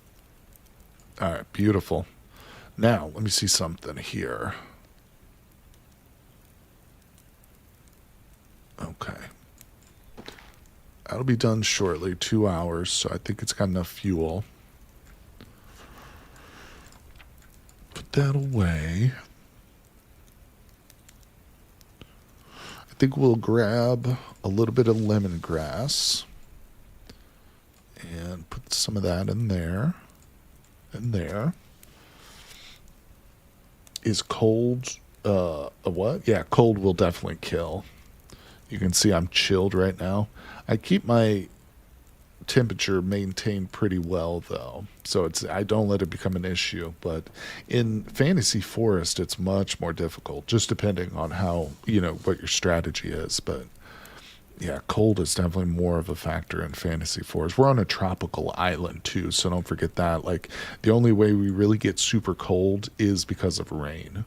All right, beautiful. Now, let me see something here. Okay. That'll be done shortly, 2 hours, so I think it's got enough fuel. Put that away. I think we'll grab a little bit of lemongrass and put some of that in there. And there. Is cold a what? Yeah, cold will definitely kill. You can see I'm chilled right now. I keep my temperature maintained pretty well, though, so I don't let it become an issue. But in Fantasy Forest, it's much more difficult, just depending on how, what your strategy is. But yeah, cold is definitely more of a factor in Fantasy Forest. We're on a tropical island too, so don't forget that. Like, the only way we really get super cold is because of rain.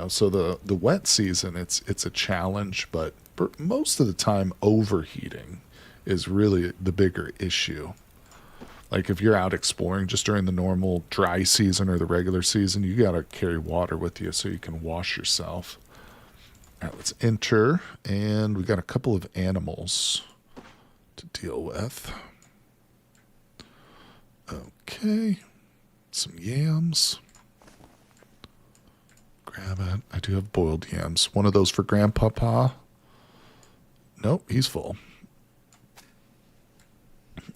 So the wet season, it's a challenge, but most of the time overheating is really the bigger issue. Like, if you're out exploring just during the normal dry season or the regular season, you got to carry water with you so you can wash yourself. All right, let's enter, and we got a couple of animals to deal with. Okay, some yams. Grab it. I do have boiled yams. One of those for Grandpapa. Nope, he's full.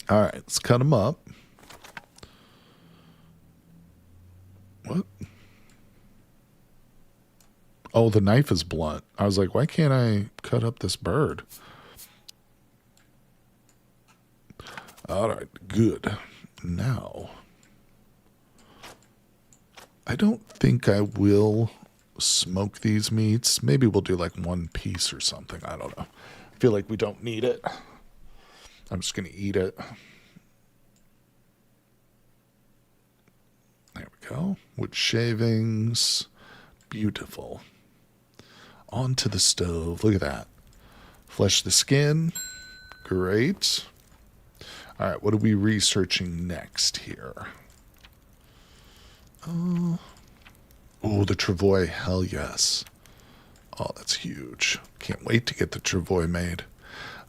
All right, let's cut him up. What? Oh, the knife is blunt. I was like, why can't I cut up this bird? All right, good. Now, I don't think I will smoke these meats. Maybe we'll do like one piece or something. I don't know. I feel like we don't need it. I'm just going to eat it. There we go. Wood shavings. Beautiful. Onto the stove. Look at that. Flesh the skin. Great. All right, what are we researching next here? Oh, the travois. Hell yes. Oh, that's huge. Can't wait to get the travois made.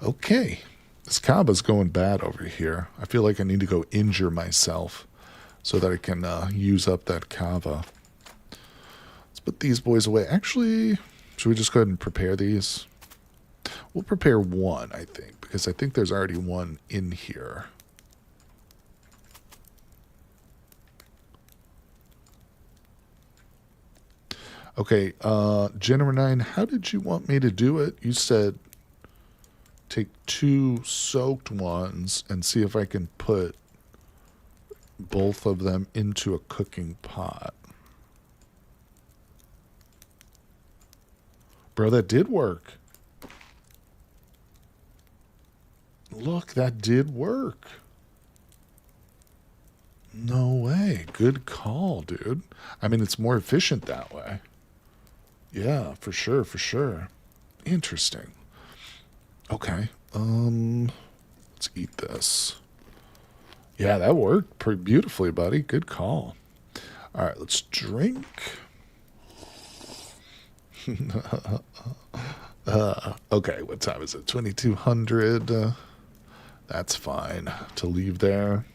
Okay. This kaba's going bad over here. I feel like I need to go injure myself so that I can use up that kava. Let's put these boys away. Actually, should we just go ahead and prepare these? We'll prepare one, I think, because I think there's already one in here. Okay, Jennifer 9, how did you want me to do it? You said take 2 soaked ones and see if I can put both of them into a cooking pot. Bro, that did work. Look, that did work. No way. Good call, dude. I mean, it's more efficient that way. Yeah, for sure, for sure. Interesting. Okay. Let's eat this. Yeah, that worked pretty beautifully, buddy. Good call. All right, let's drink. Okay, what time is it? 2200. That's fine to leave there.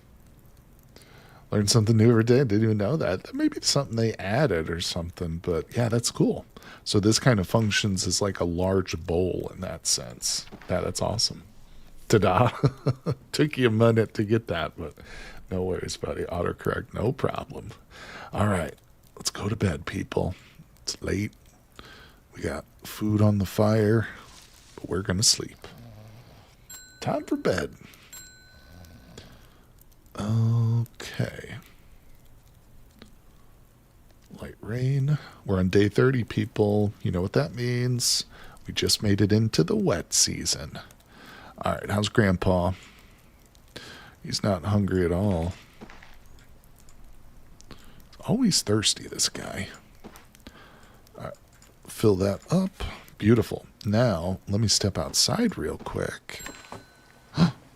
Learn something new every day. Didn't even know that. That may be something they added or something, but yeah, that's cool. So this kind of functions as like a large bowl in that sense. Yeah, that's awesome. Ta-da. Took you a minute to get that, but no worries, buddy. Autocorrect, no problem. All right, let's go to bed, people. It's late. We got food on the fire, but we're going to sleep. Time for bed. Okay. Light rain. We're on day 30, people. You know what that means. We just made it into the wet season. All right, how's Grandpa? He's not hungry at all. Always thirsty, this guy. All right, fill that up. Beautiful. Now, let me step outside real quick.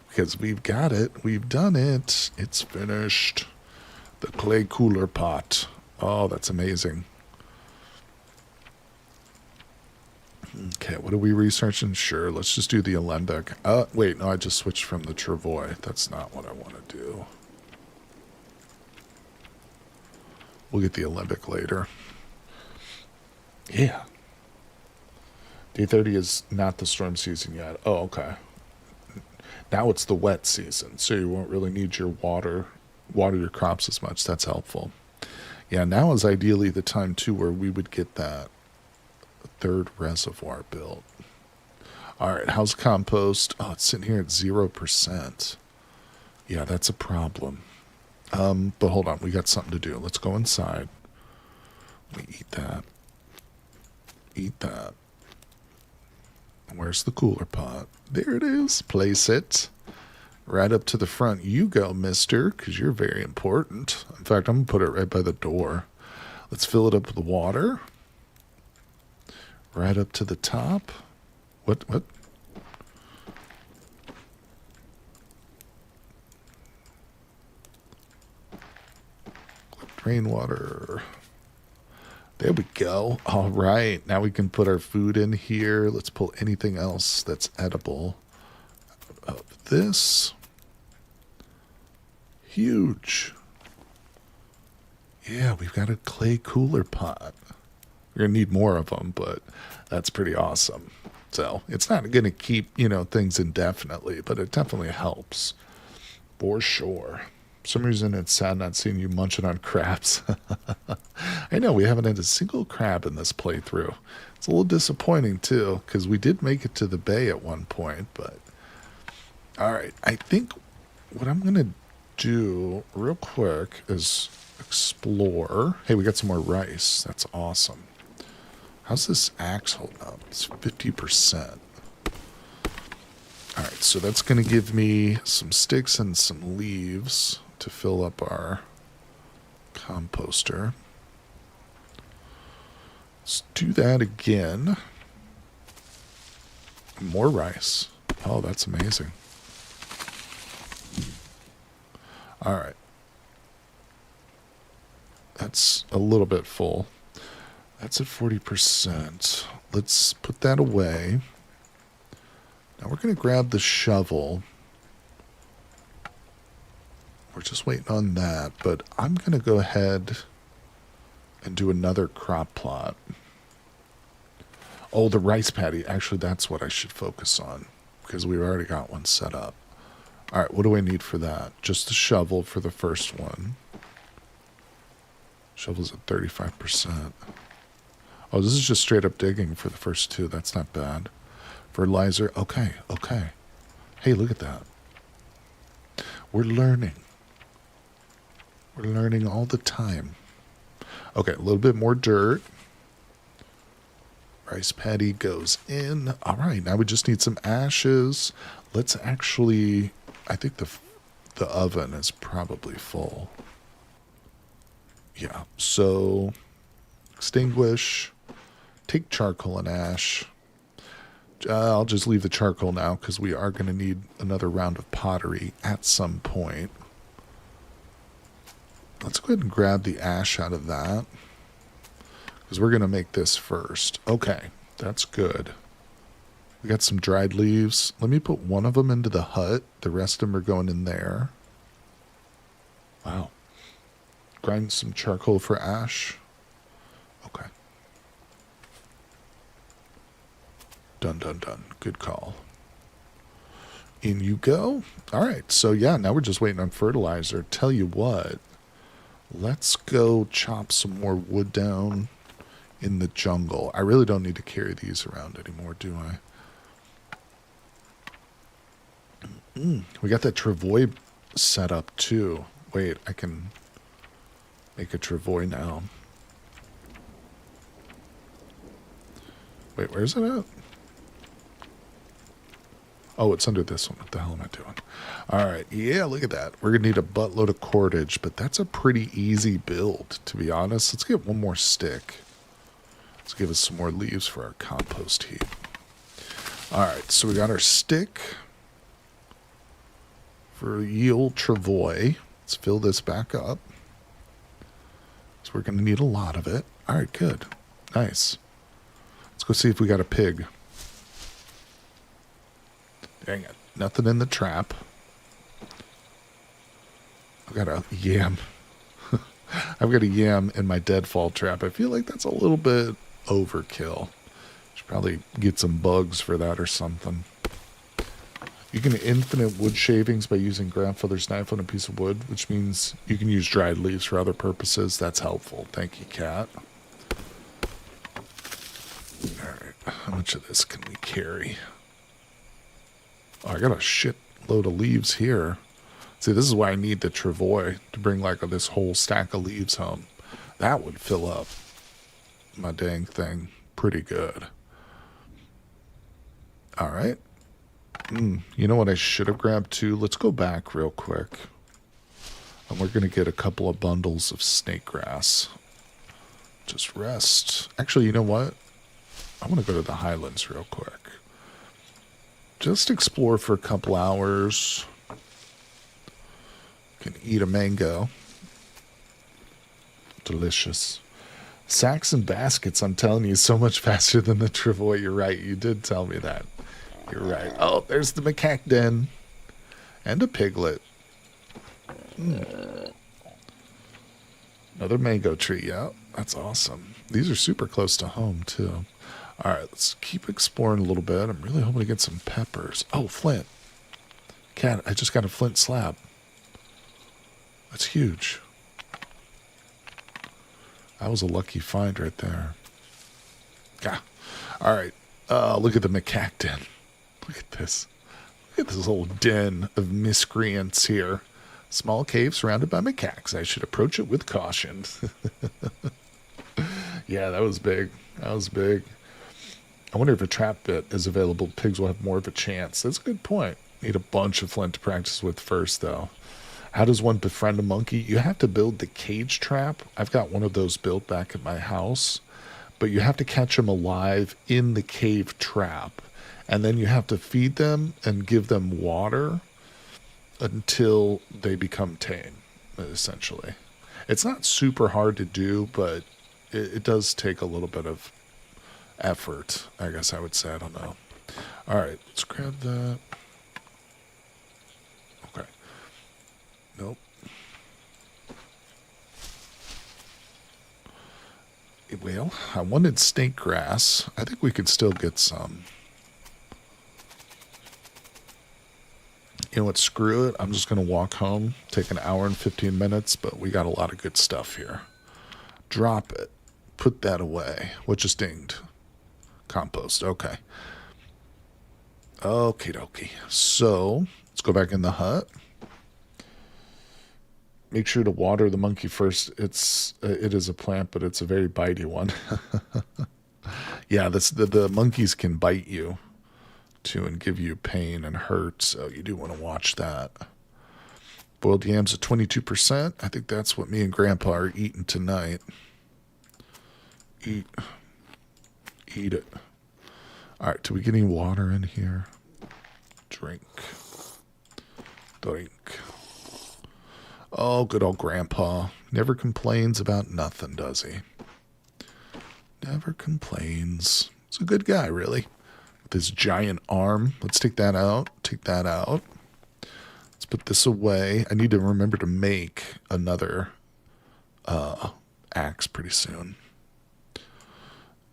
Because we've got it. We've done it. It's finished. The clay cooler pot. Oh, that's amazing. Okay, what are we researching? Sure, let's just do the alembic. Wait, no, I just switched from the travois. That's not what I want to do. We'll get the alembic later. Yeah. Day 30 is not the storm season yet. Oh, okay. Now it's the wet season, so you won't really need your water your crops as much. That's helpful. Yeah, now is ideally the time, too, where we would get that third reservoir built. All right, how's compost? Oh, it's sitting here at 0%. Yeah, that's a problem. But hold on, we got something to do. Let's go inside. We eat that. Eat that. Where's the cooler pot? There it is. Place it. Right up to the front you go, mister, because you're very important. In fact, I'm going to put it right by the door. Let's fill it up with water. Right up to the top. What? Rainwater. There we go. All right. Now we can put our food in here. Let's pull anything else that's edible out of this. Huge. Yeah, we've got a clay cooler pot. We're going to need more of them, but that's pretty awesome. So it's not going to keep, things indefinitely, but it definitely helps. For sure. For some reason, it's sad not seeing you munching on crabs. I know, we haven't had a single crab in this playthrough. It's a little disappointing, too, because we did make it to the bay at one point, but... All right, I think what I'm going to do real quick is explore. Hey, we got some more rice. That's awesome. How's this axe holding up? It's 50%. All right, so that's going to give me some sticks and some leaves to fill up our composter. Let's do that again. More rice. Oh, that's amazing. All right. That's a little bit full. That's at 40%. Let's put that away. Now we're going to grab the shovel. We're just waiting on that, but I'm going to go ahead and do another crop plot. Oh, the rice paddy. Actually, that's what I should focus on because we've already got one set up. All right, what do I need for that? Just a shovel for the first one. Shovel's at 35%. Oh, this is just straight up digging for the first two. That's not bad. Fertilizer. Okay, okay. Hey, look at that. We're learning. We're learning all the time. Okay, a little bit more dirt. Rice paddy goes in. All right, now we just need some ashes. Let's actually... I think the oven is probably full. Yeah, so extinguish, take charcoal and ash. I'll just leave the charcoal now because we are going to need another round of pottery at some point. Let's go ahead and grab the ash out of that because we're going to make this first. Okay, that's good. We got some dried leaves. Let me put one of them into the hut. The rest of them are going in there. Wow. Grind some charcoal for ash. Okay. Done, done, done. Good call. In you go. All right. So, yeah, now we're just waiting on fertilizer. Tell you what. Let's go chop some more wood down in the jungle. I really don't need to carry these around anymore, do I? We got that travois set up, too. Wait, I can make a travois now. Wait, where's it at? Oh, it's under this one. What the hell am I doing? All right. Yeah, look at that. We're going to need a buttload of cordage, but that's a pretty easy build, to be honest. Let's get one more stick. Let's give us some more leaves for our compost heap. All right. So we got our stick for yield travois. Let's fill this back up. So we're going to need a lot of it. All right, good. Nice. Let's go see if we got a pig. Dang it. Nothing in the trap. I've got a yam. I've got a yam in my deadfall trap. I feel like that's a little bit overkill. Should probably get some bugs for that or something. You can infinite wood shavings by using grandfather's knife on a piece of wood, which means you can use dried leaves for other purposes. That's helpful. Thank you, cat. All right. How much of this can we carry? Oh, I got a shit load of leaves here. See, this is why I need the travois to bring like this whole stack of leaves home. That would fill up my dang thing pretty good. All right. You know what I should have grabbed too? Let's go back real quick. And we're going to get a couple of bundles of snake grass. Just rest. Actually, you know what? I want to go to the highlands real quick. Just explore for a couple hours. Can eat a mango. Delicious. Sacks and baskets, I'm telling you, so much faster than the travois. You're right. You did tell me that. You're right. Oh, there's the macaque den. And a piglet. Another mango tree. Yeah, that's awesome. These are super close to home, too. All right, let's keep exploring a little bit. I'm really hoping to get some peppers. Oh, flint. Cat, I just got a flint slab. That's huge. That was a lucky find right there. Yeah. All right. Look at the macaque den. Look at this. Look at this little den of miscreants here. Small cave surrounded by macaques. I should approach it with caution. Yeah, that was big. That was big. I wonder if a trap bit is available. Pigs will have more of a chance. That's a good point. Need a bunch of flint to practice with first, though. How does one befriend a monkey? You have to build the cage trap. I've got one of those built back at my house. But you have to catch them alive in the cave trap. And then you have to feed them and give them water until they become tame, essentially. It's not super hard to do, but it does take a little bit of effort, I guess I would say. I don't know. All right, let's grab that. Okay. Nope. Well, I wanted snake grass. I think we could still get some. You know what? Screw it. I'm just going to walk home. Take an hour and 15 minutes, but we got a lot of good stuff here. Drop it. Put that away. What just dinged? Compost. Okay. Okie dokie. So, let's go back in the hut. Make sure to water the monkey first. It is a plant, but it's a very bitey one. Yeah, the monkeys can bite you too and give you pain and hurt, so you do want to watch that. Boiled yams at 22%. I think that's what me and Grandpa are eating tonight. Eat it. All right, do we get any water in here? Drink. Oh, good old Grandpa. Never complains about nothing, does he? Never complains. He's a good guy, really. With his giant arm. Let's take that out. Take that out. Let's put this away. I need to remember to make another axe pretty soon.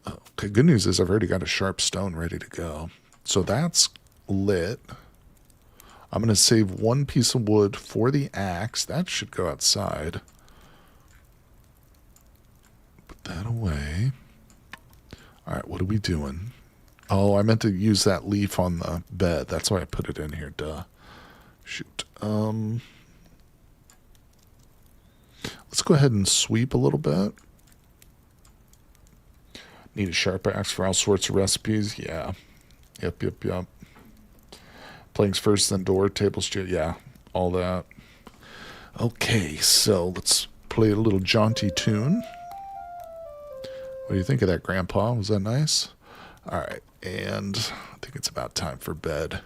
Okay, good news is I've already got a sharp stone ready to go. So that's lit. I'm going to save one piece of wood for the axe. That should go outside. Put that away. All right, what are we doing? Oh, I meant to use that leaf on the bed. That's why I put it in here. Duh. Shoot. Let's go ahead and sweep a little bit. Need a sharp axe for all sorts of recipes. Yeah. Yep. Planks first, then door, tables, chair. Yeah, all that. Okay, so let's play a little jaunty tune. What do you think of that, Grandpa? Was that nice? All right, and I think it's about time for bed.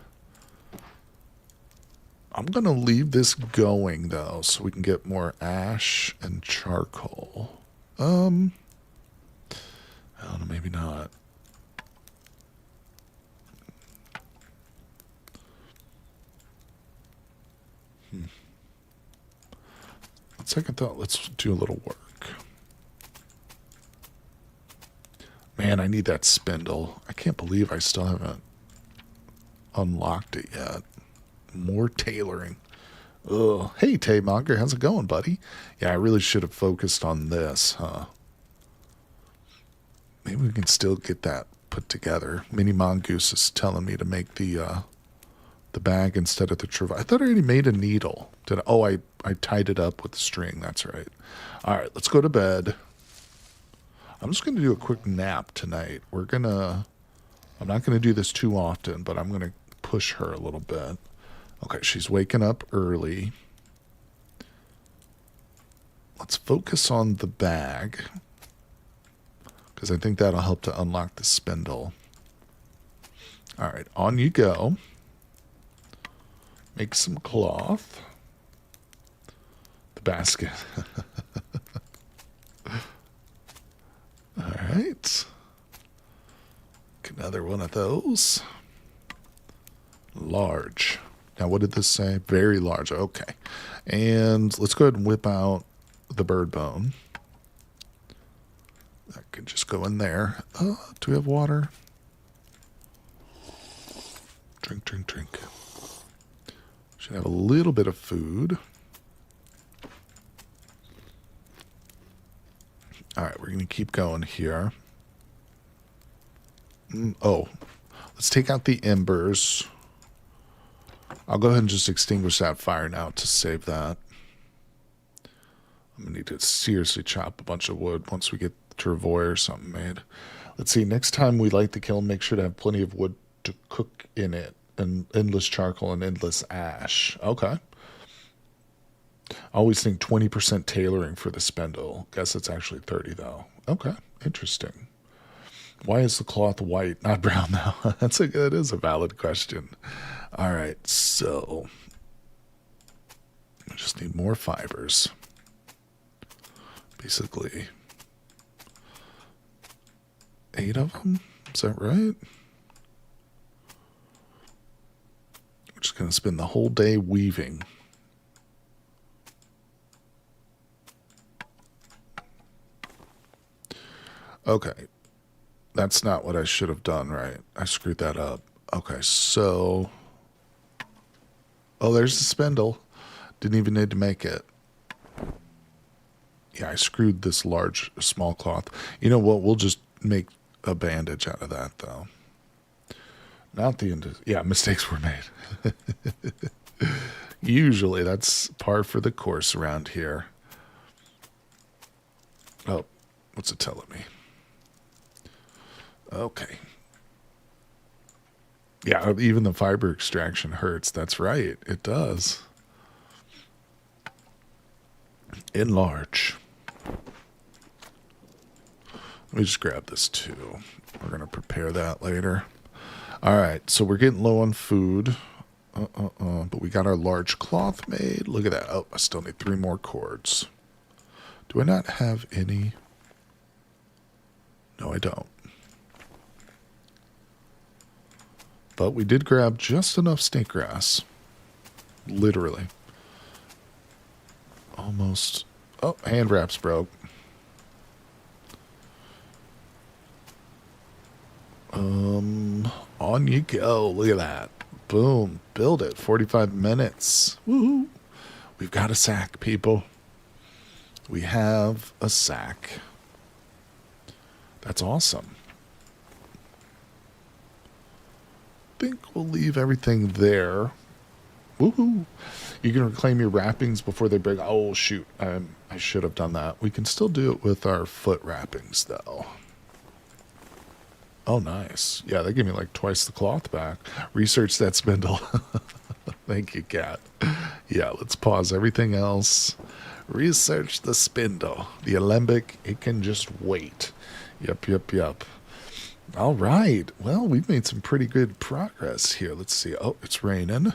I'm going to leave this going, though, so we can get more ash and charcoal. I don't know, maybe not. Second thought, let's do a little work. Man, I need that spindle. I can't believe I still haven't unlocked it yet. More tailoring. Ugh. Hey, Taymonger, how's it going, buddy? Yeah, I really should have focused on this, huh? Maybe we can still get that put together. Mini Mongoose is telling me to make the bag instead of the travail. I thought I already made a needle. Did I? Oh, I tied it up with the string. That's right. All right, let's go to bed. I'm just going to do a quick nap tonight. I'm not going to do this too often, but I'm going to push her a little bit. Okay, she's waking up early. Let's focus on the bag, because I think that'll help to unlock the spindle. All right, on you go. Make some cloth. The basket. All right. Another one of those. Large. Now, what did this say? Very large. Okay. And let's go ahead and whip out the bird bone. That could just go in there. Do we have water? Drink. Should have a little bit of food. All right, we're going to keep going here. Oh, let's take out the embers. I'll go ahead and just extinguish that fire now to save that. I'm going to need to seriously chop a bunch of wood once we get the travois or something made. Let's see, next time we light the kiln, make sure to have plenty of wood to cook in it. And endless charcoal and endless ash. Okay. I always think 20% tailoring for the spindle. Guess it's actually 30 though. Okay, interesting. Why is the cloth white, not brown though? That is a valid question. All right, so I just need more fibers. Basically, 8 of them. Is that right? We're just going to spend the whole day weaving. Okay. That's not what I should have done, right? I screwed that up. Okay, so... Oh, there's the spindle. Didn't even need to make it. Yeah, I screwed this small cloth. You know what? We'll just make a bandage out of that, though. Not the end of... Yeah, mistakes were made. Usually, that's par for the course around here. Oh, what's it telling me? Okay. Yeah, even the fiber extraction hurts. That's right. It does. Enlarge. Let me just grab this too. We're going to prepare that later. All right, so we're getting low on food. But we got our large cloth made. Look at that. Oh, I still need 3 more cords. Do I not have any? No, I don't. But we did grab just enough snake grass. Literally. Almost. Oh, hand wraps broke. On you go. Look at that. Boom. Build it. 45 minutes. Woohoo. We've got a sack, people. We have a sack. That's awesome. Think we'll leave everything there. Woohoo! You can reclaim your wrappings before they break. Oh, shoot. I should have done that. We can still do it with our foot wrappings, though. Oh, nice. Yeah, they give me like twice the cloth back. Research that spindle. Thank you, Kat. Yeah, let's pause everything else. Research the spindle. The alembic, it can just wait. Yep. All right. Well, we've made some pretty good progress here. Let's see. Oh, it's raining.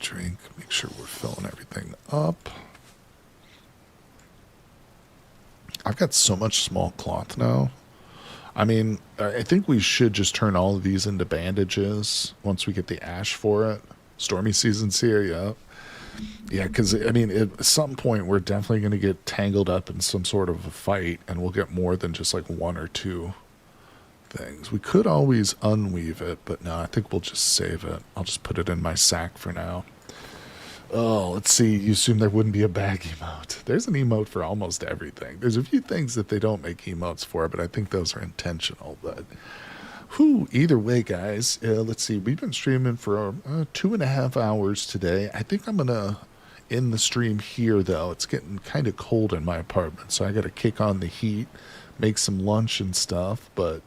Drink. Make sure we're filling everything up. I've got so much small cloth now. I mean, I think we should just turn all of these into bandages once we get the ash for it. Stormy season's here, yeah. Yeah, because, I mean, at some point, we're definitely going to get tangled up in some sort of a fight, and we'll get more than just, like, 1 or 2 things. We could always unweave it, but no, I think we'll just save it. I'll just put it in my sack for now. Oh, let's see. You assume there wouldn't be a bag emote. There's an emote for almost everything. There's a few things that they don't make emotes for, but I think those are intentional. But, whew, either way, guys, let's see. We've been streaming for 2.5 hours today. I think I'm going to end the stream here, though. It's getting kind of cold in my apartment, so I got to kick on the heat, make some lunch and stuff, but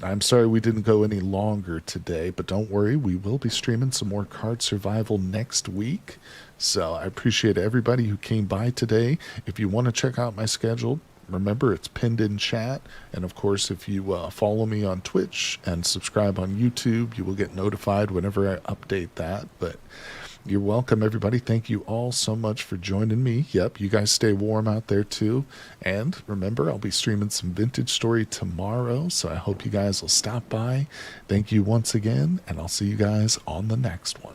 I'm sorry we didn't go any longer today, but don't worry, we will be streaming some more Card Survival next week. So I appreciate everybody who came by today. If you want to check out my schedule, remember it's pinned in chat. And of course, if you follow me on Twitch and subscribe on YouTube, you will get notified whenever I update that. But you're welcome, everybody. Thank you all so much for joining me. Yep, you guys stay warm out there, too. And remember, I'll be streaming some Vintage Story tomorrow, so I hope you guys will stop by. Thank you once again, and I'll see you guys on the next one.